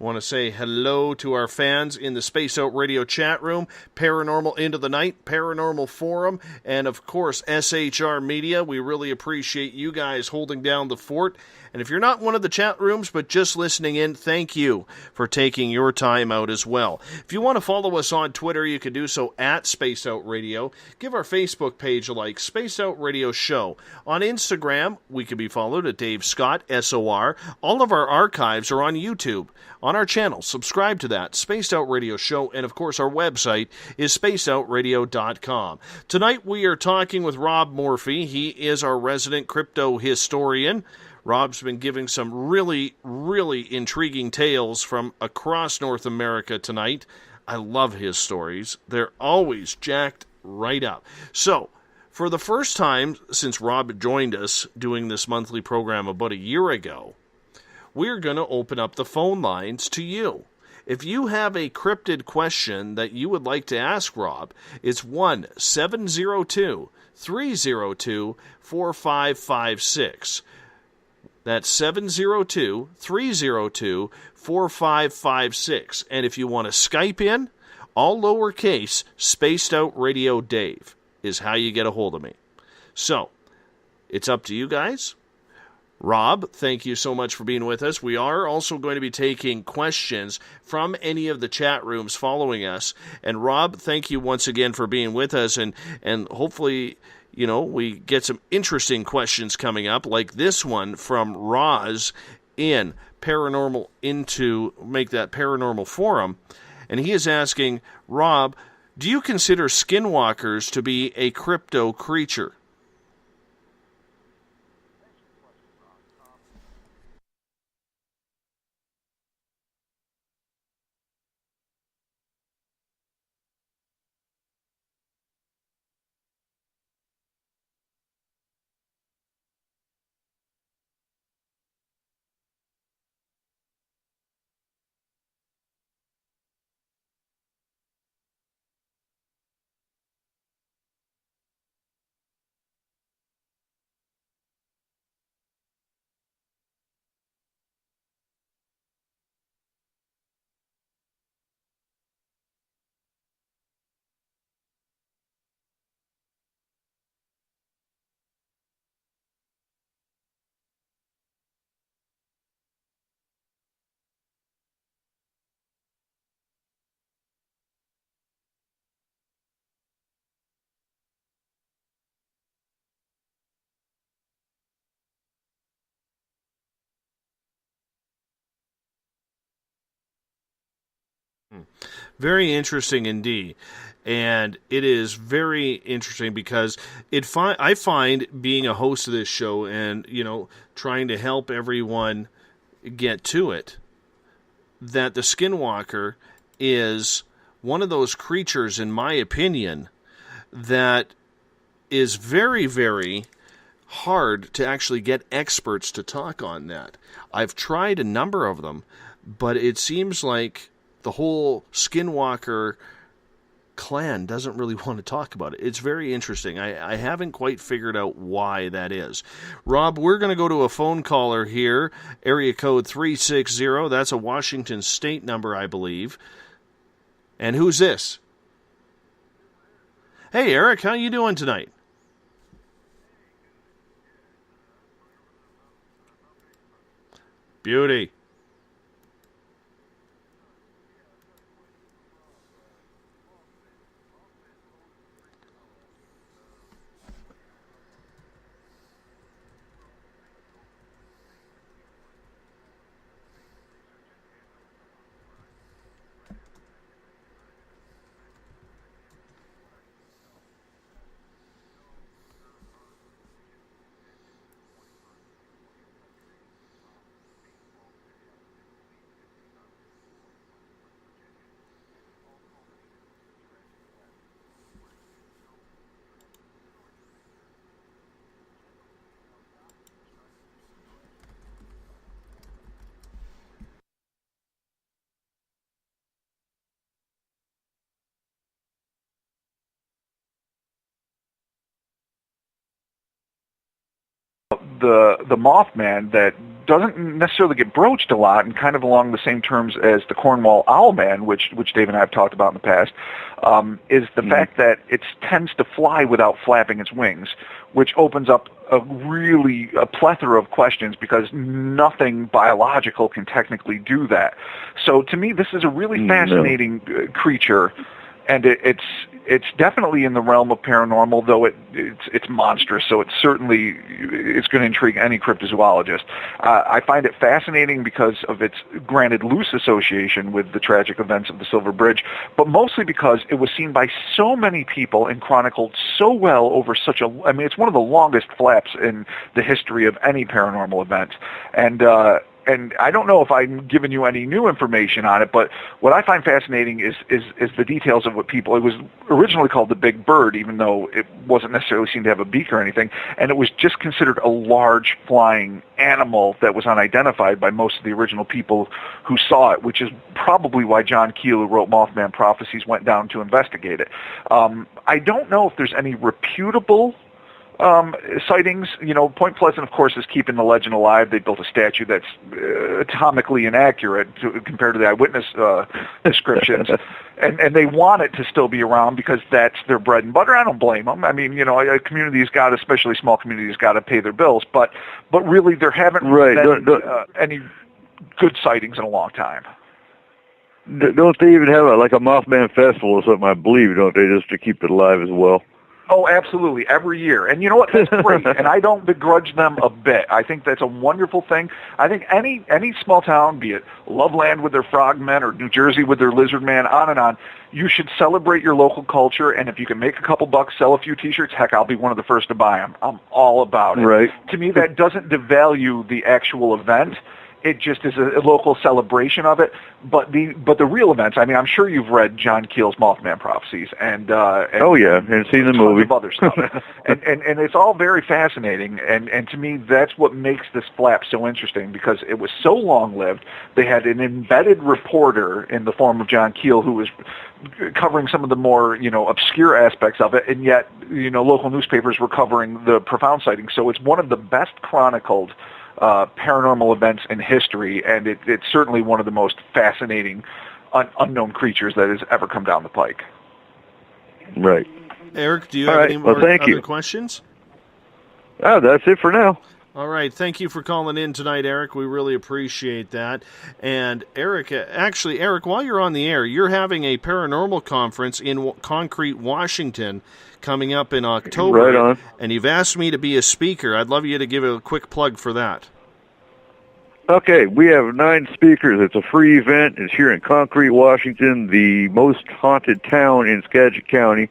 I want to say hello to our fans in the Space Out Radio chat room, Paranormal Into the Night, Paranormal Forum, and of course SHR Media. We really appreciate you guys holding down the fort. And if you're not in one of the chat rooms but just listening in, thank you for taking your time out as well. If you want to follow us on Twitter, you can do so at Space Out Radio. Give our Facebook page a like, Space Out Radio Show. On Instagram, we can be followed at Dave Scott, SOR. All of our archives are on YouTube. On our channel, subscribe to that, Spaced Out Radio Show, and of course our website is spacedoutradio.com. Tonight we are talking with Rob Morphy. He is our resident crypto historian. Rob's been giving some really, really intriguing tales from across North America tonight. I love his stories. They're always jacked right up. So, for the first time since Rob joined us doing this monthly program about a year ago, we're going to open up the phone lines to you. If you have a cryptid question that you would like to ask Rob, it's 1-702-302-4556. That's 702-302-4556. And if you want to Skype in, all lowercase, Spaced Out Radio Dave is how you get a hold of me. So, it's up to you guys. Rob, thank you so much for being with us. We are also going to be taking questions from any of the chat rooms following us. And Rob, thank you once again for being with us. And hopefully, you know, we get some interesting questions coming up, like this one from Roz in Paranormal into Make That Paranormal Forum. And he is asking, Rob, do you consider skinwalkers to be a crypto creature? Very interesting indeed. And it is very interesting because I find being a host of this show and, trying to help everyone get to it, that the skinwalker is one of those creatures, in my opinion, that is very, very hard to actually get experts to talk on that. I've tried a number of them, but it seems like the whole skinwalker clan doesn't really want to talk about it. It's very interesting. I haven't quite figured out why that is. Rob, we're going to go to a phone caller here, area code 360. That's a Washington State number, I believe. And who's this? Hey, Eric, how you doing tonight? Beauty. The Mothman that doesn't necessarily get broached a lot, and kind of along the same terms as the Cornwall Owlman, which Dave and I have talked about in the past, is the fact that it tends to fly without flapping its wings, which opens up a plethora of questions because nothing biological can technically do that. So to me, this is a really fascinating creature. And it's definitely in the realm of paranormal, though it's monstrous. So it's going to intrigue any cryptozoologist. I find it fascinating because of its granted loose association with the tragic events of the Silver Bridge, but mostly because it was seen by so many people and chronicled so well over it's one of the longest flaps in the history of any paranormal event. And I don't know if I'm giving you any new information on it, but what I find fascinating is the details of it was originally called the Big Bird, even though it wasn't necessarily seen to have a beak or anything, and it was just considered a large flying animal that was unidentified by most of the original people who saw it, which is probably why John Keel, who wrote Mothman Prophecies, went down to investigate it. I don't know if there's any reputable sightings. Point Pleasant, of course, is keeping the legend alive. They built a statue that's atomically inaccurate compared to the eyewitness descriptions, and they want it to still be around because that's their bread and butter. I don't blame them. I mean, a community's got, especially small communities, got to pay their bills, but really there haven't been any good sightings in a long time. Don't they even have a Mothman festival or something, I believe, don't they, just to keep it alive as well? Oh, absolutely, every year. And you know what? That's great, and I don't begrudge them a bit. I think that's a wonderful thing. I think any small town, be it Loveland with their frogmen or New Jersey with their lizard man, on and on, you should celebrate your local culture, and if you can make a couple bucks, sell a few T-shirts, heck, I'll be one of the first to buy them. I'm all about it. Right. To me, that doesn't devalue the actual event. It just is a local celebration of it. But the real events, I mean, I'm sure you've read John Keel's Mothman Prophecies and oh yeah, and seen the movie. Of other stuff. and it's all very fascinating. And to me, that's what makes this flap so interesting because it was so long-lived. They had an embedded reporter in the form of John Keel who was covering some of the more, obscure aspects of it, and yet, local newspapers were covering the profound sightings. So it's one of the best chronicled paranormal events in history, and it's certainly one of the most fascinating unknown creatures that has ever come down the pike. Right. Eric, do you have any more other questions? Oh, that's it for now. All right. Thank you for calling in tonight, Eric. We really appreciate that. And Eric, while you're on the air, you're having a paranormal conference in Concrete, Washington, coming up in October. Right on. And you've asked me to be a speaker. I'd love you to give a quick plug for that. Okay, we have 9 speakers. It's a free event. It's here in Concrete, Washington, the most haunted town in Skagit County.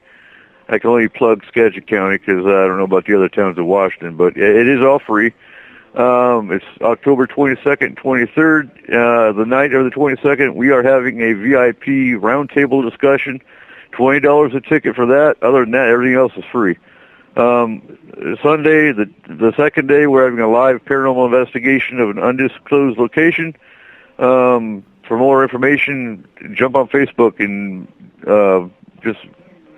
I can only plug Skagit County because I don't know about the other towns of Washington, but it is all free. It's October 22nd and 23rd. The night of the 22nd, we are having a VIP roundtable discussion. $20 a ticket for that. Other than that, everything else is free. Sunday, the second day, we're having a live paranormal investigation of an undisclosed location. For more information, jump on Facebook and just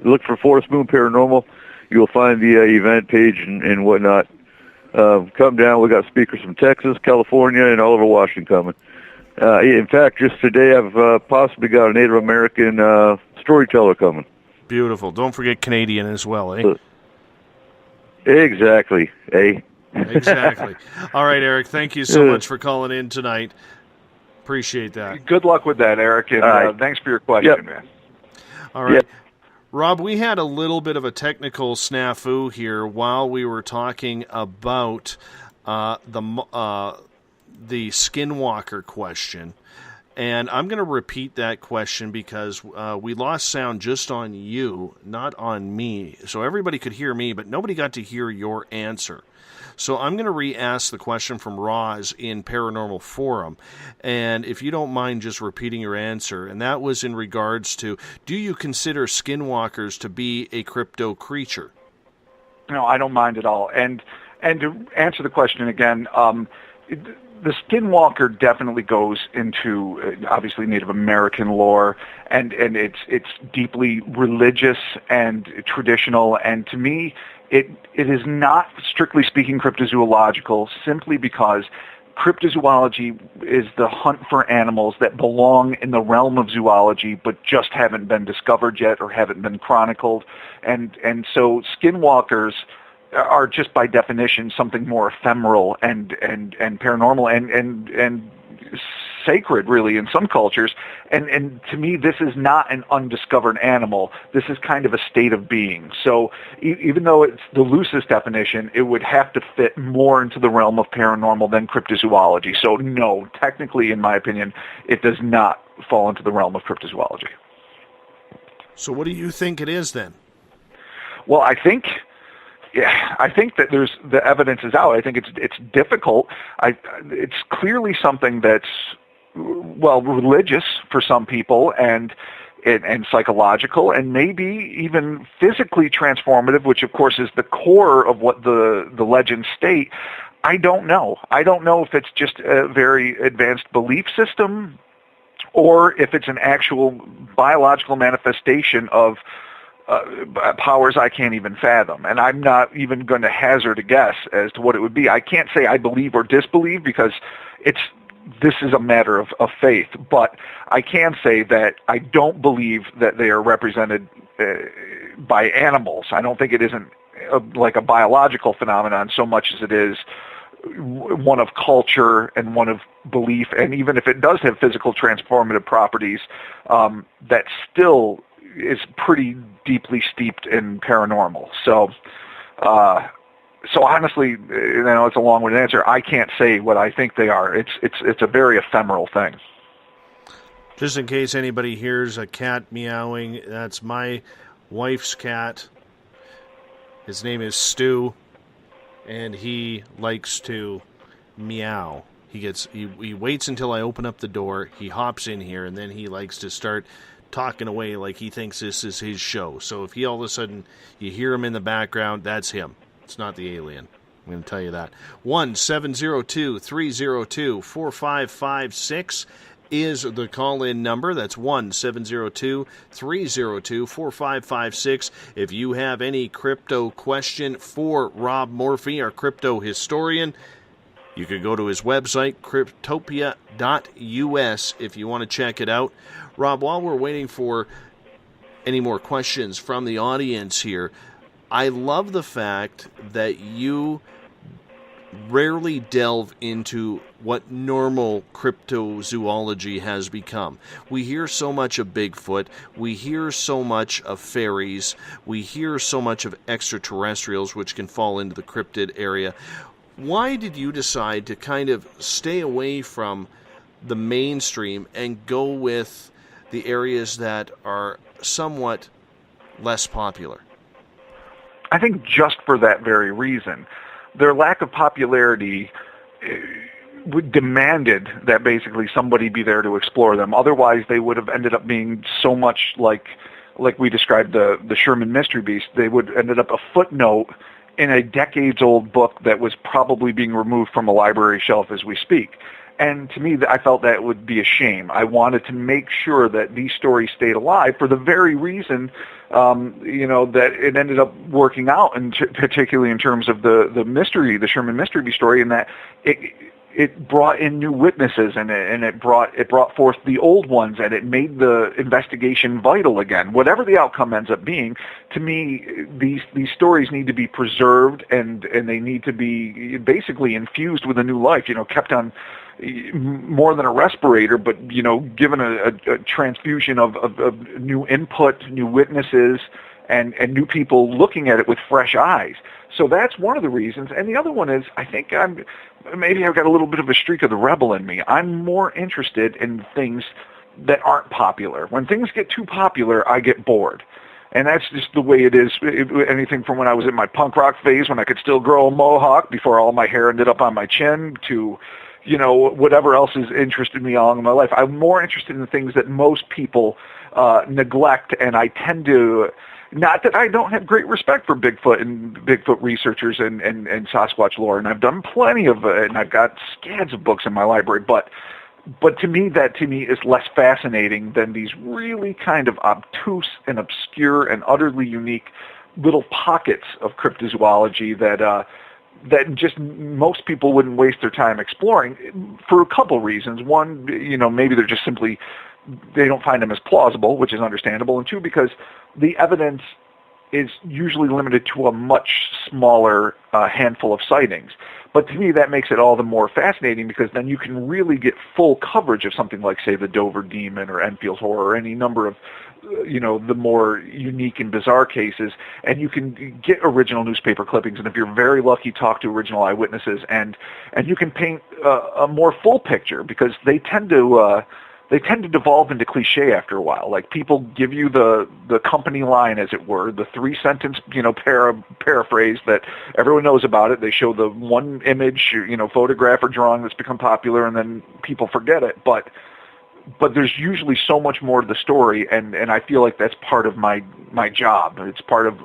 look for Forest Moon Paranormal. You'll find the event page and whatnot. Come down. We got speakers from Texas, California, and all over Washington coming. In fact, just today, I've possibly got a Native American storyteller coming. Beautiful. Don't forget Canadian as well, eh? Exactly, eh? Exactly. All right, Eric, thank you so much for calling in tonight. Appreciate that. Good luck with that, Eric, and thanks for your question, man. All right. Rob, we had a little bit of a technical snafu here while we were talking about the Skinwalker question. And I'm going to repeat that question because we lost sound just on you, not on me. So everybody could hear me, but nobody got to hear your answer. So I'm going to re-ask the question from Roz in Paranormal Forum. And if you don't mind just repeating your answer, and that was in regards to, do you consider skinwalkers to be a crypto creature? No, I don't mind at all. And to answer the question again, the Skinwalker definitely goes into obviously Native American lore, and it's deeply religious and traditional. And to me, it is not strictly speaking cryptozoological, simply because cryptozoology is the hunt for animals that belong in the realm of zoology but just haven't been discovered yet or haven't been chronicled. And so skinwalkers are just by definition something more ephemeral and paranormal and sacred, really, in some cultures. And to me, this is not an undiscovered animal. This is kind of a state of being. So even though it's the loosest definition, it would have to fit more into the realm of paranormal than cryptozoology. So no, technically, in my opinion, it does not fall into the realm of cryptozoology. So what do you think it is then? Well, I think that the evidence is out. I think it's difficult. It's clearly something that's, well, religious for some people and psychological and maybe even physically transformative, which of course is the core of what the legends state. I don't know. I don't know if it's just a very advanced belief system or if it's an actual biological manifestation of powers I can't even fathom. And I'm not even going to hazard a guess as to what it would be. I can't say I believe or disbelieve because this is a matter of faith. But I can say that I don't believe that they are represented by animals. I don't think it isn't like a biological phenomenon so much as it is one of culture and one of belief. And even if it does have physical transformative properties, that still is pretty deeply steeped in paranormal. So honestly, it's a long-winded answer. I can't say what I think they are. It's a very ephemeral thing. Just in case anybody hears a cat meowing, that's my wife's cat. His name is Stu, and he likes to meow. He waits until I open up the door. He hops in here, and then he likes to start talking away like he thinks this is his show. So if all of a sudden you hear him in the background, that's him. It's not the alien. I'm going to tell you that. 1-702-302-4556 is the call-in number. That's 1-702-302-4556. If you have any crypto question for Rob Morphy, our crypto historian, you could go to his website, cryptopia.us, if you want to check it out. Rob, while we're waiting for any more questions from the audience here, I love the fact that you rarely delve into what normal cryptozoology has become. We hear so much of Bigfoot, we hear so much of fairies, we hear so much of extraterrestrials, which can fall into the cryptid area. Why did you decide to kind of stay away from the mainstream and go with the areas that are somewhat less popular? I think just for that very reason. Their lack of popularity demanded that basically somebody be there to explore them. Otherwise, they would have ended up being so much like we described the Sherman Mystery Beast. They would ended up a footnote in a decades-old book that was probably being removed from a library shelf as we speak. And to me, I felt that would be a shame. I wanted to make sure that these stories stayed alive for the very reason, that it ended up working out, and particularly in terms of the mystery, the Sherman Mystery Beast story, in that it brought in new witnesses, and it brought forth the old ones, and it made the investigation vital again. Whatever the outcome ends up being, to me, these stories need to be preserved, and they need to be basically infused with a new life. Kept on more than a respirator, but given a transfusion of new input, new witnesses, and new people looking at it with fresh eyes. So that's one of the reasons. And the other one is, I think maybe I've got a little bit of a streak of the rebel in me. I'm more interested in things that aren't popular. When things get too popular, I get bored. And that's just the way it is. Anything from when I was in my punk rock phase, when I could still grow a mohawk before all my hair ended up on my chin, to whatever else has interested me along in my life. I'm more interested in the things that most people neglect, and I tend to, not that I don't have great respect for Bigfoot and Bigfoot researchers and Sasquatch lore, and I've done plenty of it, and I've got scads of books in my library, but to me is less fascinating than these really kind of obtuse and obscure and utterly unique little pockets of cryptozoology that just most people wouldn't waste their time exploring, for a couple reasons. One, maybe they're just simply, they don't find them as plausible, which is understandable. And two, because the evidence is usually limited to a much smaller handful of sightings. But to me, that makes it all the more fascinating, because then you can really get full coverage of something like, say, the Dover Demon or Enfield's Horror, or any number of the more unique and bizarre cases, and you can get original newspaper clippings, and if you're very lucky, talk to original eyewitnesses, and you can paint a more full picture, because they tend to devolve into cliche after a while. Like, people give you the company line, as it were, the 3-sentence paraphrase that everyone knows about it. They show the one image, photograph or drawing that's become popular, and then people forget it. But there's usually so much more to the story, and I feel like that's part of my job. It's part of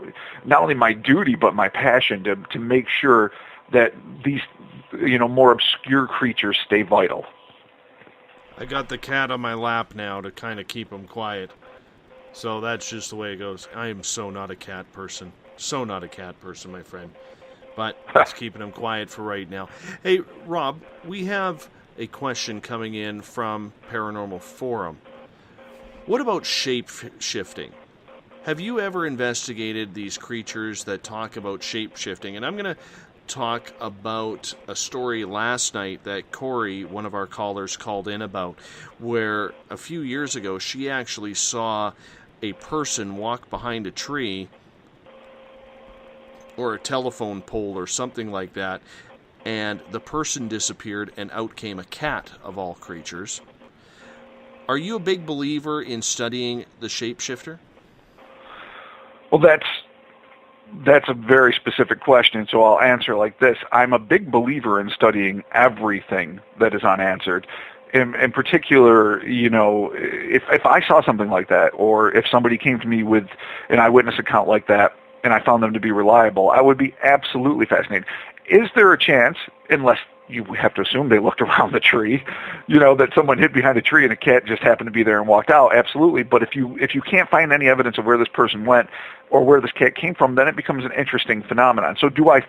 not only my duty, but my passion to make sure that these more obscure creatures stay vital. I got the cat on my lap now to kind of keep him quiet. So that's just the way it goes. I am so not a cat person. So not a cat person, my friend. But let's keeping him quiet for right now. Hey, Rob, we have a question coming in from Paranormal Forum. What about shape-shifting? Have you ever investigated these creatures that talk about shape-shifting? And I'm going to talk about a story last night that Corey, one of our callers, called in about, where a few years ago she actually saw a person walk behind a tree or a telephone pole or something like that, and the person disappeared, and out came a cat, of all creatures. Are you a big believer in studying the shapeshifter? Well, that's a very specific question, so I'll answer like this. I'm a big believer in studying everything that is unanswered. In particular, if I saw something like that, or if somebody came to me with an eyewitness account like that, and I found them to be reliable, I would be absolutely fascinated. Is there a chance, unless you have to assume they looked around the tree, that someone hid behind a tree and a cat just happened to be there and walked out? Absolutely. But if you can't find any evidence of where this person went or where this cat came from, then it becomes an interesting phenomenon. So do I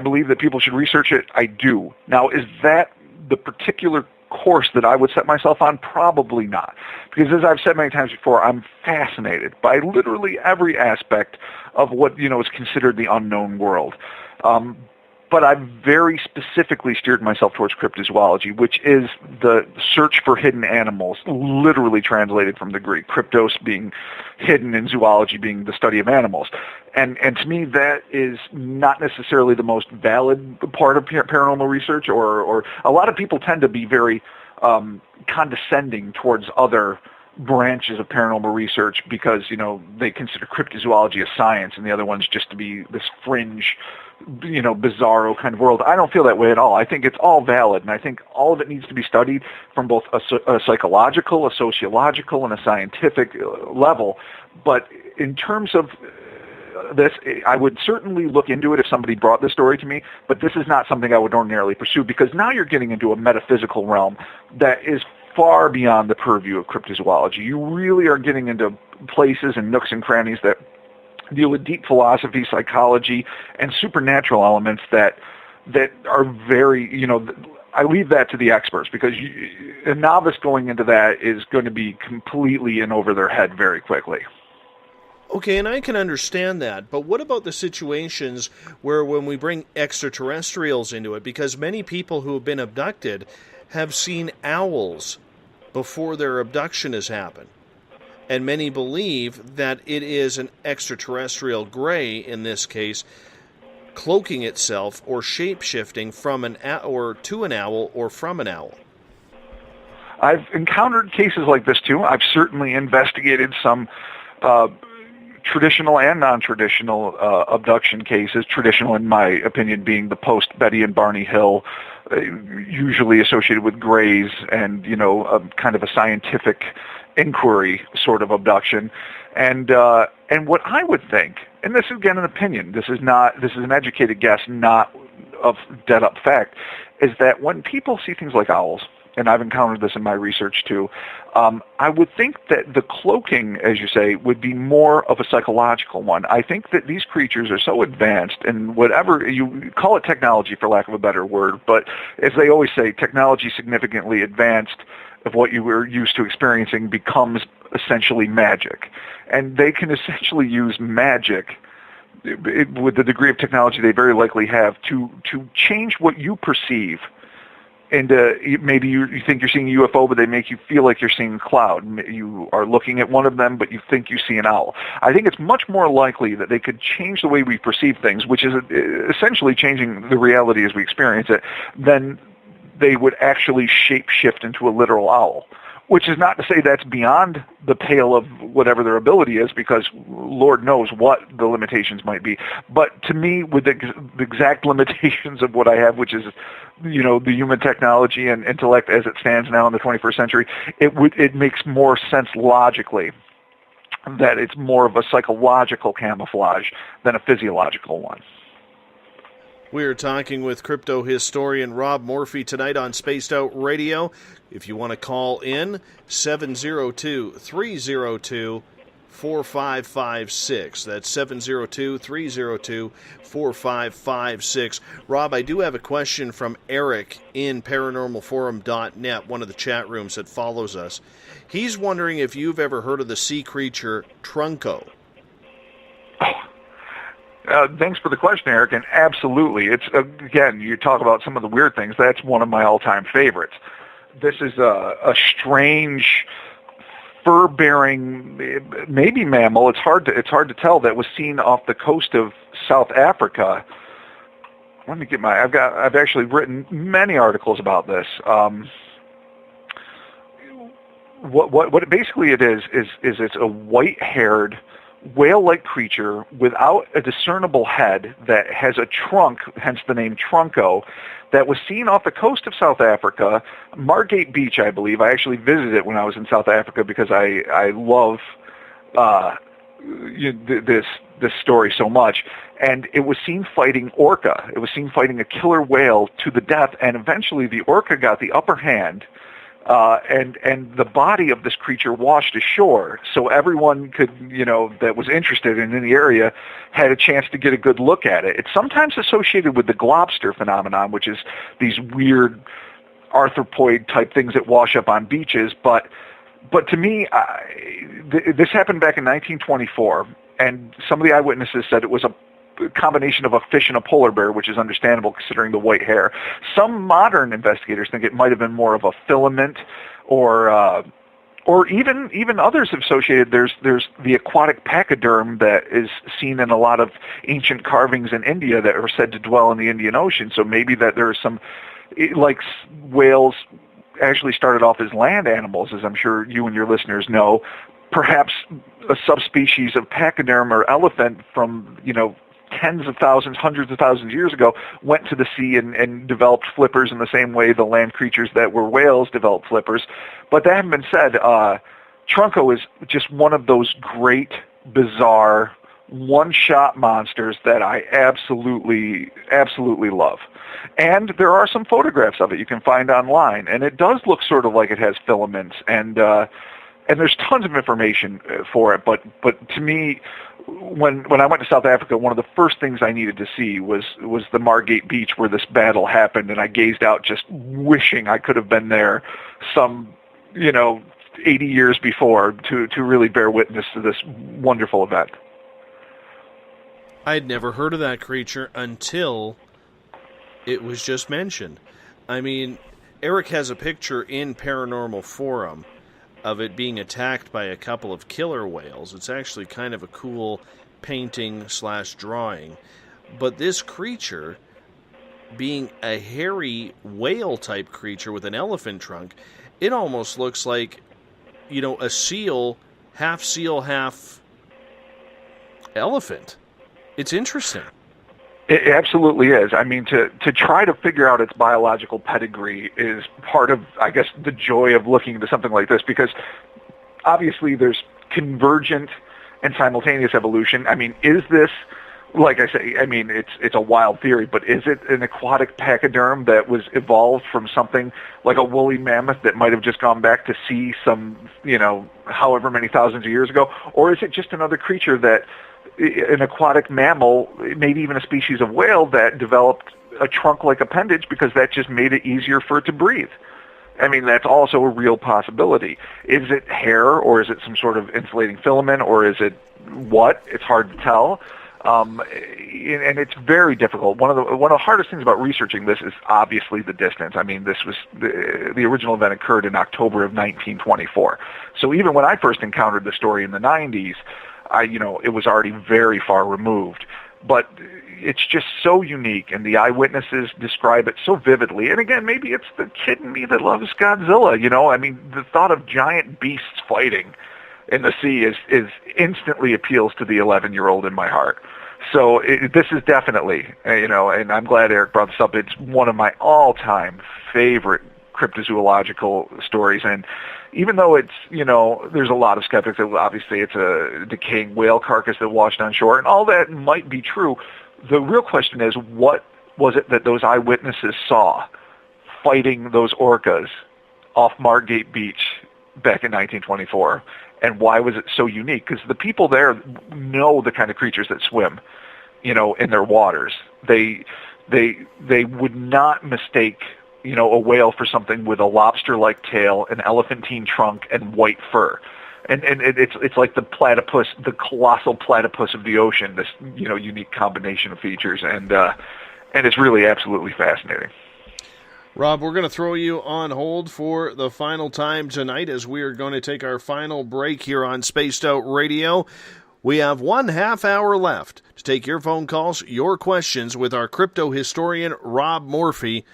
believe that people should research it? I do. Now, is that the particular course that I would set myself on? Probably not. Because as I've said many times before, I'm fascinated by literally every aspect of what, is considered the unknown world. but I've very specifically steered myself towards cryptozoology, which is the search for hidden animals, literally translated from the Greek, kryptos being hidden and zoology being the study of animals. And to me, that is not necessarily the most valid part of paranormal research, or a lot of people tend to be very condescending towards other branches of paranormal research because, they consider cryptozoology a science and the other ones just to be this fringe, bizarro kind of world. I don't feel that way at all. I think it's all valid, and I think all of it needs to be studied from both a psychological, a sociological, and a scientific level. But in terms of this, I would certainly look into it if somebody brought this story to me, but this is not something I would ordinarily pursue because now you're getting into a metaphysical realm that is far beyond the purview of cryptozoology. You really are getting into places and nooks and crannies that deal with deep philosophy, psychology, and supernatural elements that are very, I leave that to the experts because a novice going into that is going to be completely in over their head very quickly. Okay, and I can understand that, but what about the situations where when we bring extraterrestrials into it, because many people who have been abducted have seen owls before their abduction has happened, and many believe that it is an extraterrestrial gray, in this case, cloaking itself or shape-shifting from or to an owl or from an owl. I've encountered cases like this too. I've certainly investigated some traditional and non-traditional abduction cases, traditional in my opinion being the post-Betty and Barney Hill, usually associated with grays and, kind of a scientific inquiry sort of abduction. And what I would think, and this is again an opinion, this is an educated guess, not of dead-up fact, is that when people see things like owls, and I've encountered this in my research too, I would think that the cloaking, as you say, would be more of a psychological one. I think that these creatures are so advanced, and whatever, you call it technology for lack of a better word, but as they always say, technology significantly advanced of what you were used to experiencing becomes essentially magic. And they can essentially use magic with the degree of technology they very likely have to change what you perceive. And maybe you think you're seeing a UFO, but they make you feel like you're seeing a cloud. You are looking at one of them, but you think you see an owl. I think it's much more likely that they could change the way we perceive things, which is essentially changing the reality as we experience it, than they would actually shape-shift into a literal owl. Which is not to say that's beyond the pale of whatever their ability is, because Lord knows what the limitations might be. But to me, with the exact limitations of what I have, which is, the human technology and intellect as it stands now in the 21st century, it makes more sense logically that it's more of a psychological camouflage than a physiological one. We are talking with crypto historian Rob Morphy tonight on Spaced Out Radio. If you want to call in, 702-302-4556. That's 702-302-4556. Rob, I do have a question from Eric in paranormalforum.net, one of the chat rooms that follows us. He's wondering if you've ever heard of the sea creature Trunco. Thanks for the question, Eric, and absolutely. It's, again, you talk about some of the weird things. That's one of my all-time favorites. This is a strange, fur-bearing, maybe mammal. It's hard to tell. That was seen off the coast of South Africa. Let me get I've actually written many articles about this. What basically it is it's a white-haired, whale-like creature without a discernible head that has a trunk, hence the name Trunco, that was seen off the coast of South Africa, Margate Beach, I believe. I actually visited it when I was in South Africa because I love this story so much. And it was seen fighting orca. It was seen fighting a killer whale to the death, and eventually the orca got the upper hand. And the body of this creature washed ashore, so everyone could, that was interested in the area had a chance to get a good look at it. It's sometimes associated with the globster phenomenon, which is these weird arthropoid-type things that wash up on beaches. But to me, this happened back in 1924, and some of the eyewitnesses said it was a combination of a fish and a polar bear, which is understandable considering the white hair. Some modern investigators think it might have been more of a filament, or even others have associated. There's the aquatic pachyderm that is seen in a lot of ancient carvings in India that are said to dwell in the Indian Ocean. So maybe that there are some, like whales actually started off as land animals, as I'm sure you and your listeners know. Perhaps a subspecies of pachyderm or elephant from, tens of thousands, hundreds of thousands of years ago went to the sea and developed flippers in the same way the land creatures that were whales developed flippers. But that having been said, Trunco is just one of those great, bizarre, one-shot monsters that I absolutely, absolutely love. And there are some photographs of it you can find online, and it does look sort of like it has filaments, and there's tons of information for it. But to me, when I went to South Africa, one of the first things I needed to see was the Margate Beach where this battle happened, and I gazed out just wishing I could have been there some 80 years before to really bear witness to this wonderful event. I'd never heard of that creature until it was just mentioned. I mean, Eric has a picture in Paranormal Forum of it being attacked by a couple of killer whales. It's actually kind of a cool painting/drawing. But this creature, being a hairy whale-type creature with an elephant trunk, it almost looks like, a seal, half elephant. It's interesting. It absolutely is. I mean, to try to figure out its biological pedigree is part of, I guess, the joy of looking into something like this, because obviously there's convergent and simultaneous evolution. I mean, is this, like I say, I mean, it's a wild theory, but is it an aquatic pachyderm that was evolved from something like a woolly mammoth that might have just gone back to sea some, however many thousands of years ago? Or is it just another creature that, an aquatic mammal, maybe even a species of whale that developed a trunk-like appendage because that just made it easier for it to breathe? I mean, that's also a real possibility. Is it hair, or is it some sort of insulating filament, or is it what? It's hard to tell. And it's very difficult. One of the hardest things about researching this is obviously the distance. I mean, this was the original event occurred in October of 1924. So even when I first encountered the story in the 90s, it was already very far removed. But it's just so unique, and the eyewitnesses describe it so vividly. And again, maybe it's the kid in me that loves Godzilla. I mean, the thought of giant beasts fighting in the sea is instantly appeals to the 11-year-old in my heart. So this is definitely, and I'm glad Eric brought this up. It's one of my all-time favorite cryptozoological stories. And even though it's, there's a lot of skeptics, obviously it's a decaying whale carcass that washed on shore, and all that might be true. The real question is, what was it that those eyewitnesses saw fighting those orcas off Margate Beach back in 1924? And why was it so unique? Because the people there know the kind of creatures that swim, in their waters. They would not mistake, a whale for something with a lobster-like tail, an elephantine trunk, and white fur. And it's like the platypus, the colossal platypus of the ocean. This unique combination of features, and it's really absolutely fascinating. Rob, we're going to throw you on hold for the final time tonight as we are going to take our final break here on Spaced Out Radio. We have 1/2 hour left to take your phone calls, your questions with our crypto historian, Rob Morphy,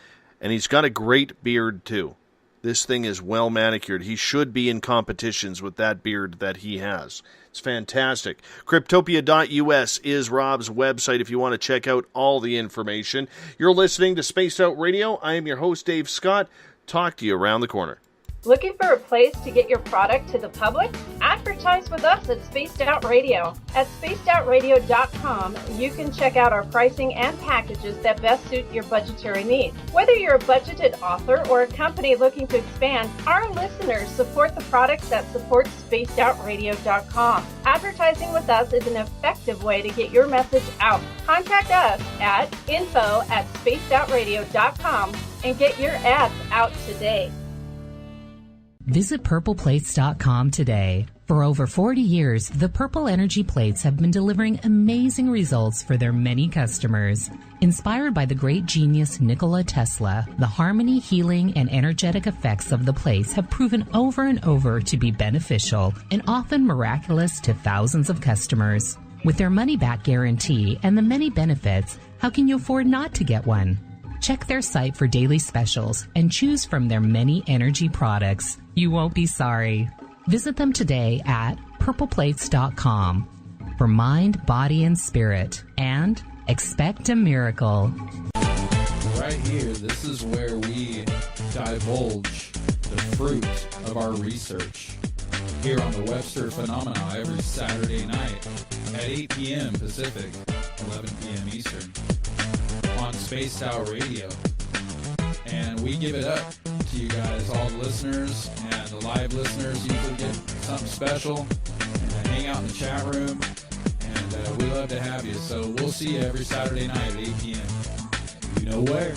and he's got a great beard, too. This thing is well manicured. He should be in competitions with that beard that he has. It's fantastic. Cryptopia.us is Rob's website if you want to check out all the information. You're listening to Spaced Out Radio. I am your host, Dave Scott. Talk to you around the corner. Looking for a place to get your product to the public? Advertise with us at Spaced Out Radio. At spacedoutradio.com, you can check out our pricing and packages that best suit your budgetary needs. Whether you're a budgeted author or a company looking to expand, our listeners support the products that support spacedoutradio.com. Advertising with us is an effective way to get your message out. Contact us at info@spacedoutradio.com and get your ads out today. Visit purpleplates.com today. For over 40 years, the Purple Energy Plates have been delivering amazing results for their many customers. Inspired by the great genius Nikola Tesla, the harmony, healing, and energetic effects of the plates have proven over and over to be beneficial and often miraculous to thousands of customers. With their money-back guarantee and the many benefits, how can you afford not to get one? Check their site for daily specials and choose from their many energy products. You won't be sorry. Visit them today at purpleplates.com for mind, body, and spirit. And expect a miracle. Right here, this is where we divulge the fruit of our research. Here on the Webster Phenomena every Saturday night at 8 p.m. Pacific, 11 p.m. Eastern on Spaced Out Radio. And we give it up to you guys, all the listeners, and the live listeners usually get something special and hang out in the chat room, and we love to have you. So we'll see you every Saturday night at 8 p.m. You know where.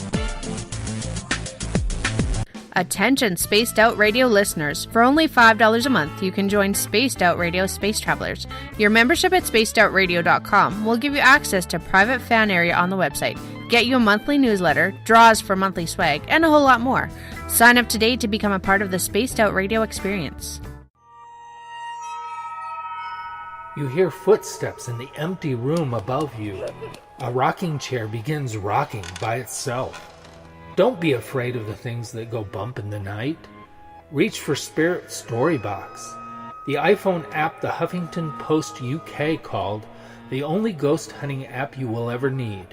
Attention Spaced Out Radio listeners. For only $5 a month, you can join Spaced Out Radio Space Travelers. Your membership at spacedoutradio.com will give you access to private fan area on the website, get you a monthly newsletter, draws for monthly swag, and a whole lot more. Sign up today to become a part of the Spaced Out Radio experience. You hear footsteps in the empty room above you. A rocking chair begins rocking by itself. Don't be afraid of the things that go bump in the night. Reach for Spirit Storybox, the iPhone app the Huffington Post UK called the only ghost hunting app you will ever need.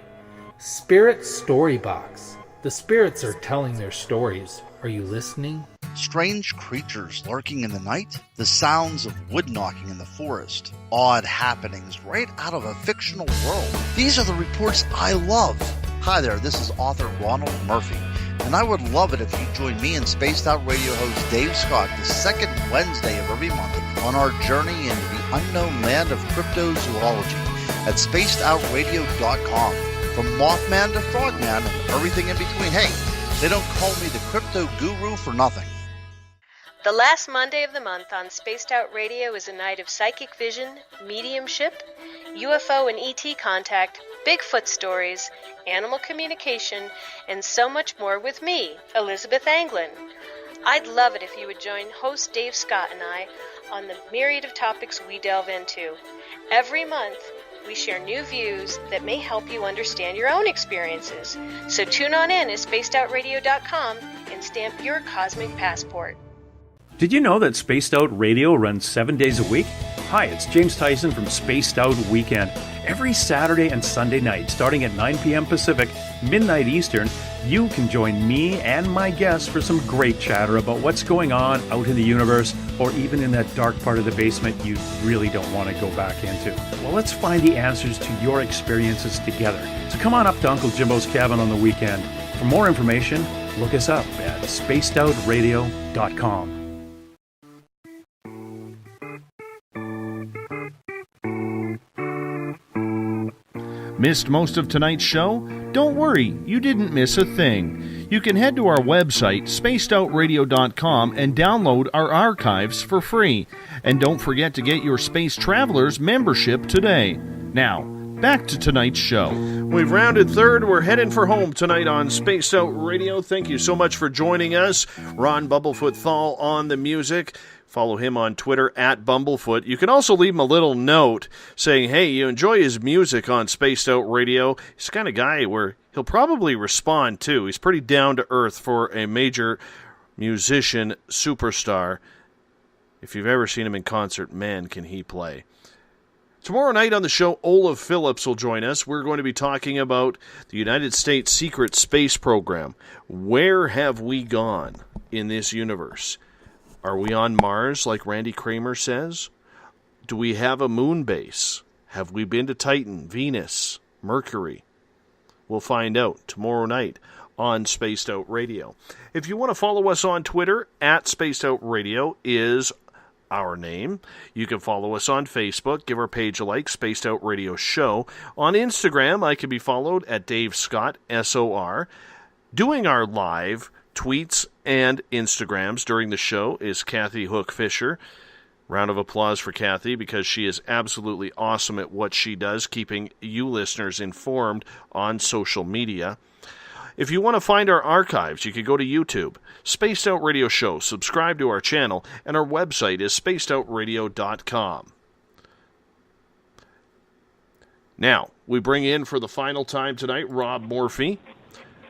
Spirit Storybox. The spirits are telling their stories. Are you listening? Strange creatures lurking in the night, the sounds of wood knocking in the forest, odd happenings right out of a fictional world. These are the reports I love. Hi there, this is author Ronald Murphy, and I would love it if you join me and Spaced Out Radio host Dave Scott the second Wednesday of every month on our journey into the unknown land of cryptozoology at spacedoutradio.com. From Mothman to Frogman and everything in between. Hey, they don't call me the crypto guru for nothing. The last Monday of the month on Spaced Out Radio is a night of psychic vision, mediumship, UFO and ET contact, Bigfoot stories, animal communication, and so much more with me, Elizabeth Anglin. I'd love it if you would join host Dave Scott and I on the myriad of topics we delve into. Every month, we share new views that may help you understand your own experiences. So tune on in at spacedoutradio.com and stamp your cosmic passport. Did you know that Spaced Out Radio runs 7 days a week? Hi, it's James Tyson from Spaced Out Weekend. Every Saturday and Sunday night, starting at 9 p.m. Pacific, midnight Eastern, you can join me and my guests for some great chatter about what's going on out in the universe, or even in that dark part of the basement you really don't want to go back into. Well, let's find the answers to your experiences together. So come on up to Uncle Jimbo's cabin on the weekend. For more information, look us up at spacedoutradio.com. Missed most of tonight's show? Don't worry, you didn't miss a thing. You can head to our website, spacedoutradio.com, and download our archives for free. And don't forget to get your Space Travelers membership today. Now, back to tonight's show. We've rounded third. We're heading for home tonight on Spaced Out Radio. Thank you so much for joining us. Ron Bumblefoot THAL on the music. Follow him on Twitter at Bumblefoot. You can also leave him a little note saying, hey, you enjoy his music on Spaced Out Radio. He's the kind of guy where he'll probably respond too. He's pretty down to earth for a major musician superstar. If you've ever seen him in concert, man, can he play. Tomorrow night on the show, Olaf Phillips will join us. We're going to be talking about the United States Secret Space Program. Where have we gone in this universe? Are we on Mars, like Randy Kramer says? Do we have a moon base? Have we been to Titan, Venus, Mercury? We'll find out tomorrow night on Spaced Out Radio. If you want to follow us on Twitter, at Spaced Out Radio is our name. You can follow us on Facebook. Give our page a like, Spaced Out Radio Show. On Instagram, I can be followed at Dave Scott, SOR. Doing our live tweets and Instagrams during the show is Kathy Hook Fisher. Round of applause for Kathy, because she is absolutely awesome at what she does, keeping you listeners informed on social media. If you want to find our archives, you can go to YouTube, Spaced Out Radio Show, subscribe to our channel, and our website is spacedoutradio.com. Now, we bring in for the final time tonight Rob Morphy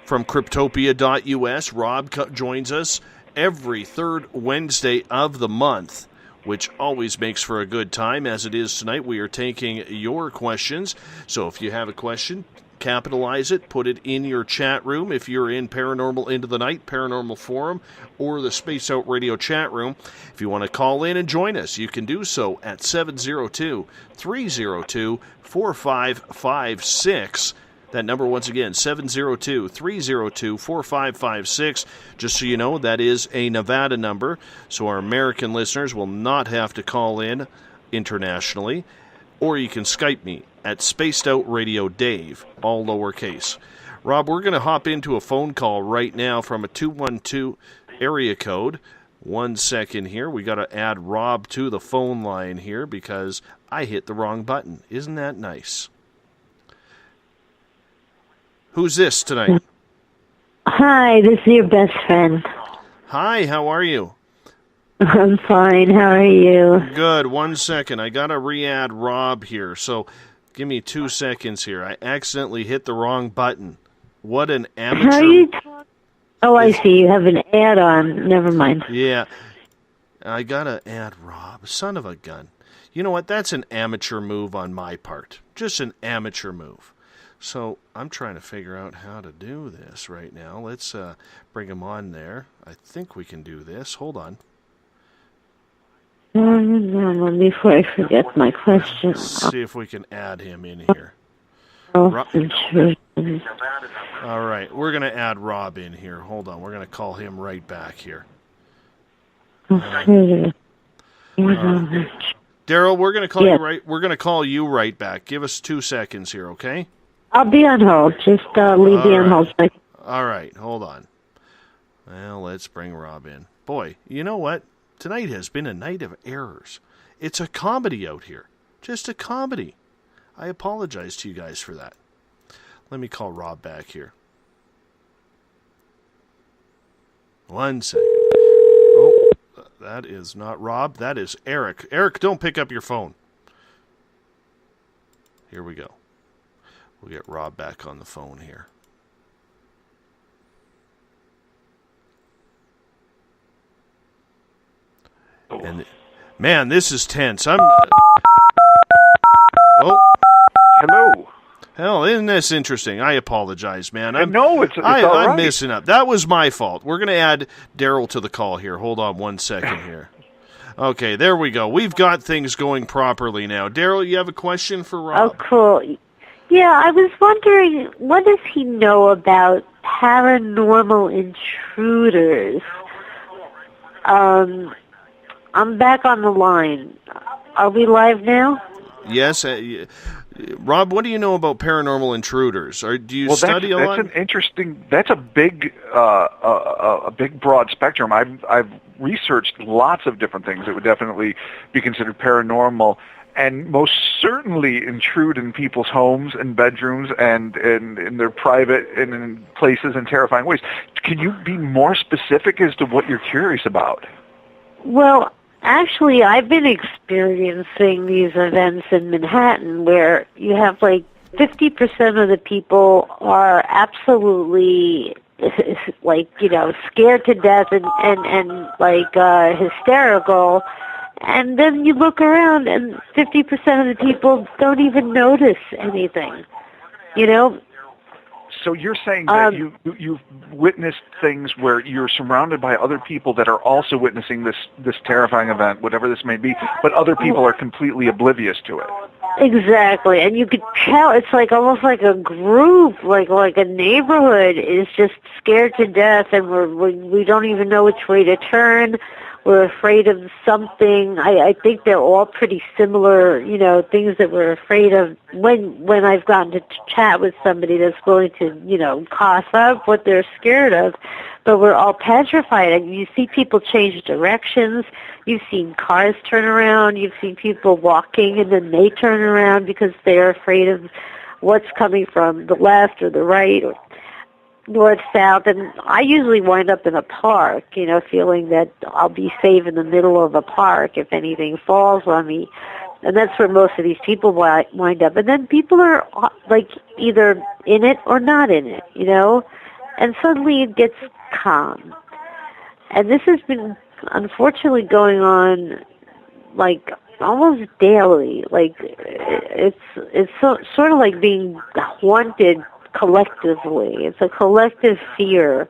from Cryptopia.us. Rob joins us every third Wednesday of the month, which always makes for a good time. As it is tonight, we are taking your questions. So if you have a question, capitalize it, put it in your chat room. If you're in Paranormal Into the Night, Paranormal Forum, or the Space Out Radio chat room, if you want to call in and join us, you can do so at 702-302-4556. That number, once again, 702-302-4556. Just so you know, that is a Nevada number, so our American listeners will not have to call in internationally. Or you can Skype me at Spaced Out Radio Dave, all lowercase. Rob, we're going to hop into a phone call right now from a 212 area code. 1 second here. We got to add Rob to the phone line here because I hit the wrong button. Isn't that nice? Who's this tonight? Hi, this is your best friend. Hi, how are you? I'm fine. How are you? Good. 1 second. I got to re-add Rob here, so give me 2 seconds here. I accidentally hit the wrong button. What an amateur. How are you talking? Oh, I see. You have an add-on. Never mind. Yeah. I got to add Rob. Son of a gun. You know what? That's an amateur move on my part. Just an amateur move. So I'm trying to figure out how to do this right now. Let's bring him on there. I think we can do this. Hold on. Before I forget my question. Let's see if we can add him in here. All right, we're going to add Rob in here. Hold on, we're going to call him right back here. Daryl, we're going to call you right. We're going to call you right back. Give us 2 seconds here, okay? I'll be on hold. Just leave me on hold. All right, hold on. Well, let's bring Rob in. Boy, you know what? Tonight has been a night of errors. It's a comedy out here. Just a comedy. I apologize to you guys for that. Let me call Rob back here. 1 second. Oh, that is not Rob. That is Eric. Eric, don't pick up your phone. Here we go. We'll get Rob back on the phone here. And man, this is tense. Oh, hello. Hell, isn't this interesting? I apologize, man. It's all right. I'm messing up. That was my fault. We're going to add Daryl to the call here. Hold on 1 second here. Okay, there we go. We've got things going properly now. Daryl, you have a question for Rob? Oh, cool. Yeah, I was wondering, what does he know about paranormal intruders? I'm back on the line. Are we live now? Yes. Rob, what do you know about paranormal intruders? Do you study a lot? That's an interesting. That's a big broad spectrum. I've researched lots of different things that would definitely be considered paranormal, and most certainly intrude in people's homes and bedrooms and in their private and in places in terrifying ways. Can you be more specific as to what you're curious about? Well, actually, I've been experiencing these events in Manhattan where you have like 50% of the people are absolutely scared to death and hysterical. And then you look around and 50% of the people don't even notice anything, So you're saying that you've witnessed things where you're surrounded by other people that are also witnessing this terrifying event, whatever this may be, but other people are completely oblivious to it. Exactly, and you could tell it's like almost like a group, like a neighborhood is just scared to death, and we don't even know which way to turn. were afraid of something. I think they're all pretty similar, you know, things that we're afraid of. When I've gotten to chat with somebody that's willing to, you know, cough up what they're scared of, but we're all petrified. And you see people change directions. You've seen cars turn around. You've seen people walking and then they turn around because they're afraid of what's coming from the left or the right or north, south. And I usually wind up in a park, you know, feeling that I'll be safe in the middle of a park if anything falls on me. And that's where most of these people wind up. And then people are, like, either in it or not in it, you know? And suddenly it gets calm. And this has been, unfortunately, going on, like, almost daily. Like, it's sort of like being haunted collectively. It's a collective fear.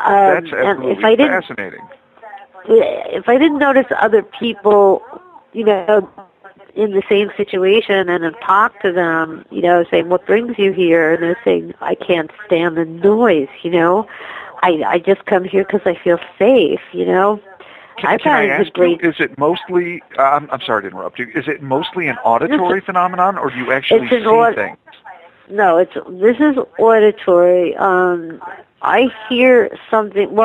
That's absolutely fascinating. If I didn't notice other people, you know, in the same situation and then talk to them, you know, saying, what brings you here? And they're saying, I can't stand the noise, you know. I just come here because I feel safe, you know. Can I ask you, is it mostly, I'm sorry to interrupt you, is it mostly an auditory phenomenon, or do you actually see things? No, this is auditory. I hear something,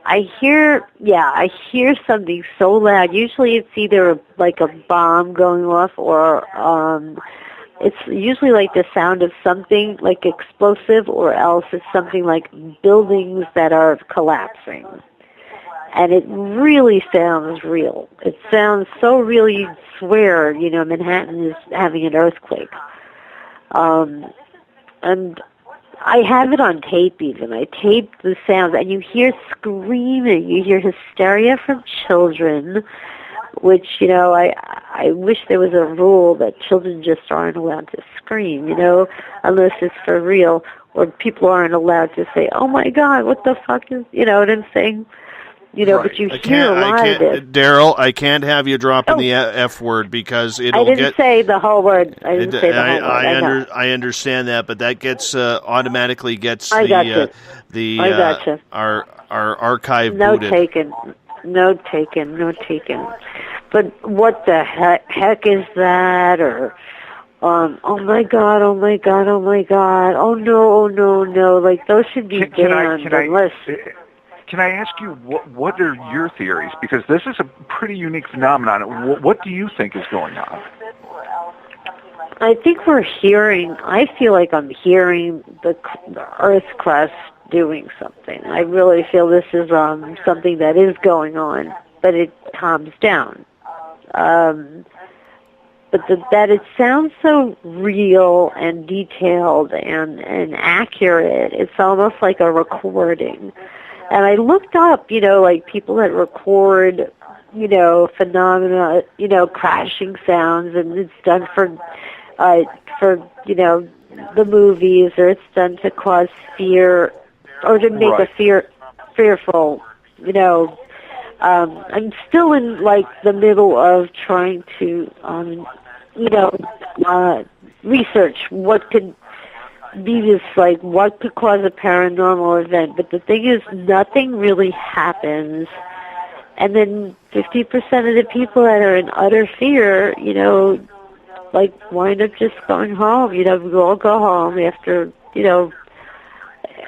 I hear something so loud. Usually it's either like a bomb going off or it's usually like the sound of something like explosive, or else it's something like buildings that are collapsing. And it really sounds real. It sounds so real you'd swear, you know, Manhattan is having an earthquake. And I have it on tape even. I taped the sounds, and you hear screaming. You hear hysteria from children, which, you know, I wish there was a rule that children just aren't allowed to scream, you know, unless it's for real, or people aren't allowed to say, oh, my God, what the fuck is, you know what I'm saying? You know, right. But you hear a lot of it. Daryl, I can't have you dropping the F word because it'll get... I didn't say the whole word. I didn't say the whole word. I understand that, but that gets automatically gets our archive booted. No taken. But what the heck is that? Or oh my god. Oh no. Like, those should be banned unless... Can I ask you, what are your theories? Because this is a pretty unique phenomenon. What do you think is going on? I think I feel like I'm hearing the Earth crust doing something. I really feel this is something that is going on, but it calms down. But that it sounds so real and detailed and accurate. It's almost like a recording. And I looked up, you know, like people that record, you know, phenomena, you know, crashing sounds, and it's done for, you know, the movies, or it's done to cause fear, or to make a fearful, you know. I'm still in, like, the middle of trying to, you know, research what could be this, like, what could cause a paranormal event. But the thing is, nothing really happens. And then 50% of the people that are in utter fear, you know, like, wind up just going home. You know, we all go home after, you know,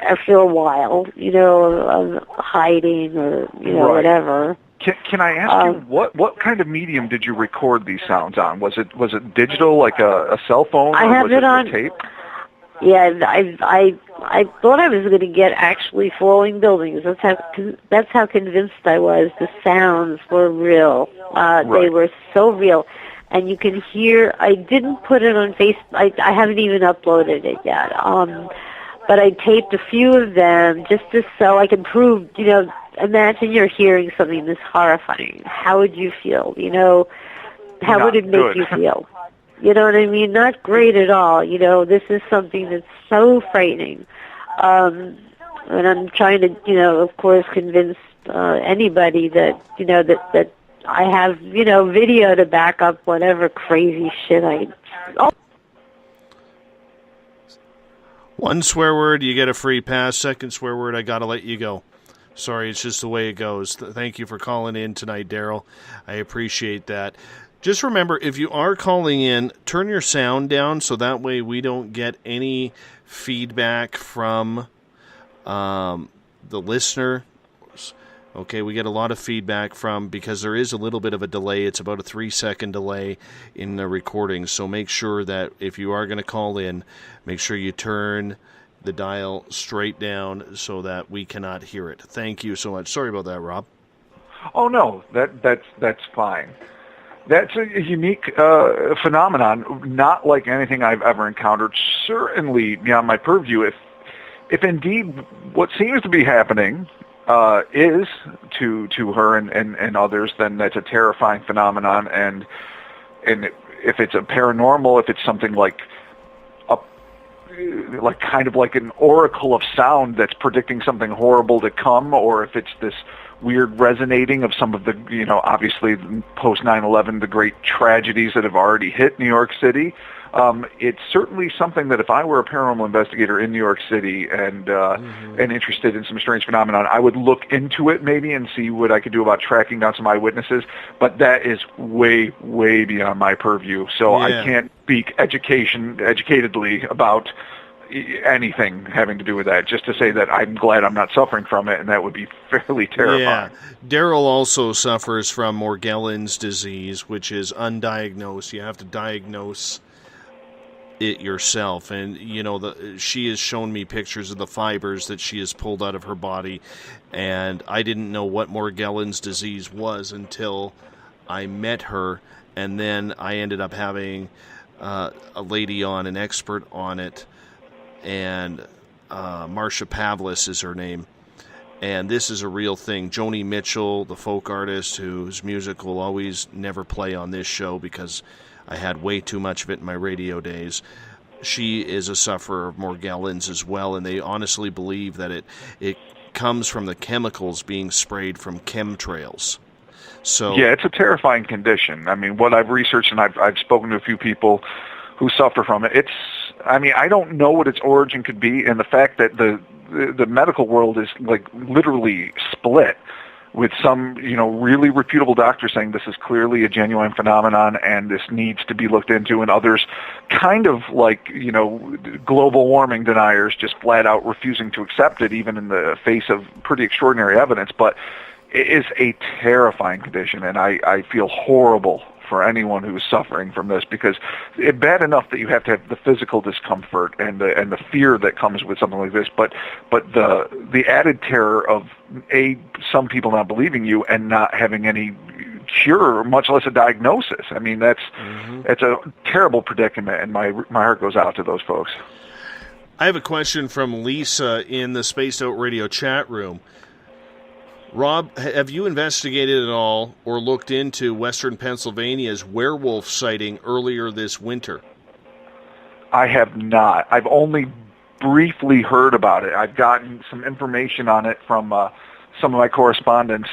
after a while, you know, of hiding or, you know, whatever. Can I ask you, what kind of medium did you record these sounds on? Was it digital, like a cell phone, or was it on tape? Yeah, I thought I was going to get actually falling buildings. That's how convinced I was. The sounds were real. They were so real, and you can hear. I didn't put it on Facebook. I haven't even uploaded it yet. But I taped a few of them just so I can prove. You know, imagine you're hearing something this horrifying. How would you feel? You know, how would it make you feel? You know what I mean? Not great at all. You know, this is something that's so frightening. And I'm trying to, you know, of course, convince anybody that, you know, that I have, you know, video to back up whatever crazy shit One swear word, you get a free pass. Second swear word, I gotta let you go. Sorry, it's just the way it goes. Thank you for calling in tonight, Daryl. I appreciate that. Just remember, if you are calling in, turn your sound down so that way we don't get any feedback from the listener. Okay, we get a lot of feedback because there is a little bit of a delay. It's about a 3-second delay in the recording. So make sure that if you are going to call in, make sure you turn the dial straight down so that we cannot hear it. Thank you so much. Sorry about that, Rob. Oh no, that's fine. That's a unique phenomenon, not like anything I've ever encountered. Certainly beyond my purview. If indeed what seems to be happening is to her and others, then that's a terrifying phenomenon. And if it's a paranormal, if it's something like kind of like an oracle of sound that's predicting something horrible to come, or if it's this weird resonating of some of the, obviously post 9/11, the great tragedies that have already hit New York City. It's certainly something that if I were a paranormal investigator in New York City and interested in some strange phenomenon, I would look into it maybe and see what I could do about tracking down some eyewitnesses. But that is way, way beyond my purview. So I can't speak educatedly about anything having to do with that, just to say that I'm glad I'm not suffering from it, and that would be fairly terrifying. Yeah. Daryl also suffers from Morgellons disease, which is undiagnosed. You have to diagnose it yourself, and she has shown me pictures of the fibers that she has pulled out of her body, and I didn't know what Morgellons disease was until I met her, and then I ended up having a lady on, an expert on it, and Marcia Pavlis is her name, and this is a real thing. Joni Mitchell, the folk artist whose music will always never play on this show because I had way too much of it in my radio days. She is a sufferer of Morgellons as well, and they honestly believe that it comes from the chemicals being sprayed from chemtrails. So yeah, it's a terrifying condition. I mean, what I've researched, and I've spoken to a few people who suffer from it. I don't know what its origin could be, and the fact that the medical world is like literally split, with some, really reputable doctors saying this is clearly a genuine phenomenon and this needs to be looked into, and others kind of like, global warming deniers just flat out refusing to accept it, even in the face of pretty extraordinary evidence. But it is a terrifying condition, and I feel horrible for anyone who is suffering from this, because it's bad enough that you have to have the physical discomfort and the fear that comes with something like this, but the added terror of some people not believing you and not having any cure, much less a diagnosis. I mean, it's a terrible predicament, and my heart goes out to those folks. I have a question from Lisa in the Spaced Out Radio chat room. Rob, have you investigated at all or looked into Western Pennsylvania's werewolf sighting earlier this winter? I have not. I've only briefly heard about it. I've gotten some information on it from some of my correspondents,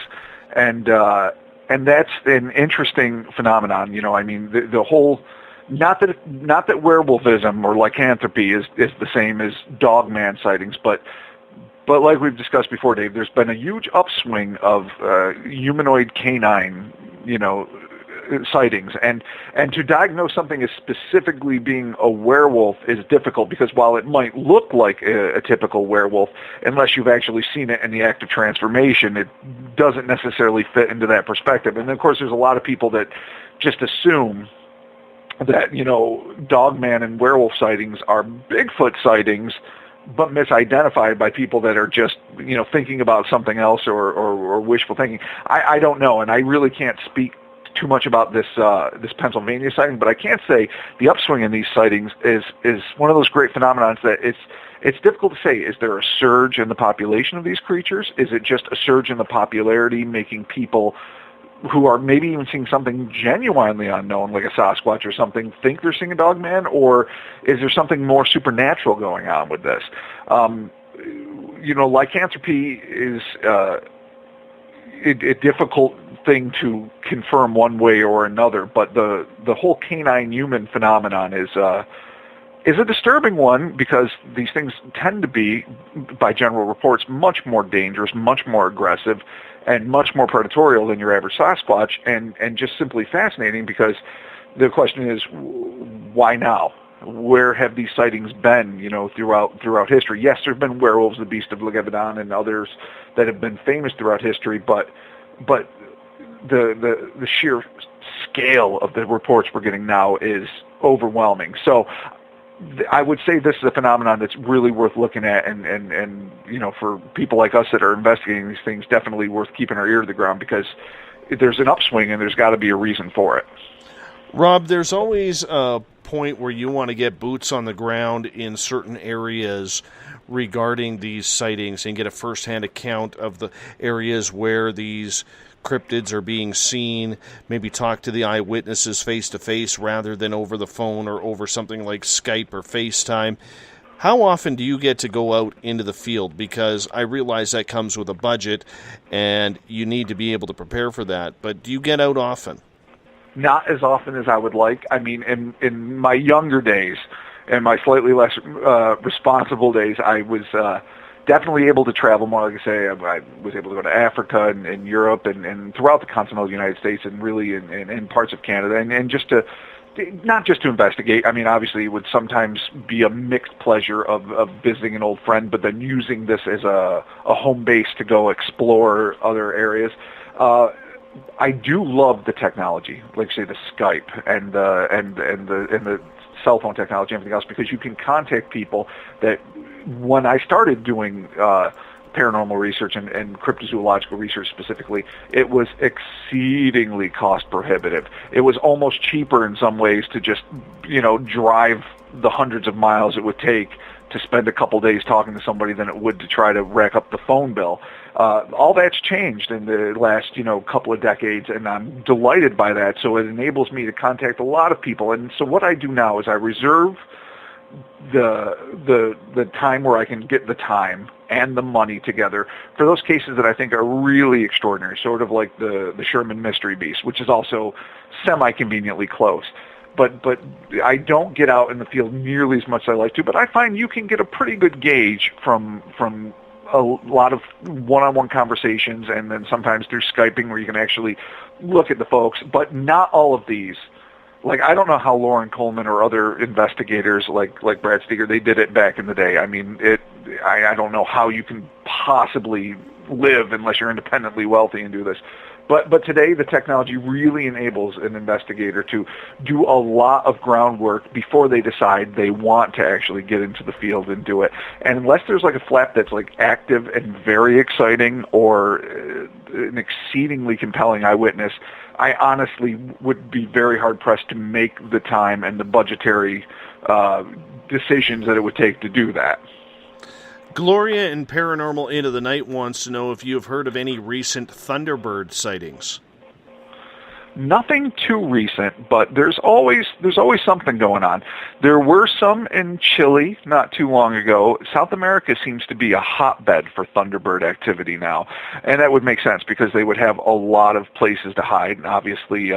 and that's an interesting phenomenon. I mean, the whole not that werewolfism or lycanthropy is the same as dogman sightings, but like we've discussed before, Dave, there's been a huge upswing of humanoid canine, sightings, and to diagnose something as specifically being a werewolf is difficult, because while it might look like a typical werewolf, unless you've actually seen it in the act of transformation, it doesn't necessarily fit into that perspective. And of course, there's a lot of people that just assume that dogman and werewolf sightings are Bigfoot sightings, but misidentified by people that are just, thinking about something else or wishful thinking. I don't know, and I really can't speak too much about this Pennsylvania sighting, but I can say the upswing in these sightings is one of those great phenomenons that it's difficult to say. Is there a surge in the population of these creatures? Is it just a surge in the popularity making people who are maybe even seeing something genuinely unknown, like a Sasquatch or something, think they're seeing a dogman, or is there something more supernatural going on with this? Lycanthropy is a difficult thing to confirm one way or another, but the whole canine human phenomenon is is a disturbing one because these things tend to be, by general reports, much more dangerous, much more aggressive, and much more predatorial than your average Sasquatch, and just simply fascinating because the question is, why now? Where have these sightings been, throughout history? Yes, there have been werewolves, the Beast of Legevedon, and others that have been famous throughout history, but the sheer scale of the reports we're getting now is overwhelming. So I would say this is a phenomenon that's really worth looking at, and for people like us that are investigating these things, definitely worth keeping our ear to the ground, because there's an upswing and there's got to be a reason for it. Rob, there's always a point where you want to get boots on the ground in certain areas regarding these sightings and get a first-hand account of the areas where these cryptids are being seen, maybe talk to the eyewitnesses face-to-face rather than over the phone or over something like Skype or FaceTime. How often do you get to go out into the field? Because I realize that comes with a budget and you need to be able to prepare for that, but do you get out often? Not as often as I would like. I mean, in my younger days, and my slightly less responsible days, I was definitely able to travel more. Like I say, I was able to go to Africa and Europe and throughout the continental United States, and really in parts of Canada, and just to, not just to investigate. I mean, obviously it would sometimes be a mixed pleasure of visiting an old friend, but then using this as a home base to go explore other areas. I do love the technology, like say the Skype and the cell phone technology and everything else, because you can contact people that, when I started doing paranormal research and cryptozoological research specifically, it was exceedingly cost prohibitive. It was almost cheaper in some ways to just, drive the hundreds of miles it would take to spend a couple days talking to somebody than it would to try to rack up the phone bill. All that's changed in the last, couple of decades, and I'm delighted by that. So it enables me to contact a lot of people. And so what I do now is I reserve the time where I can get the time and the money together for those cases that I think are really extraordinary, sort of like the Sherman Mystery Beast, which is also semi-conveniently close. But I don't get out in the field nearly as much as I like to. But I find you can get a pretty good gauge from a lot of one-on-one conversations, and then sometimes through Skyping where you can actually look at the folks. But not all of these. Like, I don't know how Lauren Coleman or other investigators like Brad Steger, they did it back in the day. I mean, I don't know how you can possibly live unless you're independently wealthy and do this. But today, the technology really enables an investigator to do a lot of groundwork before they decide they want to actually get into the field and do it. And unless there's like a flap that's like active and very exciting, or an exceedingly compelling eyewitness, I honestly would be very hard-pressed to make the time and the budgetary decisions that it would take to do that. Gloria in Paranormal Into the Night wants to know if you have heard of any recent Thunderbird sightings. Nothing too recent, but there's always something going on. There were some in Chile not too long ago. South America seems to be a hotbed for Thunderbird activity now, and that would make sense because they would have a lot of places to hide, and obviously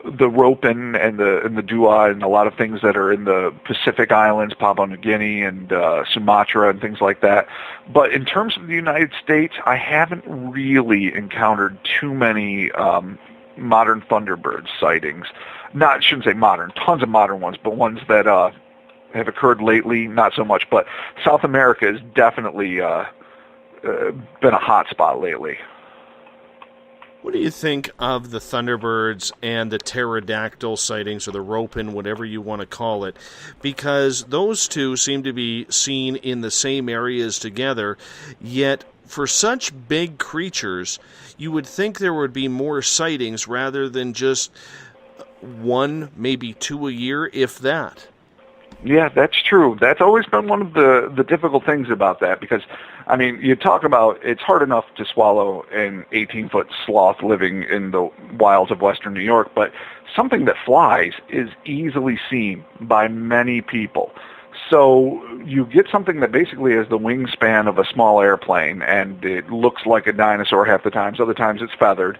the Ropin and the Dua and a lot of things that are in the Pacific Islands, Papua New Guinea and Sumatra and things like that. But in terms of the United States, I haven't really encountered too many modern Thunderbird sightings. I shouldn't say modern, tons of modern ones, but ones that have occurred lately, not so much. But South America has definitely been a hot spot lately. What do you think of the Thunderbirds and the pterodactyl sightings, or the Ropin, whatever you want to call it? Because those two seem to be seen in the same areas together, yet for such big creatures, you would think there would be more sightings rather than just one, maybe two a year, if that. Yeah, that's true. That's always been one of the difficult things about that, because, I mean, you talk about it's hard enough to swallow an 18-foot sloth living in the wilds of western New York, but something that flies is easily seen by many people. So you get something that basically has the wingspan of a small airplane, and it looks like a dinosaur half the times. Other times it's feathered.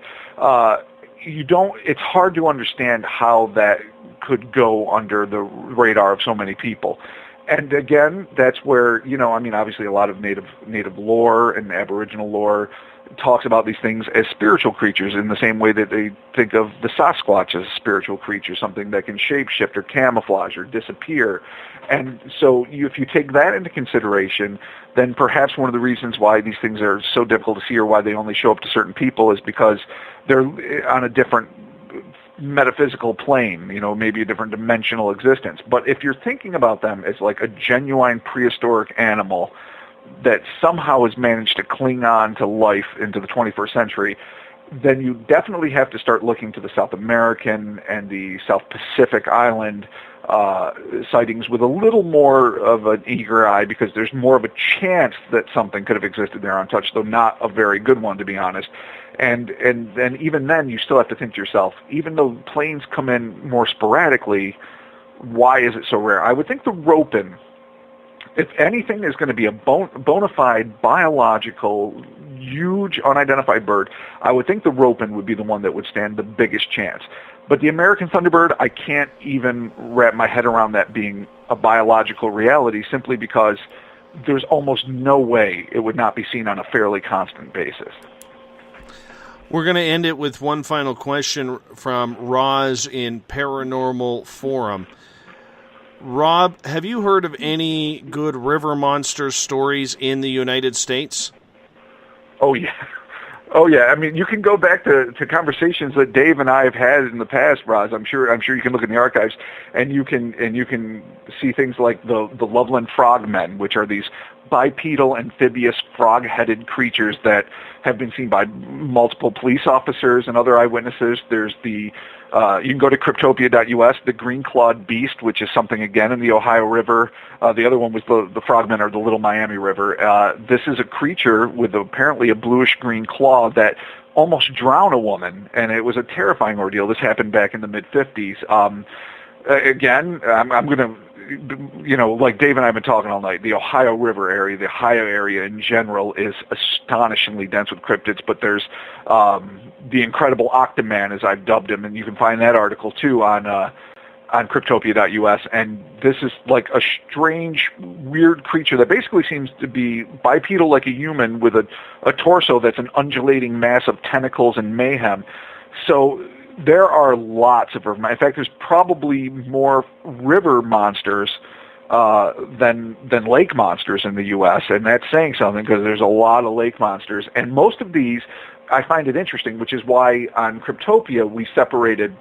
It's hard to understand how that could go under the radar of so many people. And again, that's where, obviously a lot of native lore and Aboriginal lore talks about these things as spiritual creatures in the same way that they think of the Sasquatch as a spiritual creature, something that can shapeshift or camouflage or disappear. And so if you take that into consideration, then perhaps one of the reasons why these things are so difficult to see or why they only show up to certain people is because they're on a different metaphysical plane, maybe a different dimensional existence. But if you're thinking about them as like a genuine prehistoric animal that somehow has managed to cling on to life into the 21st century, then you definitely have to start looking to the South American and the South Pacific Island sightings with a little more of an eager eye, because there's more of a chance that something could have existed there untouched, though not a very good one, to be honest. And then even then, you still have to think to yourself, even though planes come in more sporadically, why is it so rare? I would think the ropin, if anything, is going to be a bona fide, biological, huge, unidentified bird, I would think the ropin would be the one that would stand the biggest chance. But the American thunderbird, I can't even wrap my head around that being a biological reality, simply because there's almost no way it would not be seen on a fairly constant basis. We're going to end it with one final question from Roz in Paranormal Forum. Rob, have you heard of any good river monster stories in the United States? Oh, yeah. I mean, you can go back to conversations that Dave and I have had in the past, Roz. I'm sure you can look in the archives, and you can see things like the Loveland frogmen, which are these bipedal amphibious frog-headed creatures that have been seen by multiple police officers and other eyewitnesses. There's the you can go to Cryptopia.us, the green-clawed beast, which is something, again, in the Ohio River. The other one was the frogmen, or the Little Miami River. This is a creature with apparently a bluish-green claw that almost drowned a woman, and it was a terrifying ordeal. This happened back in the mid-'50s. Again, I'm going to, like Dave and I have been talking all night, the Ohio River area, the Ohio area in general is astonishingly dense with cryptids, but there's the incredible Octoman, as I've dubbed him, and you can find that article too on Cryptopia.us, and this is like a strange, weird creature that basically seems to be bipedal like a human with a torso that's an undulating mass of tentacles and mayhem. So there are lots of river. In fact, there's probably more river monsters than lake monsters in the U.S., and that's saying something, because there's a lot of lake monsters. And most of these, I find it interesting, which is why on Cryptopia we separated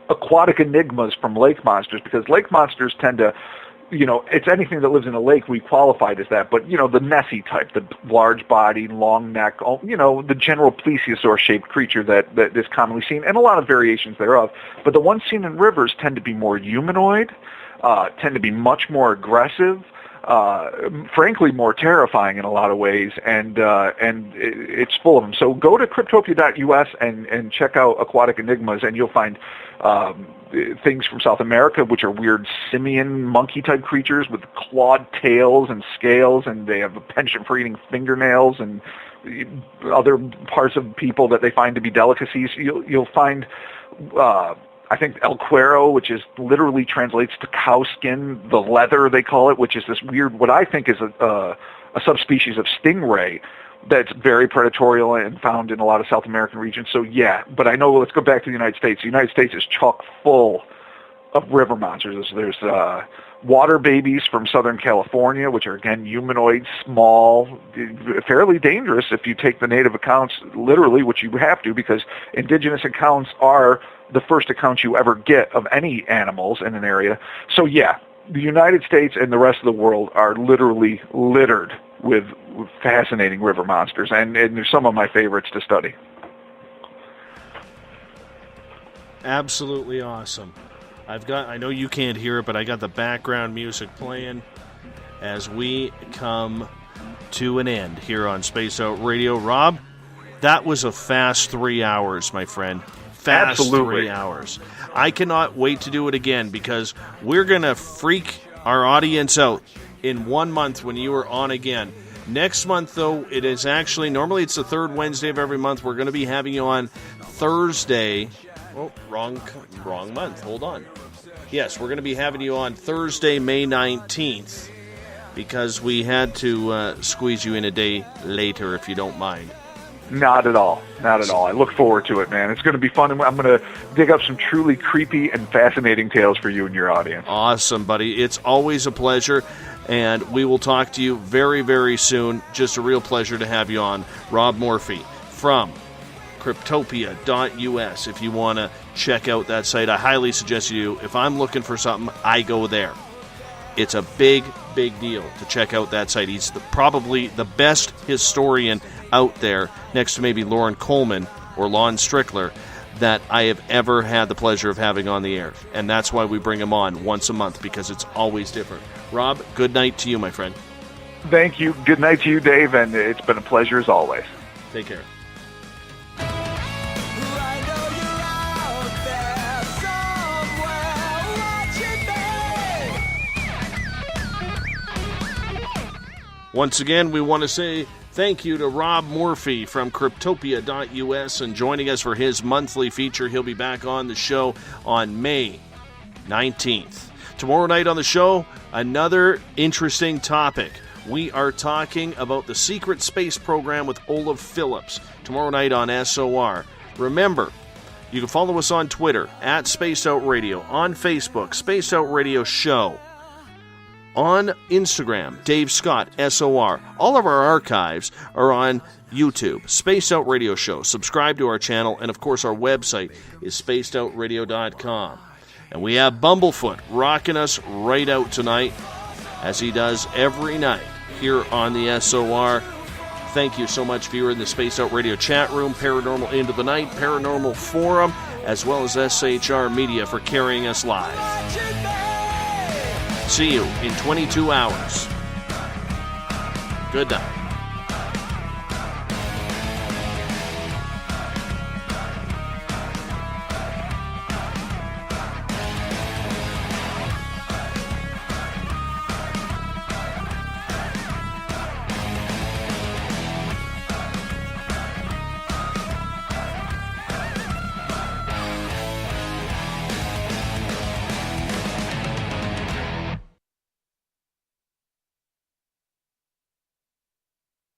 aquatic enigmas from lake monsters, because lake monsters tend to, it's anything that lives in a lake, we qualified as that, but, the Nessie type, the large body, long neck, the general plesiosaur-shaped creature that is commonly seen, and a lot of variations thereof. But the ones seen in rivers tend to be more humanoid, tend to be much more aggressive, frankly more terrifying in a lot of ways, and it's full of them. So go to Cryptopia.us and check out Aquatic Enigmas, and you'll find things from South America, which are weird simian monkey-type creatures with clawed tails and scales, and they have a penchant for eating fingernails and other parts of people that they find to be delicacies. You'll find I think El Cuero, which is literally translates to cow skin, the leather they call it, which is this weird, what I think is a subspecies of stingray that's very predatory and found in a lot of South American regions. So yeah, but I know, let's go back to the United States. The United States is chock full of river monsters. There's water babies from Southern California, which are, again, humanoid, small, fairly dangerous if you take the native accounts literally, which you have to, because indigenous accounts are the first accounts you ever get of any animals in an area. So yeah, the United States and the rest of the world are literally littered with fascinating river monsters, and they're some of my favorites to study. Absolutely awesome. I know you can't hear it, but I got the background music playing as we come to an end here on Space Out Radio. Rob, that was a fast 3 hours, my friend. Fast Absolutely. 3 hours. I cannot wait to do it again, because we're going to freak our audience out in 1 month when you are on again. Next month, though, it is actually, normally it's the third Wednesday of every month. We're going to be having you on Thursday, Oh, wrong month. Hold on. Yes, we're going to be having you on Thursday, May 19th, because we had to squeeze you in a day later, if you don't mind. Not at all. Not at all. I look forward to it, man. It's going to be fun. I'm going to dig up some truly creepy and fascinating tales for you and your audience. Awesome, buddy. It's always a pleasure, and we will talk to you very, very soon. Just a real pleasure to have you on. Rob Morphy from Cryptopia.us. If you want to check out that site, I highly suggest you do. If I'm looking for something, I go there. It's a big, big deal to check out that site. He's probably the best historian out there, next to maybe Lauren Coleman or Lon Strickler, that I have ever had the pleasure of having on the air. And that's why we bring him on once a month, because it's always different. Rob, good night to you, my friend. Thank you. Good night to you, Dave, and it's been a pleasure as always. Take care. Once again, we want to say thank you to Rob Morphy from Cryptopia.us and joining us for his monthly feature. He'll be back on the show on May 19th. Tomorrow night on the show, another interesting topic. We are talking about the secret space program with Olaf Phillips tomorrow night on SOR. Remember, you can follow us on Twitter at Spaced Out Radio, on Facebook, Spaced Out Radio Show. On Instagram, Dave Scott, SOR. All of our archives are on YouTube, Spaced Out Radio Show. Subscribe to our channel, and of course our website is spacedoutradio.com. And we have Bumblefoot rocking us right out tonight, as he does every night here on the SOR. Thank you so much if you're in the Spaced Out Radio chat room, Paranormal Into the Night, Paranormal Forum, as well as SHR Media for carrying us live. See you in 22 hours. Good night.